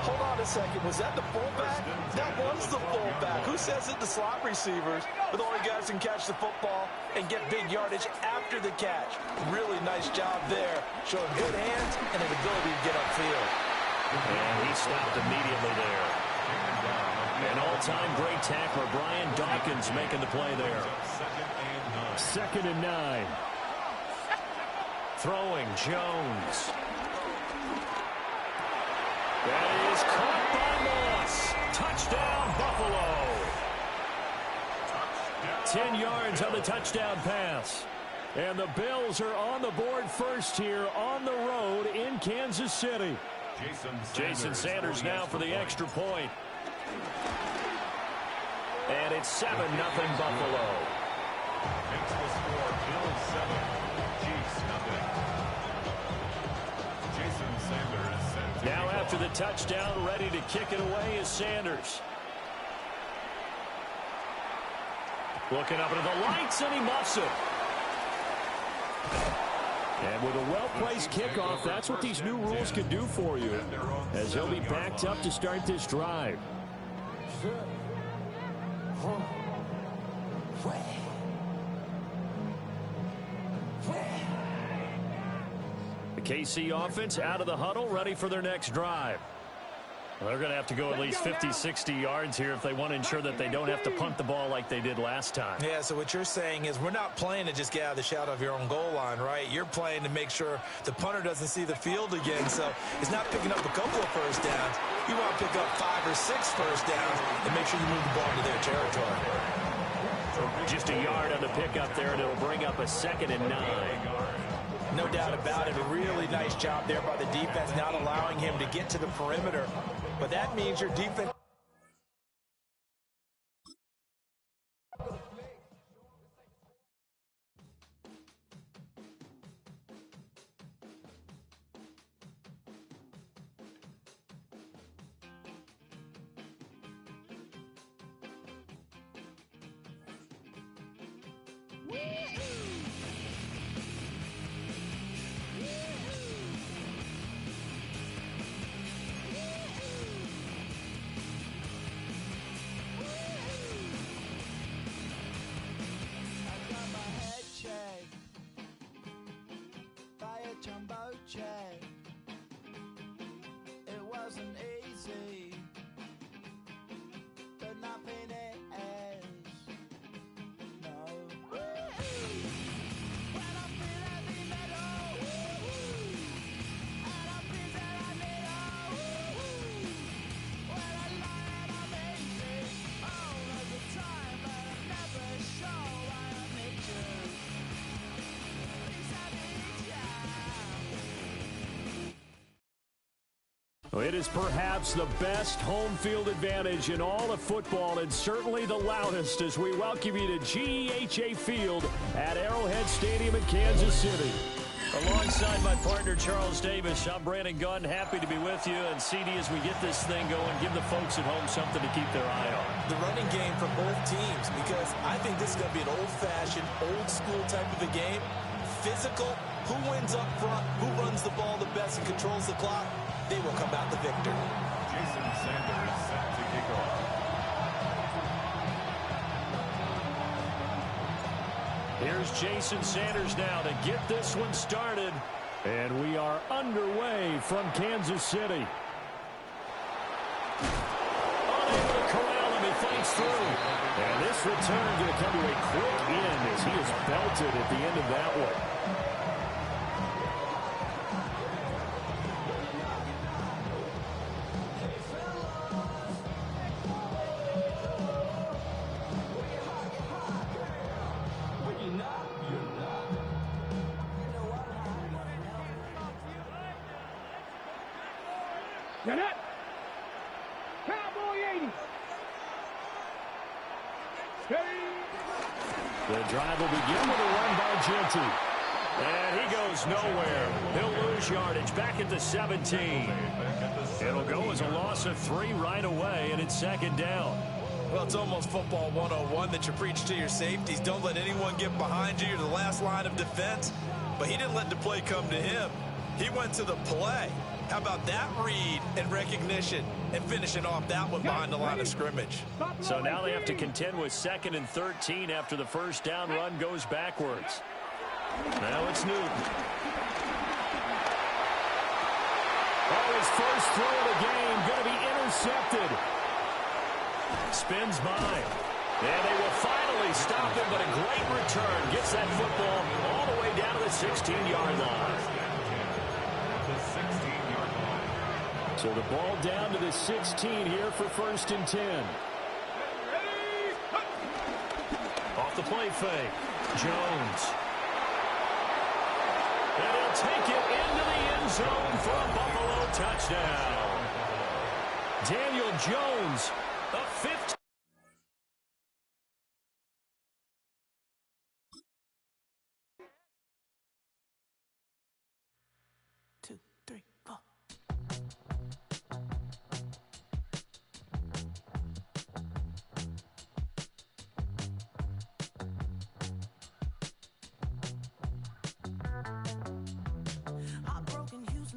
Hold on a second. Was that the fullback? That was the fullback. Who says that the slot receivers are the only guys who can catch the football and get big yardage after the catch? Really nice job there. Showing good hands and an ability to get upfield. And he stopped immediately there. An all-time great tackler, Brian Dawkins, making the play there. 2nd and 9. Throwing, Jones. That is caught by Moss. Touchdown, Buffalo. 10 yards on the touchdown pass. And the Bills are on the board first here on the road in Kansas City. Jason Sanders now for the extra point. And it's 7-0 Buffalo. Makes the score Bills 7, Chiefs nothing. Jason Sanders sent to now after the touchdown, ready to kick it away is Sanders. Looking up into the lights, and he muffs it. And with a well-placed kickoff, that's what these new rules can do for you, as he'll be backed up to start this drive. The KC offense out of the huddle, ready for their next drive. Well, they're going to have to go at least 50, 60 yards here if they want to ensure that they don't have to punt the ball like they did last time. Yeah, so what you're saying is we're not playing to just get out of the shadow of your own goal line, right? You're playing to make sure the punter doesn't see the field again. So it's not picking up a couple of first downs. You want to pick up 5 or 6 first downs and make sure you move the ball into their territory. Just a yard on the pickup there, and it'll bring up a 2nd and 9. No doubt about it. A really nice job there by the defense, not allowing him to get to the perimeter. But that means your defense... It wasn't easy, but nothing is. No. When I feel heavy metal, and I feel that I need when I lie and I'm easy all of the time, but I'm never sure why I need you. Because I need you. It is perhaps the best home field advantage in all of football, and certainly the loudest, as we welcome you to GEHA Field at Arrowhead Stadium in Kansas City. Alongside my partner, Charles Davis, I'm Brandon Gunn. Happy to be with you. And CD, as we get this thing going, give the folks at home something to keep their eye on. The running game for both teams, because I think this is going to be an old-fashioned, old-school type of a game. Physical, who wins up front, who runs the ball the best and controls the clock, they will come out the victor. Jason Sanders set to kick off. Here's Jason Sanders now to get this one started. And we are underway from Kansas City. Unable to corral him, he fights through. And this return going to come to a quick end as he is belted at the end of that one. The drive will begin with a run by Genty. And he goes nowhere. He'll lose yardage back at the 17. It'll go as a loss of 3 right away, and it's second down. Well, it's almost football 101 that you preach to your safeties. Don't let anyone get behind you. You're the last line of defense. But he didn't let the play come to him. He went to the play. How about that read and recognition and finishing off that one behind the line of scrimmage? So now they have to contend with 2nd and 13 after the first down run goes backwards. Now it's Newton. Oh, his first throw of the game going to be intercepted. Spins by. And they will finally stop him, but a great return. Gets that football all the way down to the 16-yard line. So the ball down to the 16 here for 1st and 10. Off the play fake. Jones. And he'll take it into the end zone for a Buffalo touchdown. Daniel Jones, a 15.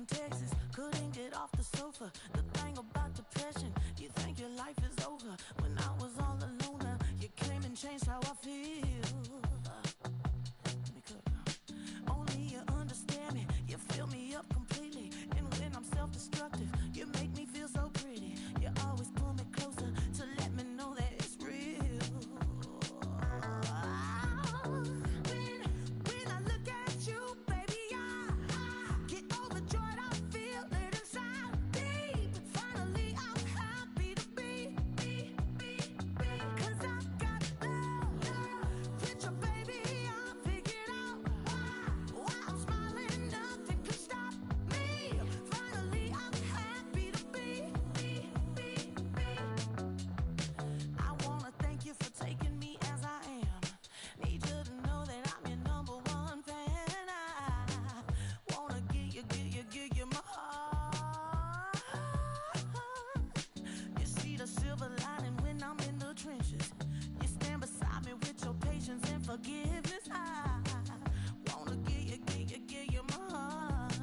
Texas, couldn't get off the sofa. The thing about depression, you think your life is over. When I was all alone, you came and changed how I feel. Only you understand me, you fill me up completely. And when I'm self-destructive, you make me feel so pretty. You always pull me closer to let me know that it's real. When I look at you, baby, I get overjoyed. I feel it inside me. Finally, I'm happy to be. Cause I got love with your baby. I figured out why I'm smiling. Nothing can stop me. Finally, I'm happy to be. I wanna thank you for taking me as I am. Need you to know that I'm your #1 fan. I wanna give you my heart. You see the silver lining when I'm in the trenches. You stand beside me with your patience and forgiveness. I wanna give you my heart.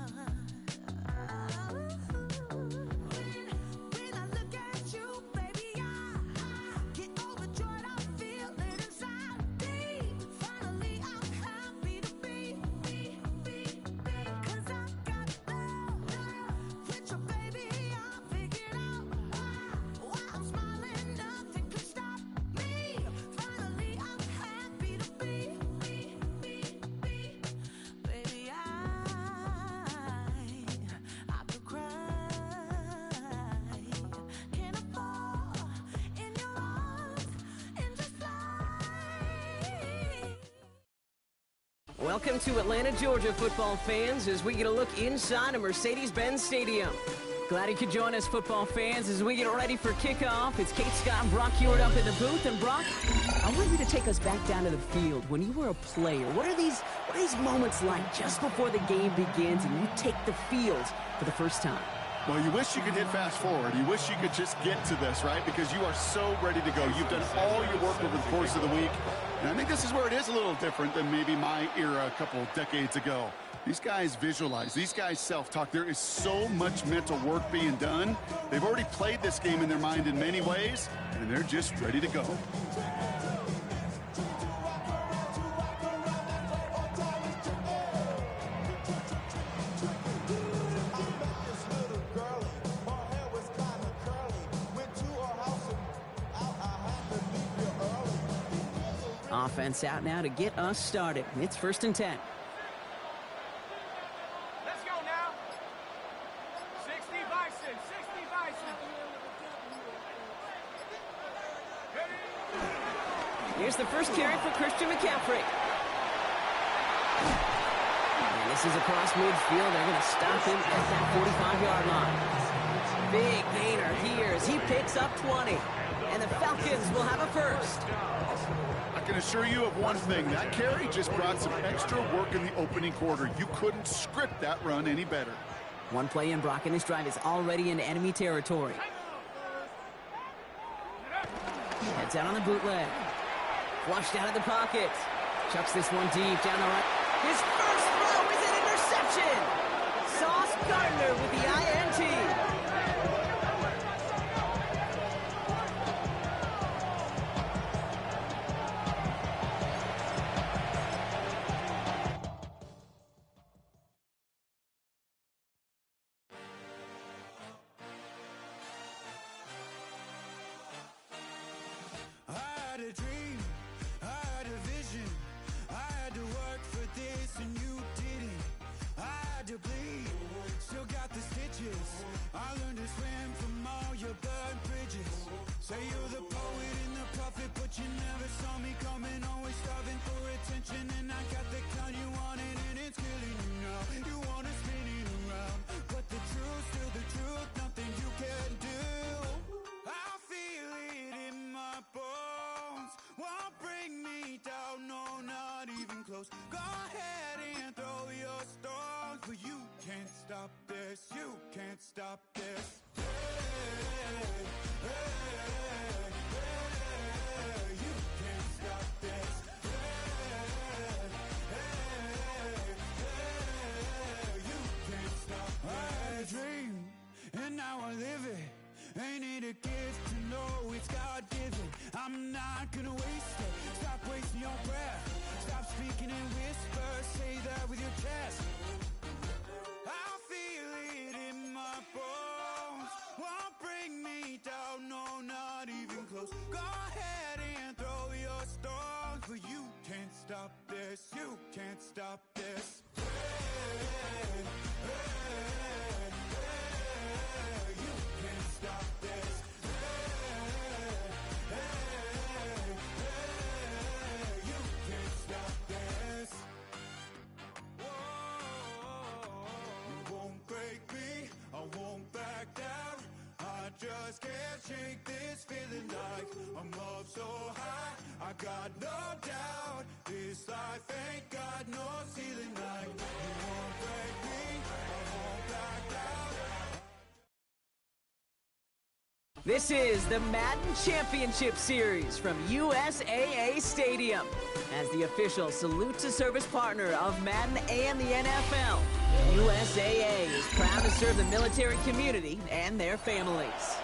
When I look at you, baby, I get overjoyed. I feel it inside me. Finally, I'm happy to be. Cause I got love with your baby. I figured out why I'm smiling. Nothing can stop me. Finally, I'm happy to be. Baby, I could cry. Can I fall in your arms and just fly? Welcome to Atlanta, Georgia, football fans, as we get a look inside of Mercedes-Benz Stadium. Glad you could join us, football fans, as we get ready for kickoff. It's Kate Scott and Brock Hewitt up in the booth. And Brock, I want you to take us back down to the field. When you were a player, what are these moments like just before the game begins and you take the field for the first time? Well, you wish you could hit fast forward. You wish you could just get to this, right? Because you are so ready to go. You've done all your work over the course of the week. And I think this is where it is a little different than maybe my era a couple decades ago. These guys visualize. These guys self-talk. There is so much mental work being done. They've already played this game in their mind in many ways, and they're just ready to go. Offense out now to get us started. It's 1st and 10. Let's go now. 60 Bison, 60 Bison. Here's the first carry for Christian McCaffrey. And this is across midfield. They're going to stop him at that 45-yard line. Big gainer here as he picks up 20. And the Falcons will have a first. I can assure you of one thing. That carry just brought some extra work in the opening quarter. You couldn't script that run any better. One play in, Brock, and this drive is already in enemy territory. Heads out on the bootleg. Flushed out of the pocket. Chucks this one deep down the right. His first throw is an interception. Sauce Gardner with the INT. I learned to swim from all your blood bridges. Say you're the poet and the prophet, but you never saw me coming. Always starving for attention, and I got the kind you wanted, and it's killing you now. You wanna spin it around, but the truth's still the truth. Nothing you can do. I feel it in my bones. Won't bring me down, no, not even close. Go ahead and throw your stones, but you can't stop this. You can't stop this. Hey, hey, hey, you can't stop this. You can't stop. I had a dream, and now I live it. Ain't it a gift to know it's God-given? I'm not gonna waste it. Stop wasting your breath. Stop speaking in whispers. Say that with your chest. I feel it in my bones. Won't bring me down, no, not even close. Go ahead and throw your stones, but you can't stop this. You can't stop this. Hey, hey, hey, you can't stop this. Hey, hey, hey, you can't stop this. You won't break me, I won't back down. I just can't shake this feeling like I'm up so high. I got no doubt, this life ain't got no ceiling like. You won't break me, I won't back down. This is the Madden Championship Series from USAA Stadium. As the official salute to service partner of Madden and the NFL, USAA is proud to serve the military community and their families.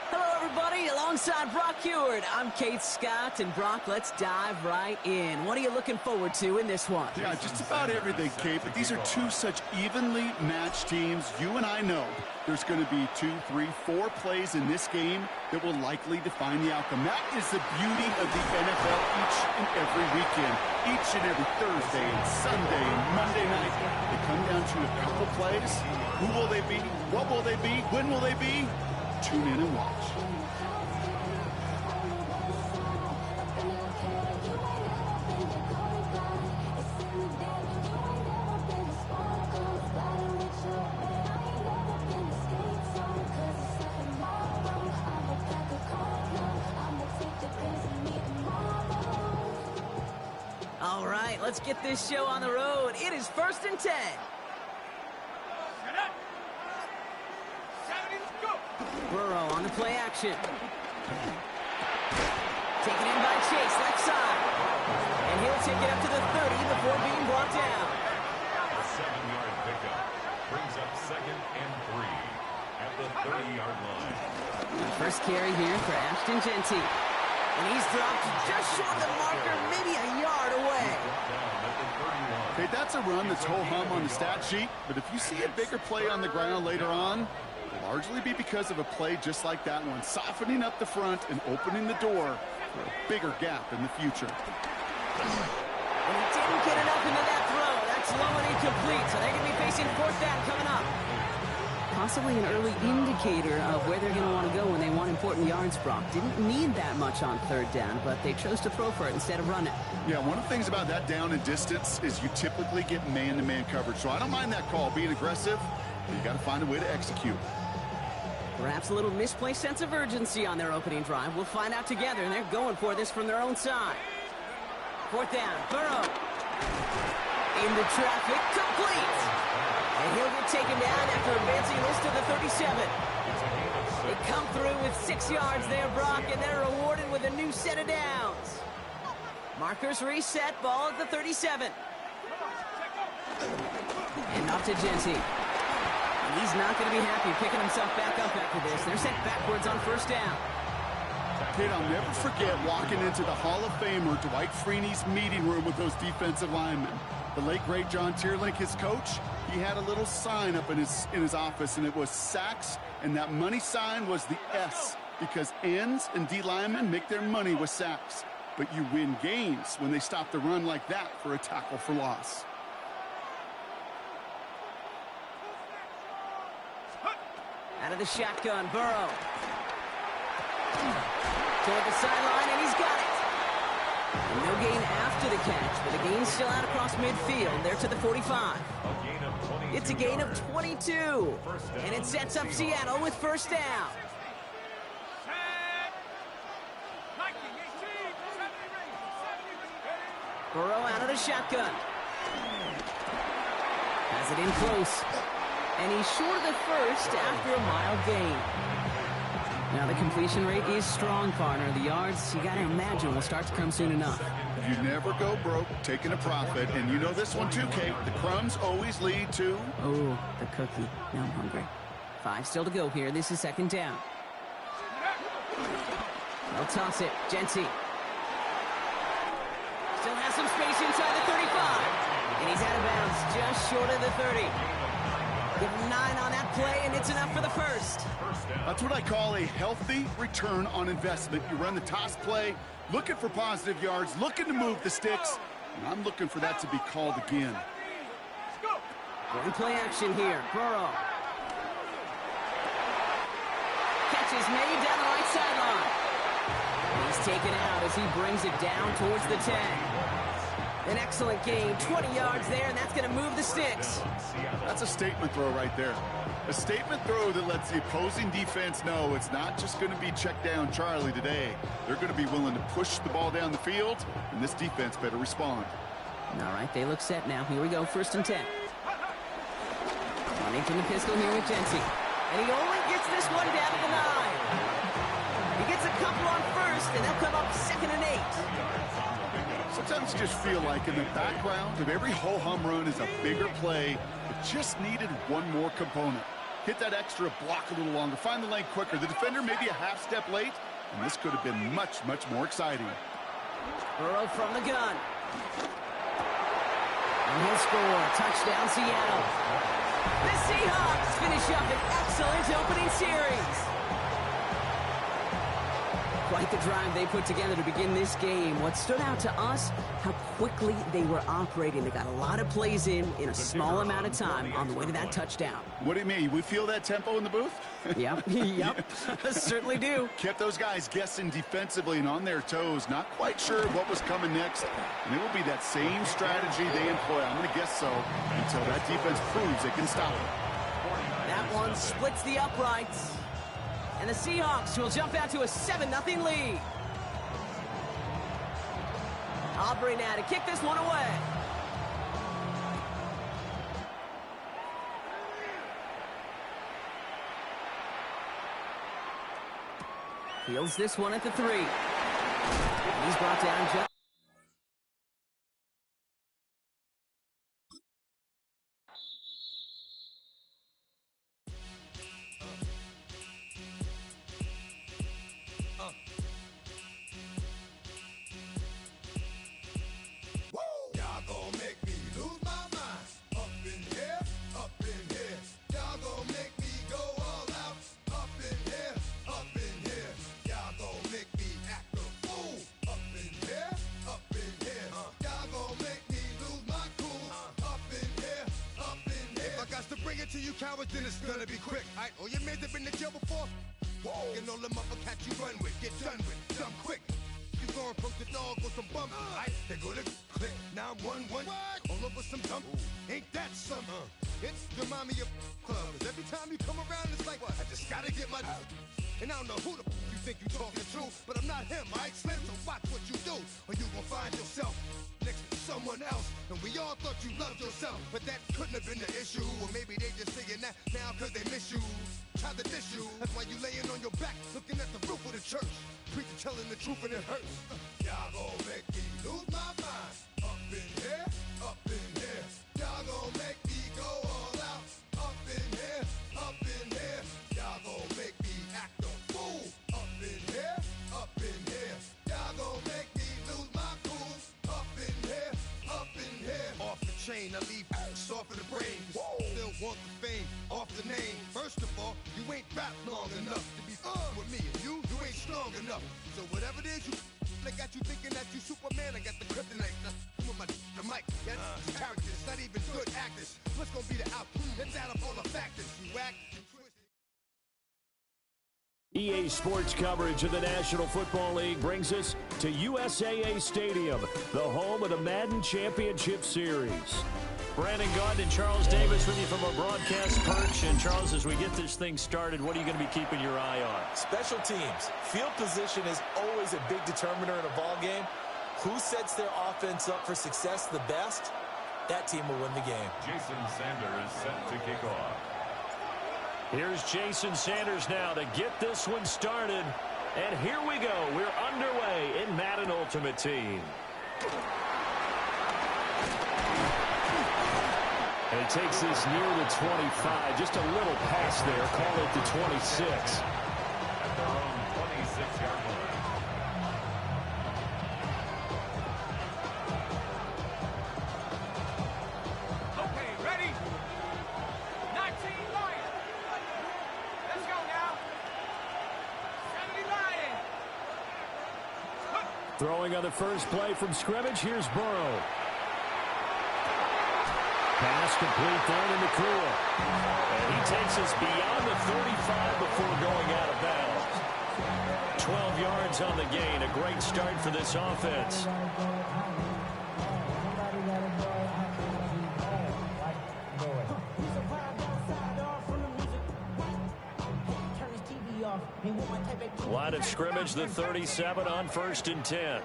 Hello, everybody. Alongside Brock Hewitt, I'm Kate Scott. And Brock, let's dive right in. What are you looking forward to in this one? Yeah, just about everything, Kate. But these are two such evenly matched teams. You and I know there's going to be 2, 3, 4 plays in this game that will likely define the outcome. That is the beauty of the NFL each and every weekend. Each and every Thursday and Sunday and Monday night, they come down to a couple plays. Who will they be? What will they be? When will they be? Tune in and watch. let's get this show on the road. It is 1st and 10. Burrow on the play action. Taken in by Chase, left side. And he'll take it up to the 30 before being brought down. A 7-yard pickup brings up 2nd and 3 at the 30-yard line. First carry here for Ashton Genty. And he's dropped just short of the marker, maybe a yard away. Okay, that's a run that's ho-hum on the stat sheet, but if you see a bigger play on the ground later on, it'll largely be because of a play just like that one, softening up the front and opening the door for a bigger gap in the future. And he didn't get enough into that throw. That's low and incomplete, so they're going to be facing 4th down coming up. Possibly an early indicator of where they're going to want to go when they want important yards, Brock. Didn't need that much on 3rd down, but they chose to throw for it instead of run it. Yeah, one of the things about that down and distance is you typically get man-to-man coverage. So I don't mind that call, being aggressive, but you got to find a way to execute. Perhaps a little misplaced sense of urgency on their opening drive. We'll find out together, and they're going for this from their own side. 4th down, Burrow. Into traffic, complete. And he'll get taken down after advancing this to the 37. They come through with 6 yards there, Brock, and they're rewarded with a new set of downs. Markers reset, ball at the 37. And off to Genty. And he's not going to be happy picking himself back up after this. They're sent backwards on 1st down. Kid, I'll never forget walking into the Hall of Famer Dwight Freeney's meeting room with those defensive linemen. The late, great John Tierlink, his coach, he had a little sign up in his office, and it was sacks, and that money sign was the S, because ends and D linemen make their money with sacks. But you win games when they stop the run like that for a tackle for loss. Out of the shotgun, Burrow. Toward the sideline, and he's got it. And no gain after the catch, but a gain still out across midfield. They're to the 45. It's a gain of 22. And it sets up Seattle with 1st down. Burrow out of the shotgun. Has it in close. And he's short of the 1st after a mild gain. Now the completion rate is strong, partner. The yards, you got to imagine, will start to come soon enough. You never go broke taking a profit, and you know this one too, Kate. The crumbs always lead to... Oh, the cookie. Now I'm hungry. 5 still to go here. This is 2nd down. They'll toss it. Genty. Still has some space inside the 35. And he's out of bounds just short of the 30. Give him 9 on that play, and it's enough for the 1st. That's what I call a healthy return on investment. You run the toss play, looking for positive yards, looking to move the sticks, and I'm looking for that to be called again. Going play action here. Burrow. Catch is made down the right sideline. He's taken out as he brings it down towards the 10. An excellent gain, 20 yards there, and that's going to move the sticks. That's a statement throw right there. A statement throw that lets the opposing defense know it's not just going to be check down Charlie today. They're going to be willing to push the ball down the field, and this defense better respond. All right, they look set now. Here we go, 1st and 10. Running from the pistol here with Genty. And he only gets this one down to the 9. He gets a couple on 1st, and they'll come up 2nd and 8. Sometimes you just feel like in the background of every ho-hum run is a bigger play that just needed one more component. Hit that extra block a little longer, find the lane quicker. The defender maybe a half step late, and this could have been much, much more exciting. Burrow from the gun. And he'll score. Touchdown, Seattle. The Seahawks finish up an excellent opening series. Quite the drive they put together to begin this game. What stood out to us, how quickly they were operating. They got a lot of plays in a small amount of time on the way to that touchdown. What do you mean? We feel that tempo in the booth? Yep, yep, certainly do. Kept those guys guessing defensively and on their toes, not quite sure what was coming next. And it will be that same strategy they employ, I'm going to guess so, until that defense proves it can stop it. That one splits the uprights. And the Seahawks will jump out to a 7-0 lead. Aubrey now to kick this one away. Fields this one at the 3. And he's brought down just... Y'all gon' make me lose my mind. Up in here, up in here. Y'all gon' make me go all out. Up in here, up in here. Y'all gon' make me act a fool. Up in here, up in here. Y'all gon' make me lose my cool. Up in here, up in here. If I got to bring it to you cowards, then it's gonna be quick. Alright, all your mans have been to jail before? Whoa. And all them uppercats you run with, get done with, done quick. You gon' approach the dog with some bumps. Alright, they go to click 911. All over some dump. Ain't that something? It's the mommy of clubs. Every time you come around, it's like, I just gotta get my. And I don't know who the you think you talking to, but I'm not him, alright, Slim? So watch what you do, or you gon' find yourself next to someone else. And we all thought you loved yourself, but that couldn't have been the issue. Or maybe they just saying that now cause they miss you. Try to diss you. That's why you laying on your back, looking at the roof of the church. Preacher telling the truth and it hurts. Y'all gon' make me lose my mind. Up in here, up in here. Y'all gon' make me go all out. Up in here, up in here. Y'all gon' make me act a fool. Up in here, up in here. Y'all gon' make me lose my cool. Up in here, up in here. Off the chain, I leave soft in the brain. Still want the fame, off the name. First of all, you ain't rap long enough to be with me. And you ain't strong enough. So whatever it is you I got you thinking that you Superman, I got the kryptonite. With my the mic, that's characters, not even good actors. What's gonna be the outcome? Let's add up all the factors. You whack. EA Sports coverage of the National Football League brings us to USAA Stadium, the home of the Madden Championship Series. Brandon Gaudin and Charles Davis with you from our broadcast perch. And Charles, as we get this thing started, what are you going to be keeping your eye on? Special teams. Field position is always a big determiner in a ball game. Who sets their offense up for success the best? That team will win the game. Jason Sanders set to kick off. Here's Jason Sanders now to get this one started. And here we go. We're underway in Madden Ultimate Team. And he takes this near the 25. Just a little pass there. Call it the 26. At their own 26-yard line. Okay, ready? 19 Lions. Let's go now. 70 Lions. Throwing on the first play from scrimmage. Here's Burrow. Pass complete there to McCool. And he takes us beyond the 35 before going out of bounds. 12 yards on the gain. A great start for this offense. Line of scrimmage, the 37 on 1st and 10.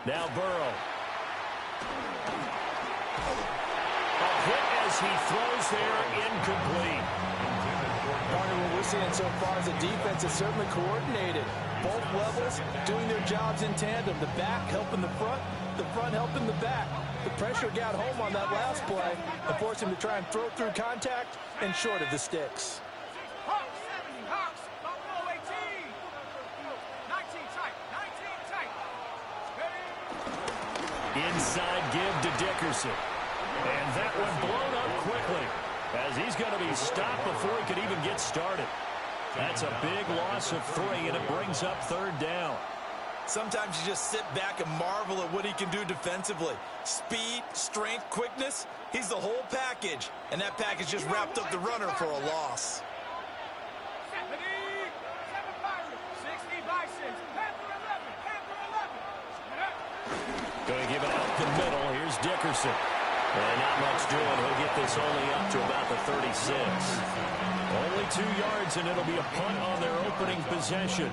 Now Burrow. A hit as he throws there, incomplete. Partner, what we're seeing so far is the defense is certainly coordinated. Both levels doing their jobs in tandem. The back helping the front helping the back. The pressure got home on that last play and forced him to try and throw through contact and short of the sticks. Inside give to Dickerson. And that one blown up quickly as he's going to be stopped before he could even get started. That's a big loss of 3, and it brings up 3rd down. Sometimes you just sit back and marvel at what he can do defensively. Speed, strength, quickness, he's the whole package. And that package just wrapped up the runner for a loss. 70, 60 Bisons, Panther 11, Going to give it out the middle. Here's Dickerson. And not much doing. He'll get this only up to about the 36. Only 2 yards, and it'll be a punt on their opening possession.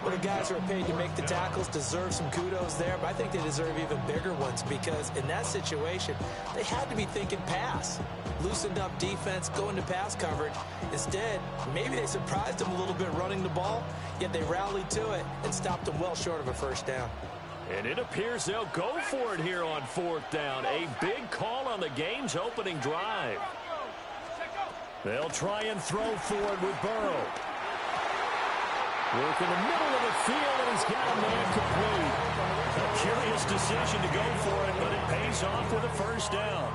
Well, the guys who are paid to make the tackles deserve some kudos there, but I think they deserve even bigger ones because in that situation, they had to be thinking pass. Loosened up defense, going to pass coverage. Instead, maybe they surprised them a little bit running the ball, yet they rallied to it and stopped them well short of a first down. And it appears they'll go for it here on 4th down. A big call on the game's opening drive. They'll try and throw forward with Burrow. Work in the middle of the field, and he's got a man complete. A curious decision to go for it, but it pays off with a first down.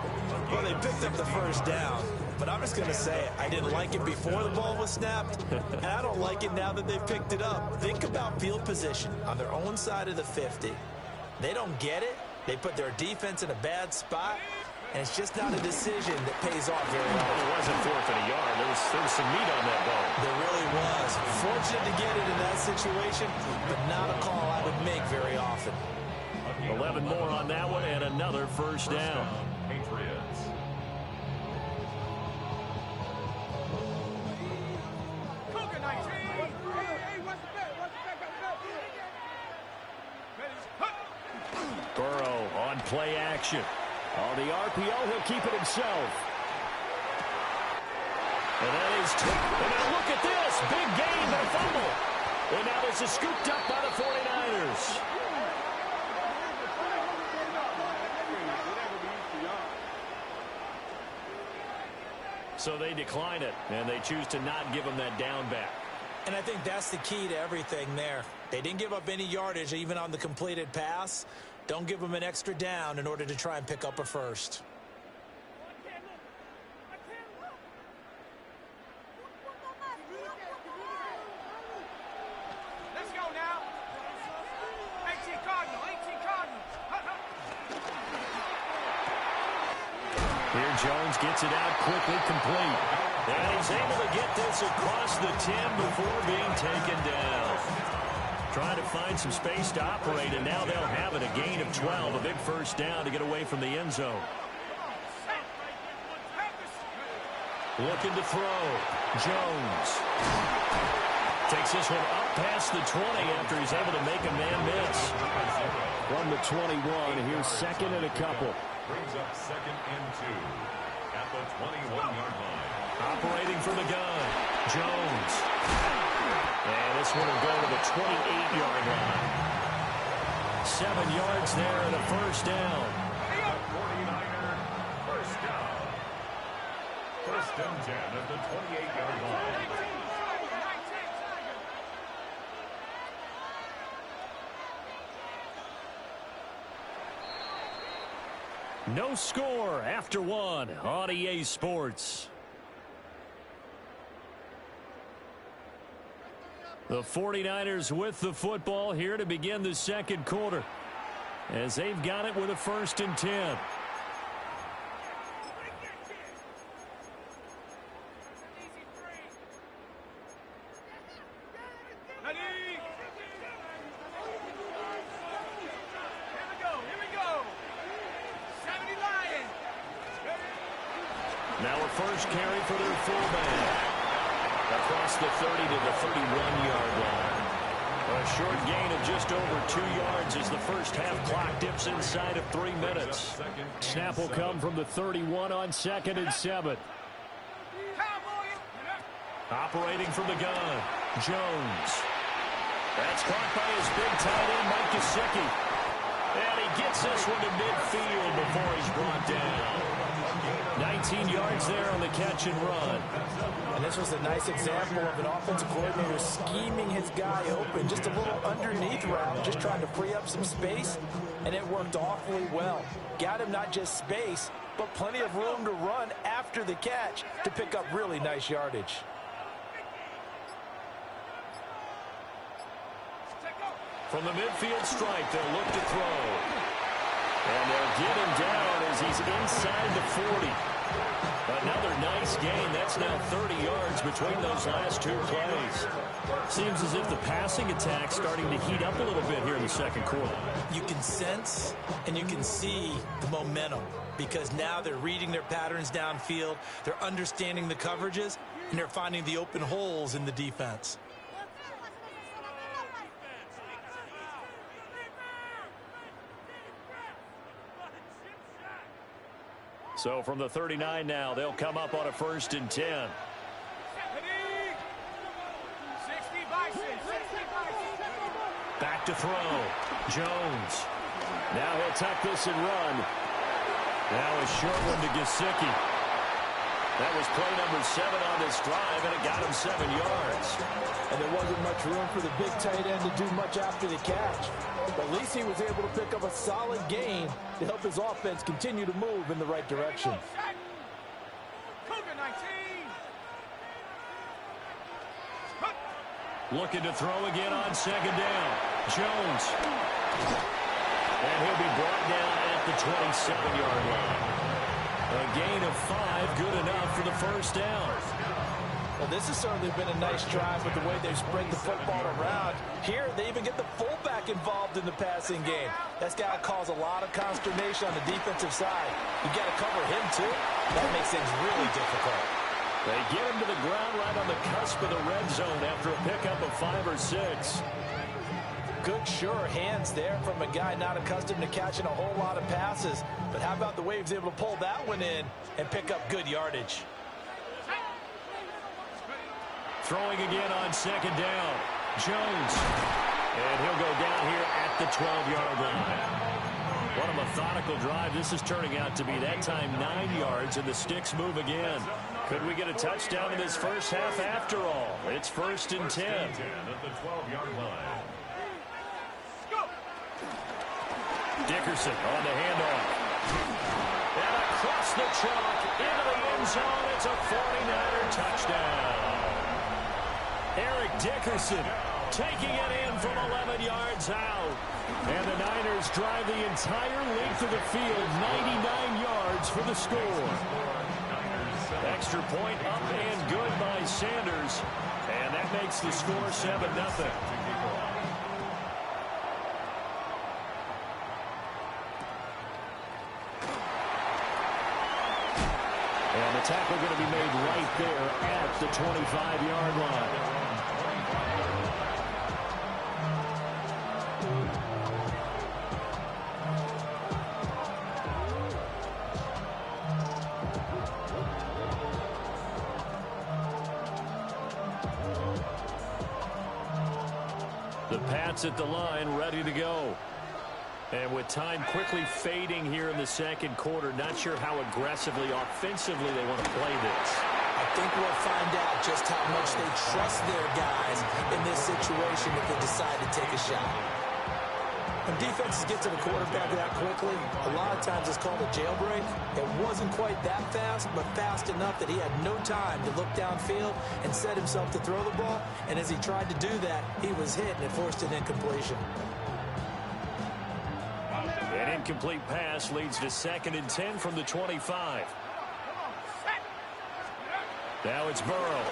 Well, they picked up the first down, but I'm just going to say it. I didn't like it before the ball was snapped, and I don't like it now that they picked it up. Think about field position on their own side of the 50. They don't get it. They put their defense in a bad spot, and it's just not a decision that pays off very well. It wasn't 4th and a yard. There was some meat on that ball. There really was. Fortunate to get it in that situation, but not a call I would make very often. 11 more on that one, and another first down. Patriots. Burrow on play action. On the RPO, he'll keep it himself. And that is and now look at this. Big gain, but a fumble. And now this is scooped up by the 49ers. So they decline it, and they choose to not give him that down back. And I think that's the key to everything there. They didn't give up any yardage even on the completed pass. Don't give them an extra down in order to try and pick up a first. Let's go now. 18 Cardinal, 18 Cardinal. Here Jones gets it out quickly, complete. And he's able to get this across the 10 before being taken down. Trying to find some space to operate, and now they'll have it. A gain of 12, a big first down to get away from the end zone. Looking to throw. Jones. Takes this one up past the 20 after he's able to make a man miss. From the 21, here's second and a couple. Brings up 2nd and 2 at the 21-yard line. Operating from the gun. Jones. And this one will go to the 28-yard line. 7 yards there and a first down. 49er first down. 1st and 10 at the 28-yard line. No score after one on EA Sports. The 49ers with the football here to begin the second quarter, as they've got it with a 1st and 10. Now a first carry for their fullback. Across the 30 to the 31-yard line. A short gain of just over 2 yards as the first half clock dips inside of 3 minutes. Snap will come from the 31 on 2nd and 7. Operating from the gun, Jones. That's caught by his big tight end, Mike Gesicki. And he gets this one to midfield before he's brought down. 19 yards there on the catch and run. And this was a nice example of an offensive coordinator scheming his guy open. Just a little underneath route, just trying to free up some space, and it worked awfully well. Got him not just space, but plenty of room to run after the catch to pick up really nice yardage. From the midfield stripe, they'll look to throw. And they'll get him down as he's inside the 40. Another nice gain. That's now 30 yards between those last 2 plays. Seems as if the passing attack's starting to heat up a little bit here in the second quarter. You can sense and you can see the momentum because now they're reading their patterns downfield, they're understanding the coverages, and they're finding the open holes in the defense. So from the 39 now, they'll come up on a 1st and 10. Back to throw. Jones. Now he'll tuck this and run. Now a short one to Gesicki. That was play number 7 on this drive, and it got him 7 yards. And there wasn't much room for the big tight end to do much after the catch. But at least he was able to pick up a solid gain to help his offense continue to move in the right direction. Looking to throw again on 2nd down. Jones. And he'll be brought down at the 27-yard line. A gain of 5, good enough for the 1st down. Well, this has certainly been a nice drive with the way they've spread the football around. Here, they even get the fullback involved in the passing game. That's got to cause a lot of consternation on the defensive side. You got to cover him, too. That makes things really difficult. They get him to the ground right on the cusp of the red zone after a pickup of 5 or 6. Good, sure hands there from a guy not accustomed to catching a whole lot of passes. But how about the way he was able to pull that one in and pick up good yardage? Throwing again on 2nd down. Jones. And he'll go down here at the 12-yard line. What a methodical drive this is turning out to be. That time 9 yards, and the sticks move again. Could we get a touchdown in this first half after all? It's 1st and 10. At the 12-yard line. Dickerson on the handoff. And across the chalk into the end zone. It's a 49er touchdown. Eric Dickerson taking it in from 11 yards out. And the Niners drive the entire length of the field, 99 yards for the score. Extra point up and good by Sanders. And that makes the score 7-0. And the tackle going to be made right there at the 25-yard line. The Pats at the line, ready to go. And with time quickly fading here in the 2nd quarter, not sure how aggressively, offensively they want to play this. I think we'll find out just how much they trust their guys in this situation if they decide to take a shot. When defenses get to the quarterback that quickly, a lot of times it's called a jailbreak. It wasn't quite that fast, but fast enough that he had no time to look downfield and set himself to throw the ball. And as he tried to do that, he was hit and it forced an incompletion. An incomplete pass leads to 2nd and 10 from the 25. Now it's Burrow.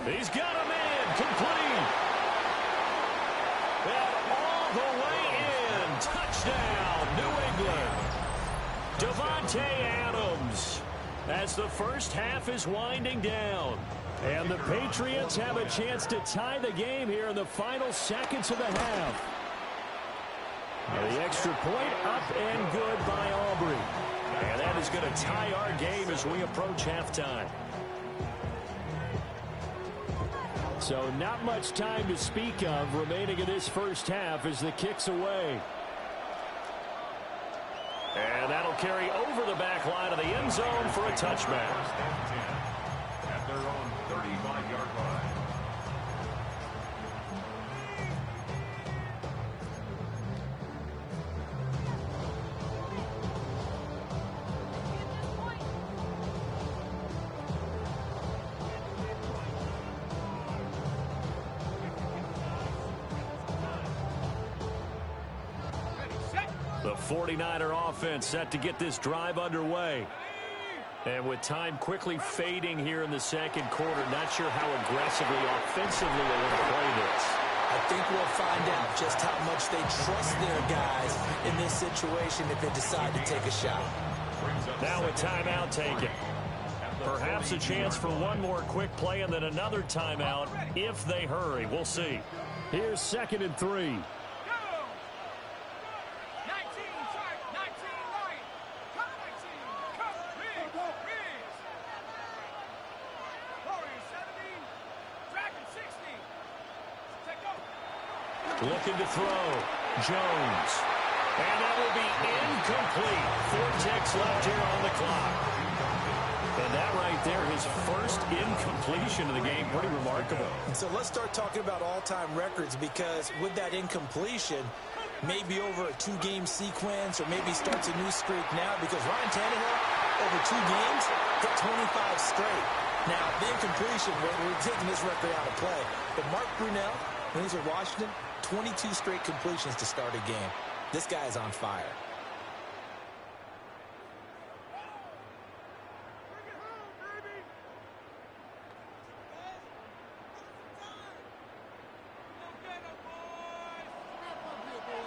He's got a man complete. And all the way in. Touchdown, New England. Devontae Adams as the first half is winding down. And the Patriots have a chance to tie the game here in the final seconds of the half. The extra point up and good by Aubrey. And that is going to tie our game as we approach halftime. So not much time to speak of remaining in this first half as the kick's away. And that'll carry over the back line of the end zone for a touchback. At their own 35-yard line. The 49er offense set to get this drive underway. And with time quickly fading here in the 2nd quarter, not sure how aggressively, offensively they want to play this. I think we'll find out just how much they trust their guys in this situation if they decide to take a shot. Now a timeout taken. Perhaps a chance for one more quick play and then another timeout if they hurry. We'll see. Here's 2nd and 3. Looking to throw. Jones. And that will be incomplete. 4 ticks left here on the clock. And that right there, his first incompletion of the game, pretty remarkable. So let's start talking about all-time records, because with that incompletion, maybe over a 2-game sequence, or maybe starts a new streak now, because Ryan Tannehill, over 2 games, hit 25 straight. Now, the incompletion, we're taking this record out of play. But Mark Brunell, when he's at Washington, 22 straight completions to start a game. This guy is on fire.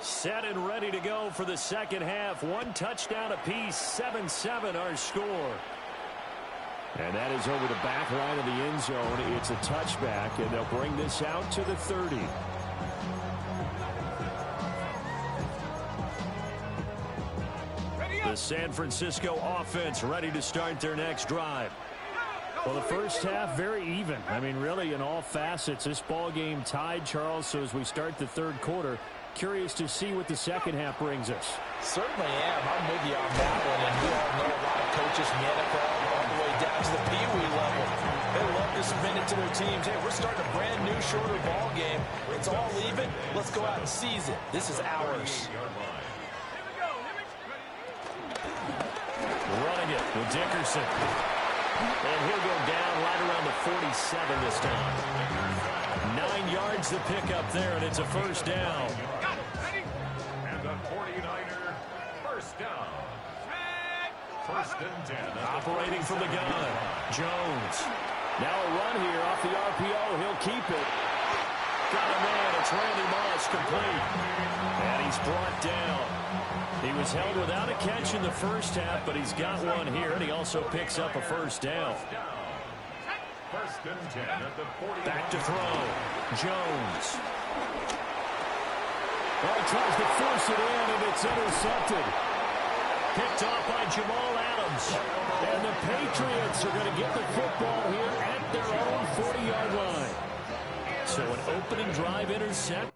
Set and ready to go for the second half. 1 touchdown apiece, 7-7 our score. And that is over the back line of the end zone. It's a touchback, and they'll bring this out to the 30. The San Francisco offense ready to start their next drive. Well, the first half, very even. I mean, really, in all facets, this ball game tied, Charles. So as we start the third quarter, curious to see what the second half brings us. Certainly am. I'm with you on that one. And we all know a lot of coaches from the NFL all the way down to the Pee-wee level. They love to spin it to their teams. Hey, we're starting a brand new, shorter ball game. It's all even. Let's go out and seize it. This is ours. Running it with Dickerson. And he'll go down right around the 47 this time. 9 yards to pick up there, and it's a first down. And the 49er, first down. First and 10. Operating from the gun. Jones. Now a run here off the RPO. He'll keep it. Got a man. It's Randy Moss, complete. And he's brought down. He was held without a catch in the first half, but he's got one here, and he also picks up a first down. First and 10 at the 40. Back to throw. Jones. Well, he tries to force it in, and it's intercepted. Picked off by Jamal Adams. And the Patriots are going to get the football here at their own 40-yard line. So an opening drive intercept.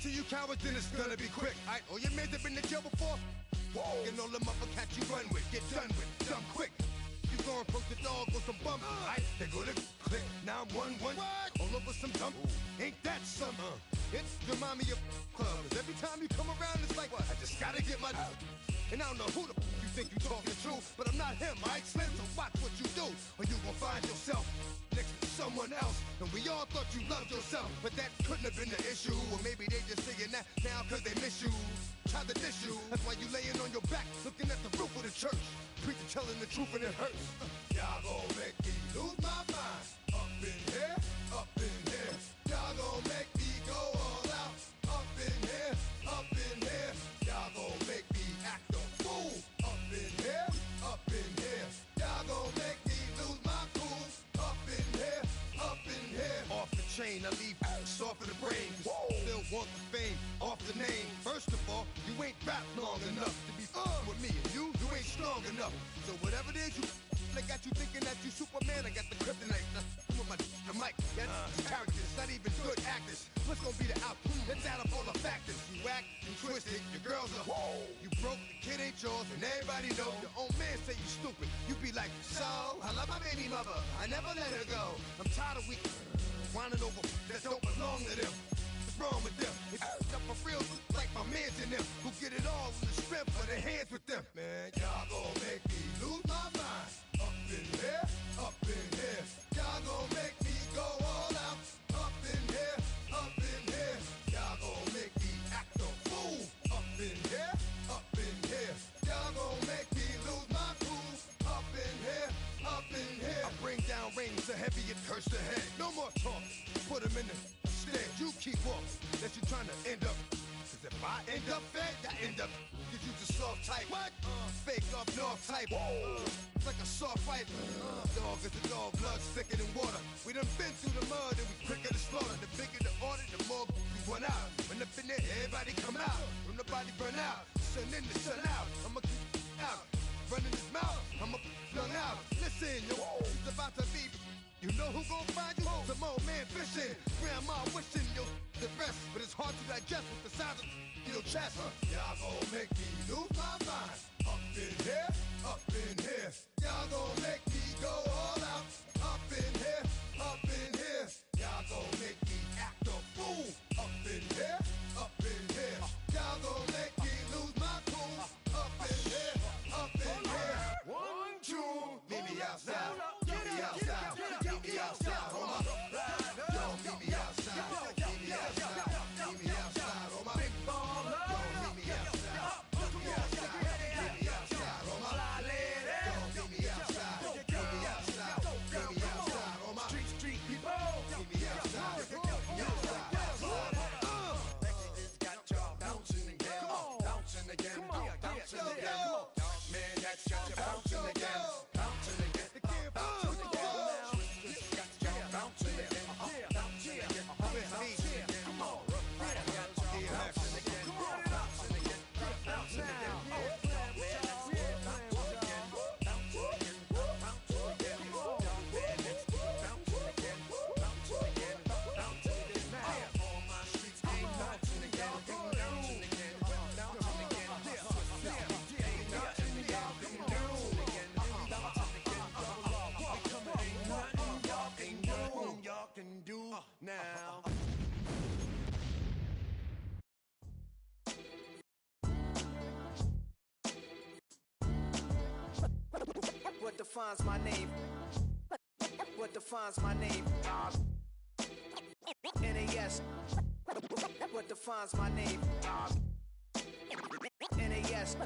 To you cowards, then it's gonna be quick. Alright, all your men have been to jail before. Whoa, and all the motherfuckers you run with, get done with, dumb quick. You gon' approach the dog with some bump. Alright, they go to click. Now I'm 1-1. All over some dump. Ain't that some? It's remind me of clubs. Every time you come around, it's like, I just gotta get my. And I don't know who the you think you talking to, but I'm not him, alright, Slim? So watch what you do, or you gon' find yourself next to someone else. And we all thought you loved yourself, but that couldn't have been the issue. Or maybe they just saying that now cause they miss you. Try to diss you, that's why you laying on your back, looking at the roof of the church. Preacher telling the truth and it hurts. Y'all gon' make me lose my mind. Up in here, up in here. Y'all gon' make me go all out. Up in here, up in here. Y'all gon' make me act a fool. Up in here, up in here. Y'all gon' make me lose my cool. Up in here, up in here. Off the chain, I leave soft in the brain. Still want the fame, off the name. First of all, you ain't rap long enough to be with me. And you ain't strong enough. So whatever it is you I got you thinking that you Superman, I got the kryptonite. With my the mic, that's characters, not even good actors. What's gonna be the outcome? Let's add up all the factors. You act, you twisted, your girls are you broke, the kid ain't yours, and everybody know. Your own man say you stupid. You be like, so, I love my baby mother, I never let her go. I'm tired of weak whining over that don't belong to them. What's wrong with them? If up for real, like my mans in them, who get it all in the strength of their hands with them. Man, y'all gon' make me lose my mind. Up in here, up in here. Y'all gon' make me go all out. Up in here, up in here. Y'all gon' make me act a fool. Up in here, up in here. Y'all gon' make me lose my cool. Up in here, up brains are heavy, it hurts the head. No more talk, put them in the stand. You keep walking, that you trying to end up. Cause if I end up fed, I end up. Cause you just soft type. What? Fake up north type. It's like a soft fight. Dog is a dog, blood thicker than water. We done been through the mud and we quicker to slaughter. The bigger the order, the more we run out. When up in there, everybody come out. When the body burn out, sun in the sun out. I'ma keep out. Running his mouth, I'ma flung out. Listen, yo, it's about to be. You know who gon' find you? Some old man fishing. Grandma wishing you the best, but it's hard to digest with the sound of your chest. Y'all gon' make me lose my mind. Up in here, up in here. Y'all gon' make me go all out. Up in here, up in here. Y'all gon' make me act a fool. Up in here, up in here. Y'all gon' make me lose my cool. Up in here, up in here. 1, 2, meet me outside. Meet me outside. Meet me outside, on my. Yo, meet me outside. Meet me outside. Meet me outside, on my. Big baller. Yo, meet me outside. Meet me outside. Meet me outside, on my. Yo, meet me outside. Meet me outside. Meet me outside, on my. Street people. Meet me outside. Meet me outside. Got y'all bouncing again. Bouncing again. Bouncing again. Man, that's got you bouncing again. Bouncing again. Bouncing again. Can do now. What defines my name? What defines my name? NAS. What defines my name? NAS.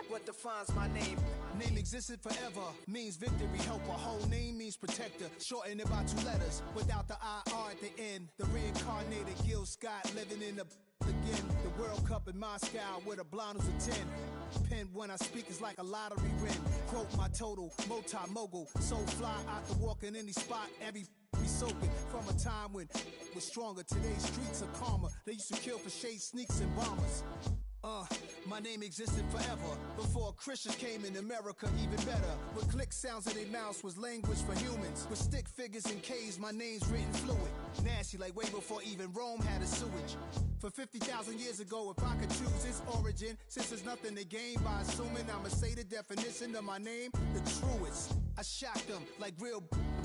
What defines my name? Name existed forever, means victory, helper. Whole name means protector, shorten it by 2 letters. Without the IR at the end, the reincarnated Gil Scott living in the again. The World Cup in Moscow with a blonde who's a 10. Pen when I speak is like a lottery win. Quote my total, multi-mogul. So fly out to walk in any spot, every be soaking from a time when it was stronger. Today's streets are calmer. They used to kill for shade sneaks and bombers. My name existed forever. Before Christians came in America, even better. With click sounds in their mouths was language for humans. With stick figures and K's, my name's written fluid. Nasty like way before even Rome had a sewage. For 50,000 years ago, if I could choose its origin, since there's nothing to gain by assuming, I'ma say the definition of my name, the truest. I shocked them like real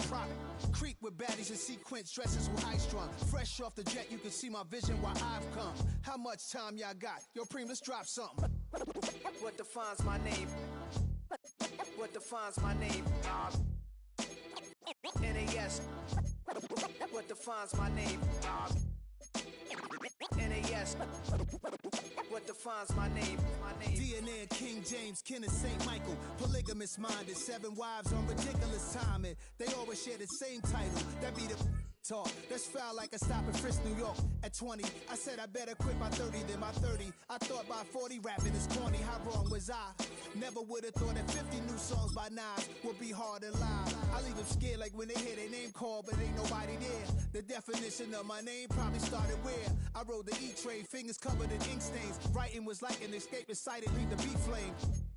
prop. Creep with baddies in sequence, dresses with high strung. Fresh off the jet, you can see my vision while I've come. How much time y'all got? Yo, Preem, let's drop something. What defines my name? What defines my name? NAS. What defines my name? NAS. What defines my name? DNA and King James, kin of St. Michael. Polygamous minded, 7 wives on ridiculous timing. They always share the same title. That be the talk. That's foul like a stop in Frisk, New York. At 20, I said I better quit by 30 than my 30. I thought by 40 rapping is corny. How wrong was I? Never would have thought that 50 new songs by Nas would be hard to live. I leave them scared like when they hear their name called, but ain't nobody there. The definition of my name probably started where I rode the E-train, fingers covered in ink stains. Writing was like an escape inside it, leave the beat flame.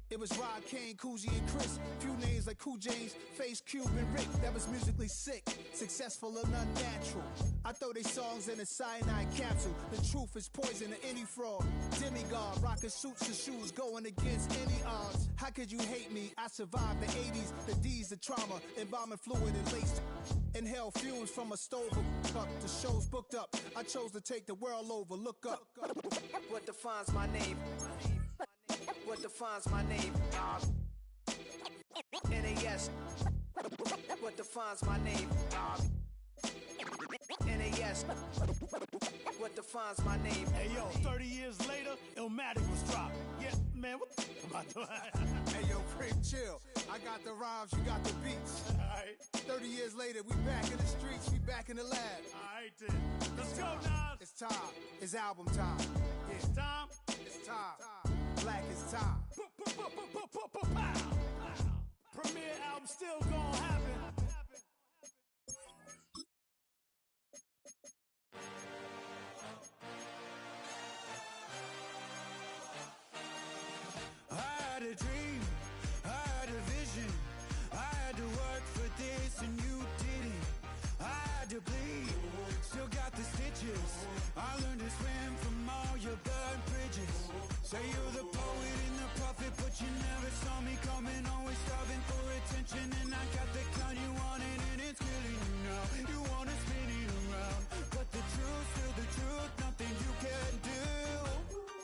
It was Rod, Kane, Coogee, and Chris. Few names like Cool James, Face, Cube, and Rick. That was musically sick, successful and unnatural. I throw they songs in a cyanide capsule. The truth is poison to any fraud. Demigod, rocking suits and shoes, going against any odds. How could you hate me? I survived the 80s, the D's, the trauma, embalming fluid and laced. Inhale fumes from a stove cup. The show's booked up. I chose to take the world over. Look up. What defines my name? What defines my name? NAS. What defines my name? NAS. What defines my name? Hey yo, 30 years later, Illmatic was dropped. Yeah, man, what the about doing? Hey yo, Preem, chill. I got the rhymes, you got the beats. Alright. 30 years later, we back in the streets, we back in the lab. Alright then. Let's go, Nas. It's time. It's album time. Yeah. It's time. It's time. Black is time. Premiere album still gonna happen. I had a dream, I had a vision. I had to work for this and you didn't. I had to bleed, still got the stitches. I learned to swim from all your burnt bridges. Say you're the poet and the prophet, but you never saw me coming. Always starving for attention, and I got the kind you wanted, and it's killing you now. You wanna spin it around, but the truth's still the truth. Nothing you can do.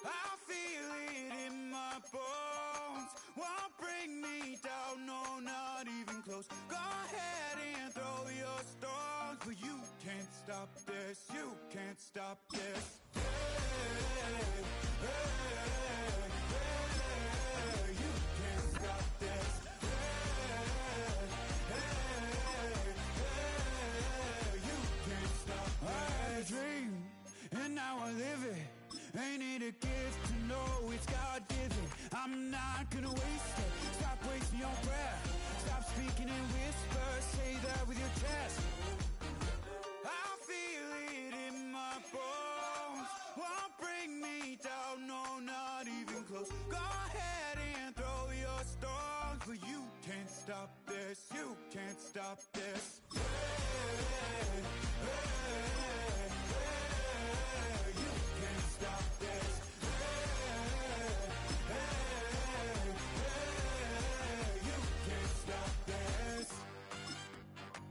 I feel it in my bones. Won't bring me down, no, not even close. Go ahead and throw your stones, but you can't stop this. You can't stop this. Hey, hey, hey, you can't stop this. You can't stop. I had a dream, and now I live it. Ain't it a gift to know it's God-given? I'm not gonna waste it. Stop wasting your breath. Stop speaking in whispers. Say that with your chest. I feel it in my bones. Won't bring me down, no, not even close. Go ahead and throw your stones, but you can't stop this. You can't stop this. Hey, hey, hey, you can't stop this. You can't stop this.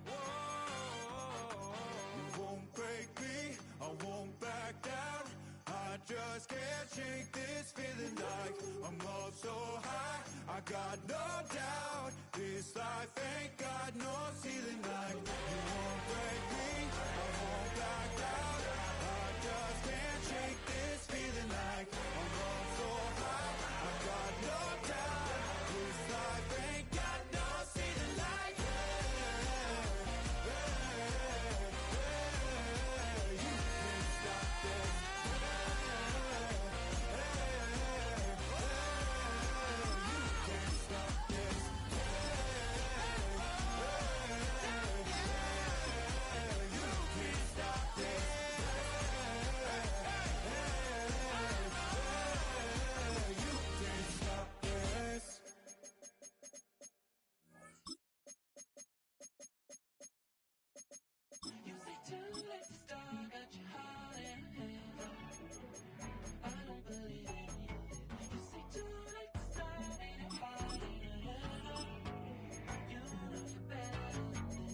Whoa, you won't break me, I won't back down. I just can't shake this feeling like I'm up so high. I got no doubt, this life ain't got no ceiling like. You won't break me, I won't back down. I just can't shake this feeling like I'm up so high. I got no doubt, this life ain't got no ceiling like. You can't stop this. You can't stop this. You can't stop this. You can't stop this. You say too late to start, got your heart in hand. I don't believe any of it. You say too late to start, ain't it hard in you know you're better.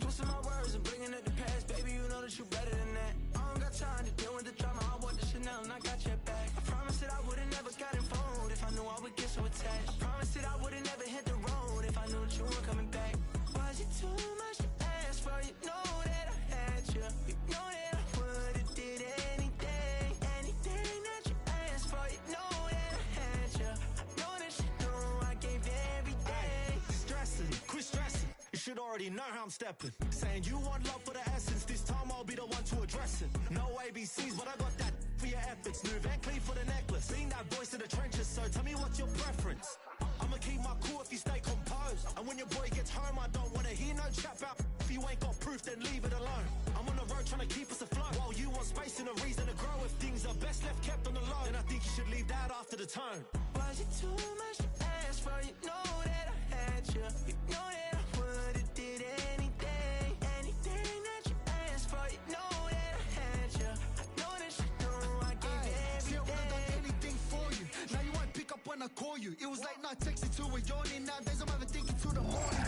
Twisting my words and bringing up the past, baby, you know that you better than that. I don't got time to deal with the drama, I want the Chanel and I got your back. I promise that I would've never got involved if I knew I would get so attached. I promise that I would've never hit the road if I knew that you weren't coming back. Was it too much to ask for? You know that I had you. You know that I would've did anything, anything that you asked for. You know that I had you. I know that you know I gave everything. Stressing, quit stressing. You should already know how I'm stepping. Saying you want love for the essence. This time I'll be the one to address it. No ABCs, but I got that for your efforts. New Van Cleef for the necklace. Being that voice in the trenches, so tell me what's your preference. I'ma keep my cool if you stay composed. And when your boy gets home, I don't wanna hear no chat about if you ain't got proof, then leave it alone. I'm on the road trying to keep us afloat. While you want space and a reason to grow. If things are best left kept on the low, then I think you should leave that after the tone. Was it too much to ask for? You know that I had you. You know that I would've did anything, anything that you asked for. You know that I had you. I know that you know I gave everything. See, I would've done anything for you. Now you won't pick up when I call you. It was like not texting to a yawning. Nowadays I'm even thinking to the morning.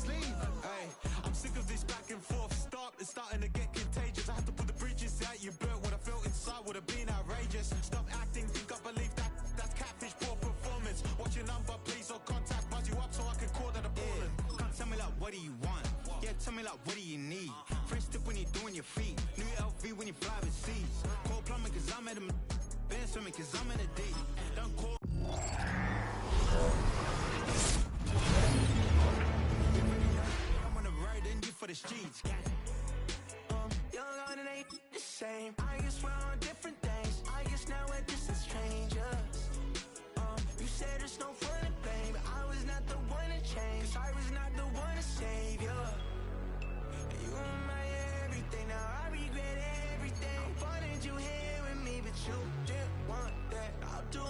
Hey, I'm sick of this back and forth. Stop, it's starting to get contagious. I had to put the bridges out you built. What I felt inside would have been outrageous. Stop acting, think I believe that's catfish, poor performance. What's your number, please, or contact, buzz you up so I can call that appalling. Come tell me like, what do you want? Yeah, tell me like, what do you need? French tip when you're doing your feet. New LV when you fly overseas. Call plumbing cause I made them. Been answer me, cause I'm in a date. Don't call. I'm on the right end, you for the streets. Young on it ain't the same. I guess we're on different things. I guess now we're just as strangers. You said there's no fun in blame, but I was not the one to change. I was not the one to save you. You were my everything, now I regret everything. I wanted you here with me, but you didn't want that. I'll do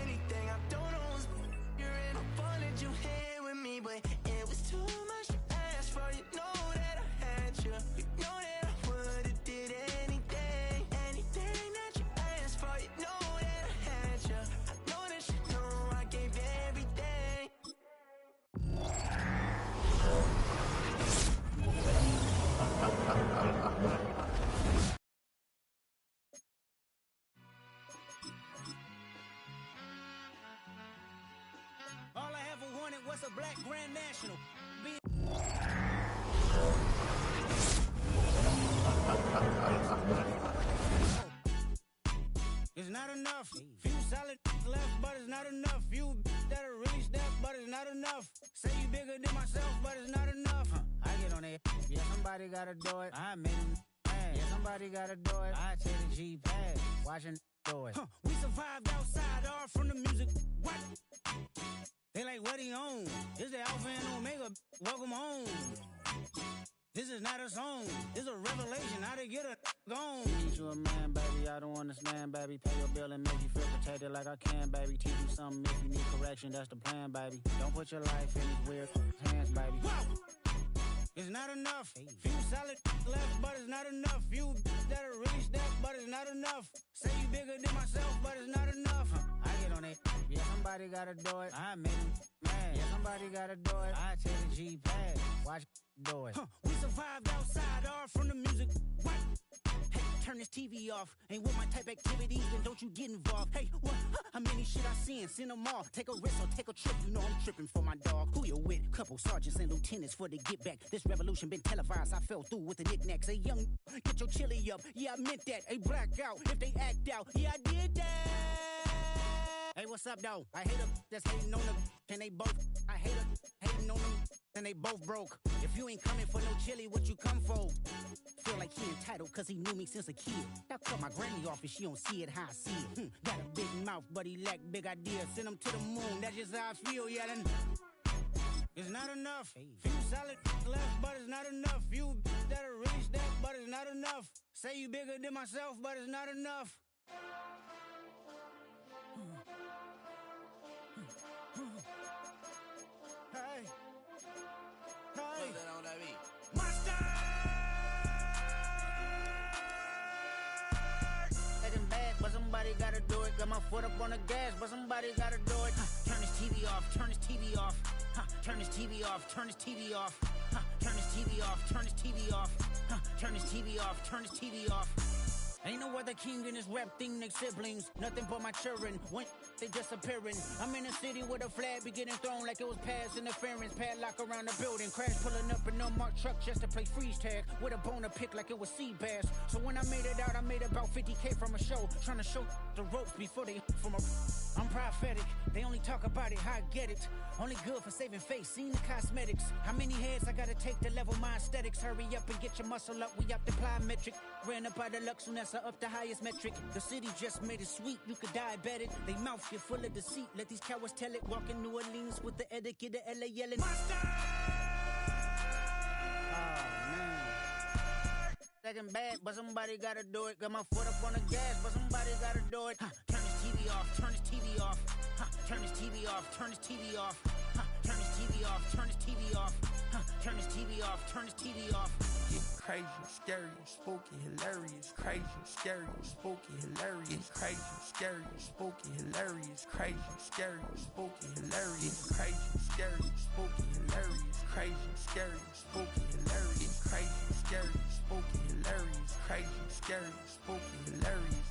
anything, I don't know what's you're in. I wanted you here with me, but it was too much to ask for. You know that I had you. You know that I would've did anything, anything that you asked for. You know that I had you. I know that you know I gave everything. All I ever wanted was a black Grand National. It's not enough. Few solid left, but it's not enough. Few that'll really step, but it's not enough. Say you bigger than myself, but it's not enough. I get on it. Yeah, somebody gotta do it. I made him mad. Yeah, somebody gotta do it. I take the G-Pad. Watching do it. We survived outside, all from the music. What? They like, what he on? This the Alpha and Omega. Welcome home. This is not a song. It's a revelation. How to get a gone. Teach you a man, baby. I don't understand, baby. Pay your bill and make you feel protected like I can, baby. Teach you something if you need correction. That's the plan, baby. Don't put your life in these weird hands, baby. Whoa! It's not enough. Few solid left, but it's not enough. Few that'll really step, but it's not enough. Say you bigger than myself, but it's not enough. I get on it. Yeah, somebody gotta do it. I made him mad. Yeah, somebody gotta do it. I take the G-Pad. Watch do it. We survived outside, all from the music. What? Hey, turn this TV off. Ain't with my type activities, then don't you get involved. Hey, what? How many shit I seen? Send them all. Take a risk or take a trip. You know I'm tripping for my dog. Who you with? Couple sergeants and lieutenants for the get back. This revolution been televised. I fell through with the knickknacks. Hey, young, get your chili up. Yeah, I meant that. Hey, black out if they act out. Yeah, I did that. Hey, what's up, though? I hate them that's hating on them. And they both, I hate them hating on them. And they both broke. If you ain't coming for no chili, what you come for? Feel like he entitled cause he knew me since a kid. I cut my granny off if she don't see it how I see it. Got a big mouth, but he lack big ideas. Send him to the moon, that's just how I feel, yelling. It's not enough. Few solid left, but it's not enough. Few that'll really step, but it's not enough. Say you bigger than myself, but it's not enough. Hey. Hey. Monster! Getting bad, but somebody gotta do it. Got my foot up on the gas, but somebody gotta do it. Turn this TV off, turn this TV off. Turn this TV off, turn this TV off. Turn this TV off, turn this TV off. Turn this TV off, turn this TV off. Ain't no other king in this rap thing, they siblings. Nothing but my children, when they disappearing. I'm in a city with a flag be getting thrown like it was past interference. Padlock around the building, crash pulling up an unmarked truck just to play freeze tag. With a bone to pick like it was sea bass. So when I made it out, I made about 50K from a show. Trying to show the ropes before they from a... I'm prophetic, they only talk about it, how I get it. Only good for saving face, seen the cosmetics. How many heads I gotta take to level my aesthetics? Hurry up and get your muscle up, we up the plyometric. Ran up out of luck, soon as I up the highest metric. The city just made it sweet, you could diabetic. They mouth get full of deceit, let these cowards tell it. Walk in New Orleans with the etiquette of LA yelling. Monster! Second bad, but somebody gotta do it. Got my foot up on the gas, but somebody gotta do it. Turn this TV off, turn this TV off. Turn this TV off, turn this TV off. Turn this TV off, turn this TV off. Turn this TV off, turn this TV off. Crazy, scary, spooky, hilarious. Crazy, scary, spooky, hilarious. Crazy, scary, spooky, hilarious. Crazy, scary, spooky, hilarious. Crazy, scary, spooky, hilarious. Crazy, scary, spooky, hilarious. Crazy, scary, spooky, hilarious. Crazy, scary, spooky, hilarious.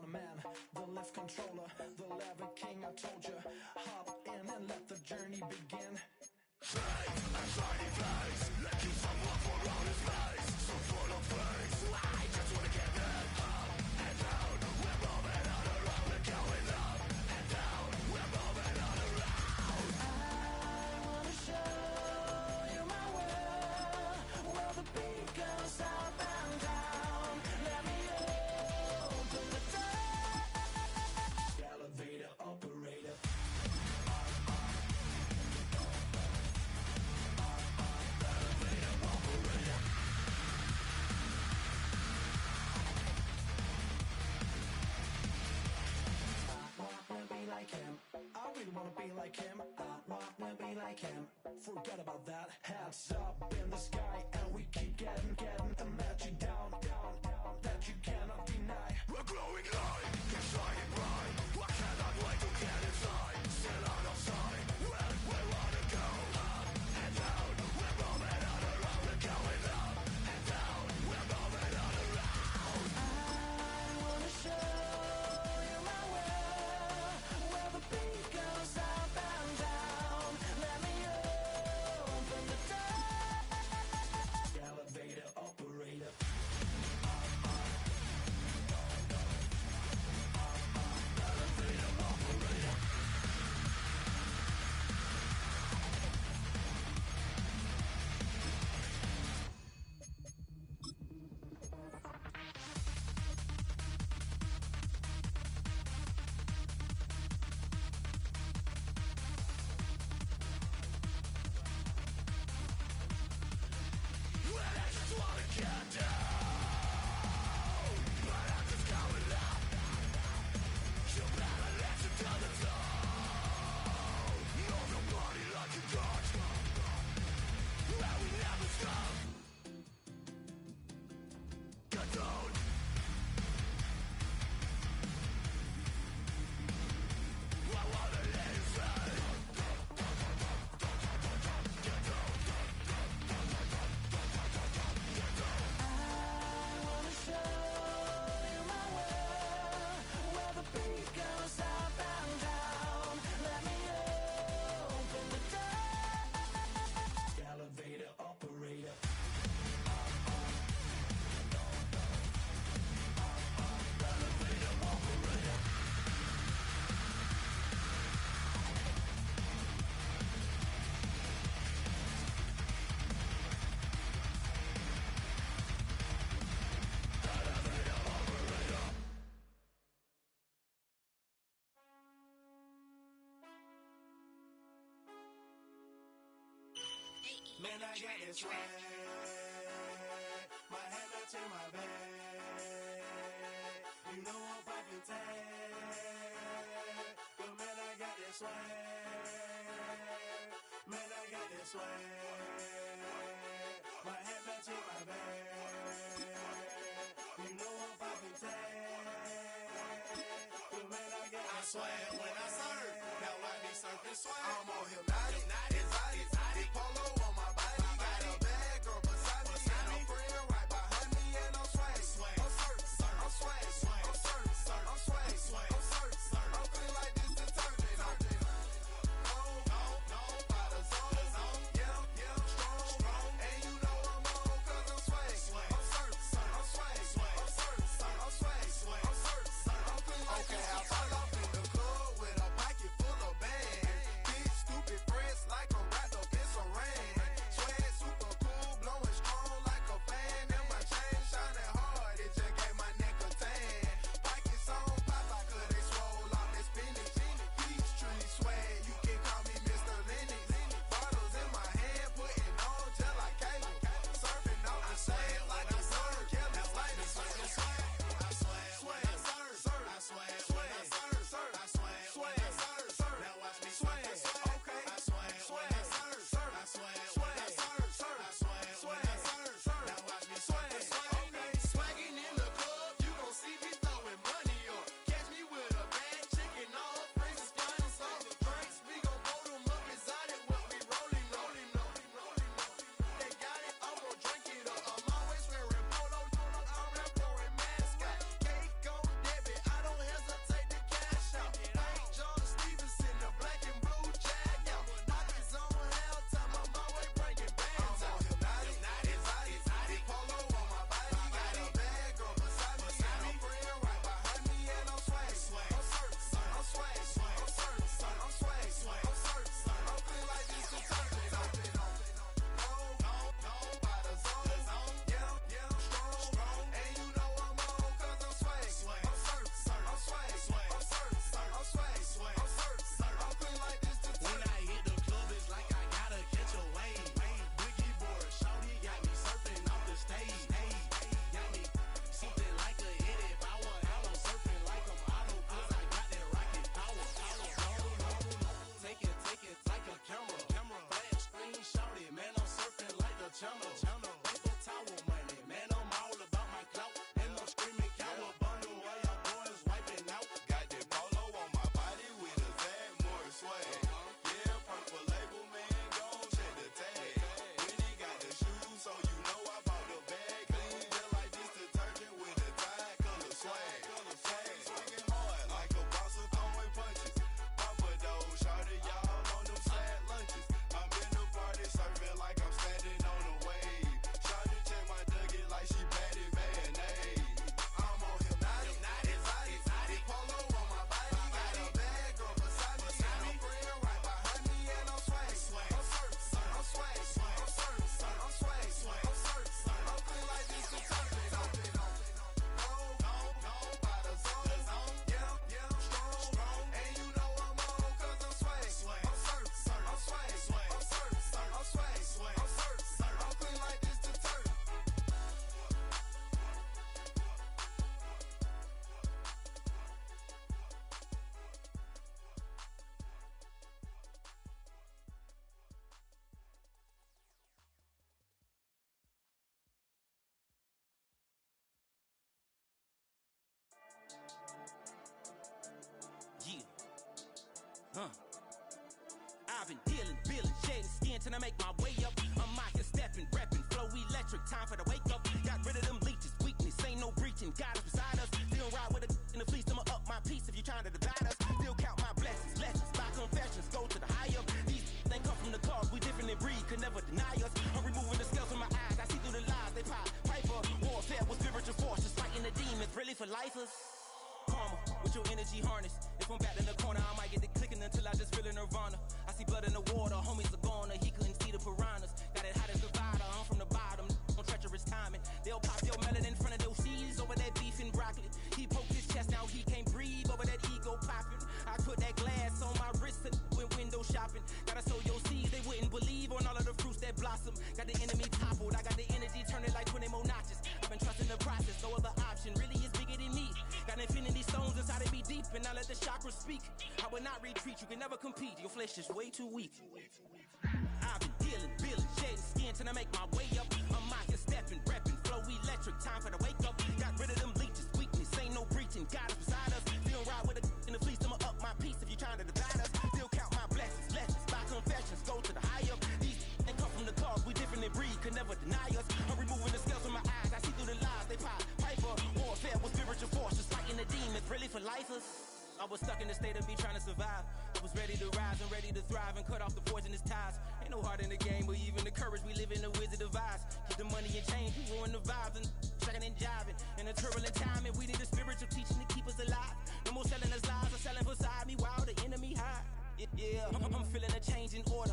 a man, the lift controller, the lever king, I told you. Hop in and let the journey begin. Fate, a shiny place, like he's someone for around his face. So full of face, I just wanna get that up and down. We're moving on around, we're going up and down. We're moving on around. I wanna show you my world, where the beat goes up and down. Let me open the door. Elevator operator. Like him, I really wanna be like him. I wanna be like him. Forget about that. Hats up in the sky, and we keep getting the magic down, that you cannot deny. We're glowing light, keep shining bright. I cannot wait to get inside. Still out of sight. Where we wanna go, up and down. We're moving on around. We're going up and down. We're moving on around. I wanna show you my world, where the beat goes up and down. Let me open the door. Elevator operator. Elevator operator. Well, I just wanna get down, but I'm just going up. You better listen to the sound. Move your body like a god, and we never stop. Get down. I wanna listen. Get down. I wanna show you my world, where the beat goes up and down. Let me open the door. Elevator operator. Elevator operator. Man, I got this swag. My head matching my bag. You know I'm poppin' tag. But man, I got this swag. Man, I got this swag. My head matching my bag. You know I'm poppin' tag. But man, I got this swag. When I surf, now I be surfing swag. I'm on hypnotic, exotic, polo on my body. Got a bad girl beside me, and a friend right behind me, and I'm swag. I'm surf, I'm swag, I'm surf, I'm swag, I'm surf, I'm feeling like this detergent. No, by the zone, yeah, strong, and you know I'm on 'cause I'm swag. I'm surf, I'm swag, I'm surf, I'm swag, I'm surf, I'm feeling like okay, I pull up in the club with a pocket full of bags. Big stupid friends like I've been dealing, shedding skin till I make my way up. I'm out here stepping, repping, flow electric, time for the wake up. Got rid of them leeches, weakness, ain't no breaching. God is beside us, still ride with a in the fleece. I'ma up my piece if you trying to divide us. Still count my blessings, lessons, my confessions, go to the higher. These they come from the cause, we different in breed, could never deny us. I'm removing the scales from my eyes, I see through the lies, they pop. Piper, warfare with spiritual forces, fighting the demons, really for lifers. Karma, with your energy harness. If I'm back in the corner, I might get it clicking until I just feel a nirvana. I see blood in the water, homies are gone, he couldn't see the piranhas. Got it hot as divider, I'm from the bottom, on treacherous timing. They'll pop your melon in front of those seeds over that beef and broccoli. He poked his chest, now he can't breathe over that ego popping. I put that glass on my wrist and went window shopping. Gotta sow your seeds, they wouldn't believe on all of the fruits that blossom. Got the enemy toppled, I got the energy turning like 20 more notches. I've been trusting the process, no other option really is bigger than me. Got infinity stones inside of me deep, and I let the chakras speak. I will not retreat, you can never compete, your flesh is way too weak. I've been dealing, shedding skin till I make my way up. I'm out here stepping, repping, flow electric, time for the wake up. Got rid of them leeches, weakness, ain't no breaching, God is beside us. Still ride with a in the fleece, I'ma up my piece if you trying to divide us. Still count my blessings, lessons, my confessions, go to the higher. These they come from the cause, we different in breed, could never deny us. I'm removing the scales from my eyes, I see through the lies, they pop. Piper, warfare with spiritual forces, fighting the demons, really for lifers. I was stuck in the state of me trying to survive. I was ready to rise and ready to thrive and cut off the poisonous ties. Ain't no heart in the game, but even the courage we live in the Wizard of Oz. Get the money and change, we ruin the vibes and checking and jiving. In a turbulent time, and we need a spiritual teaching to keep us alive. No more selling us lies or selling beside me while the enemy hide. Yeah, I'm feeling a change in order.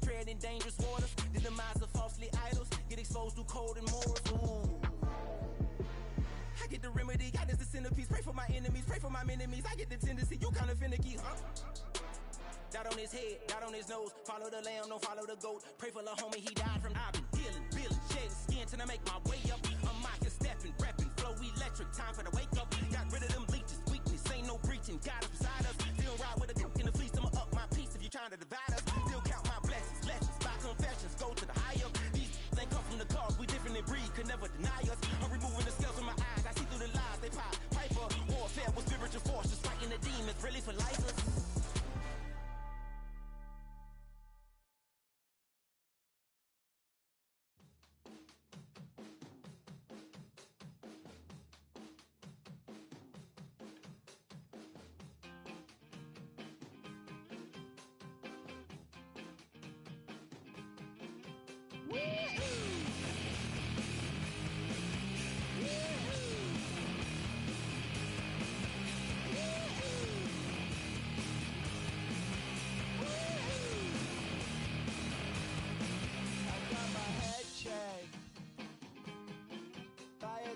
Treading dangerous waters, the demise of falsely idols. Get exposed through code and morals. Ooh. I get the remedy, God is the centerpiece. Pray for my enemies, pray for my enemies. I get the tendency, you kinda finicky, huh? Dot on his head, dot on his nose. Follow the lamb, don't follow the goat. Pray for the homie, he died from. I've been dealing, shedding skin till I make my way up. I'm out here stepping, repping, flow electric, time for the wake up. Got rid of them leeches, weakness, ain't no breaching. God is beside us, still ride with a in the fleece. I'ma up my piece if you trying to divide us. Still count my blessings, lessons, my confessions, go to the higher. These they come from the cause, we different in breed, could never deny us. I'm removing the scales from my eyes, I see through the lies, they pop. Piper, warfare with spiritual forces, fighting the demons, really for lifers.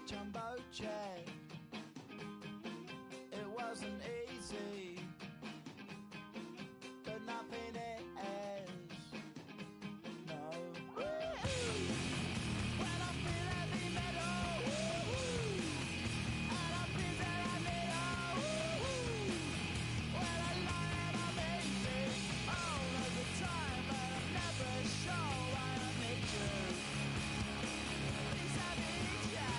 Jumbo jet. It wasn't easy, but nothing is. No. When I feel heavy metal, and I feel that I need when I lie and I'm easy all of the time, but I'm never sure why I need you. Please I need ya.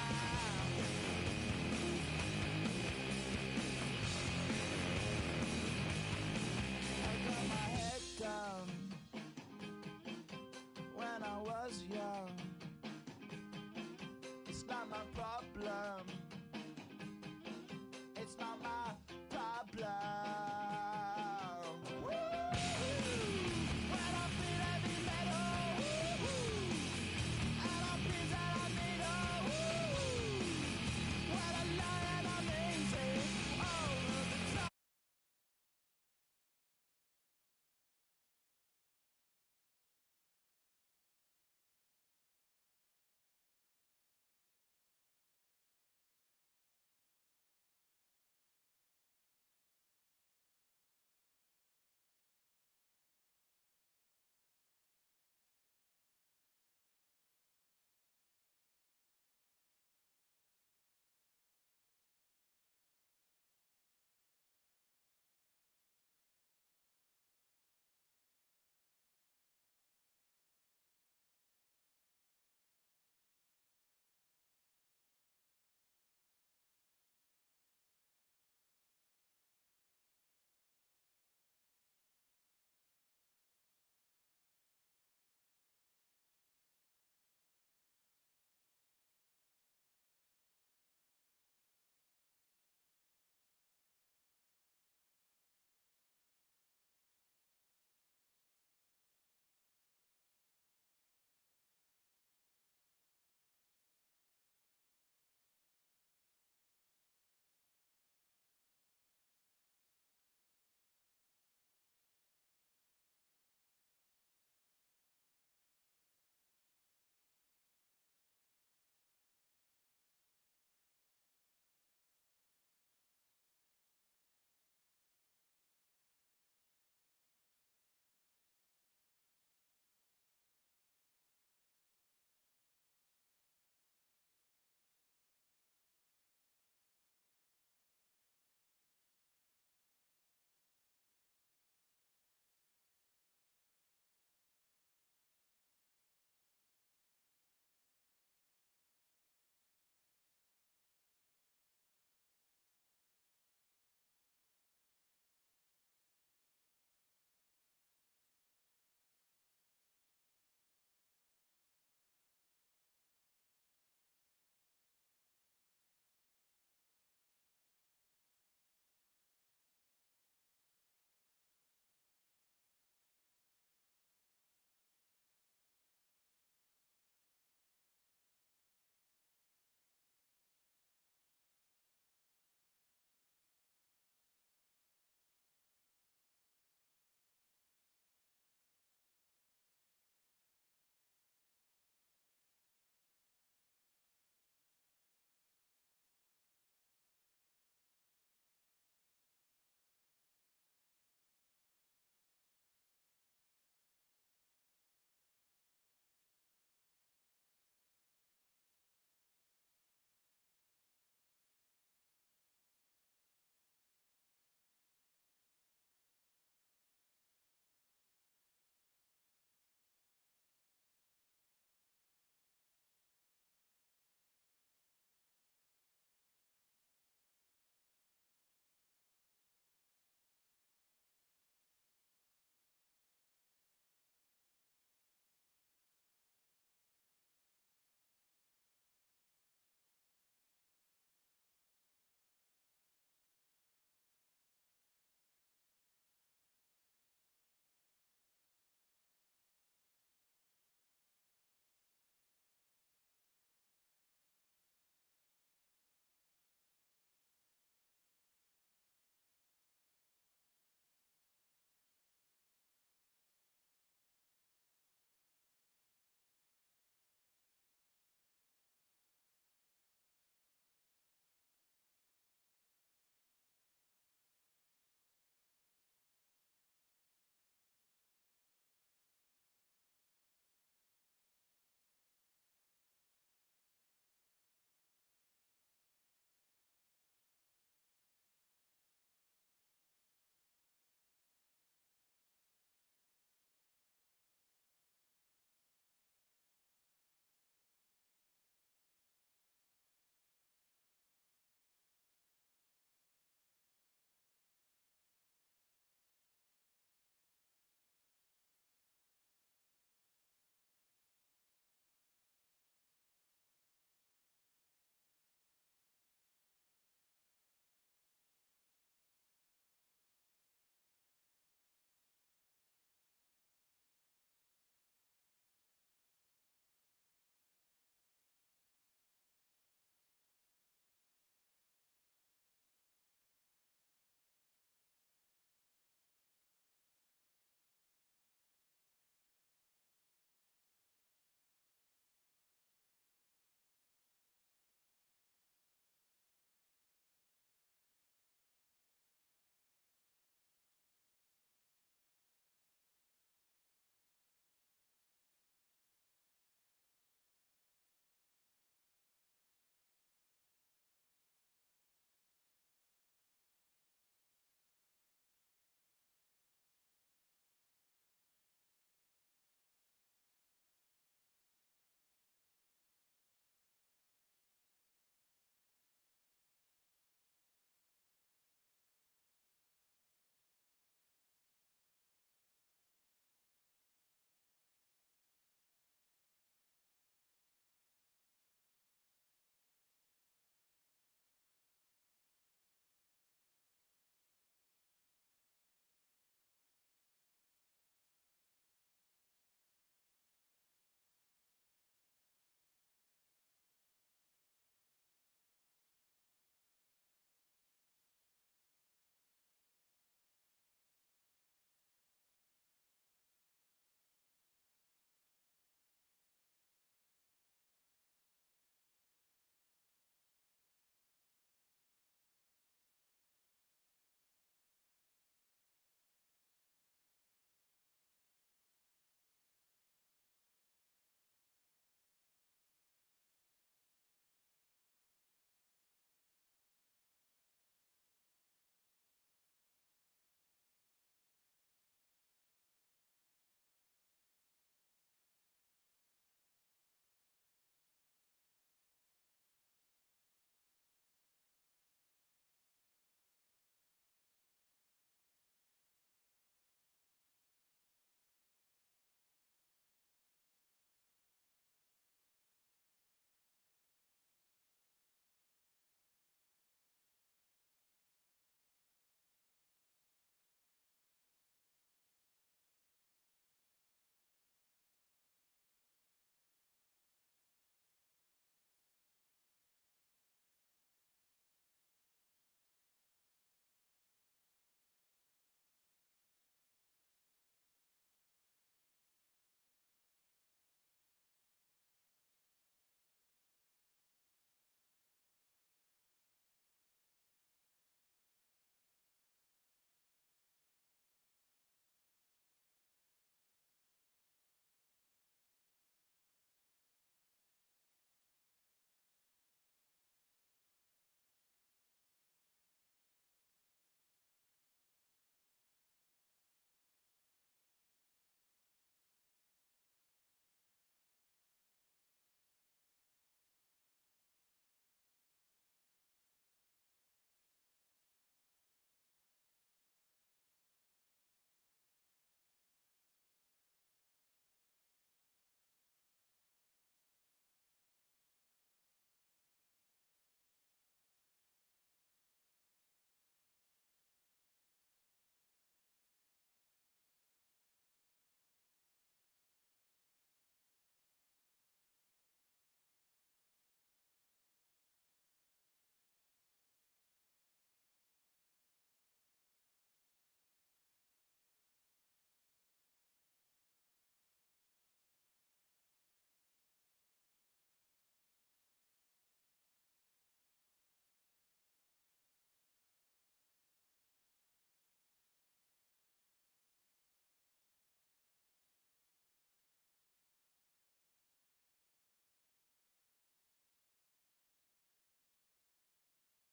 Down when I was young. It's not my problem.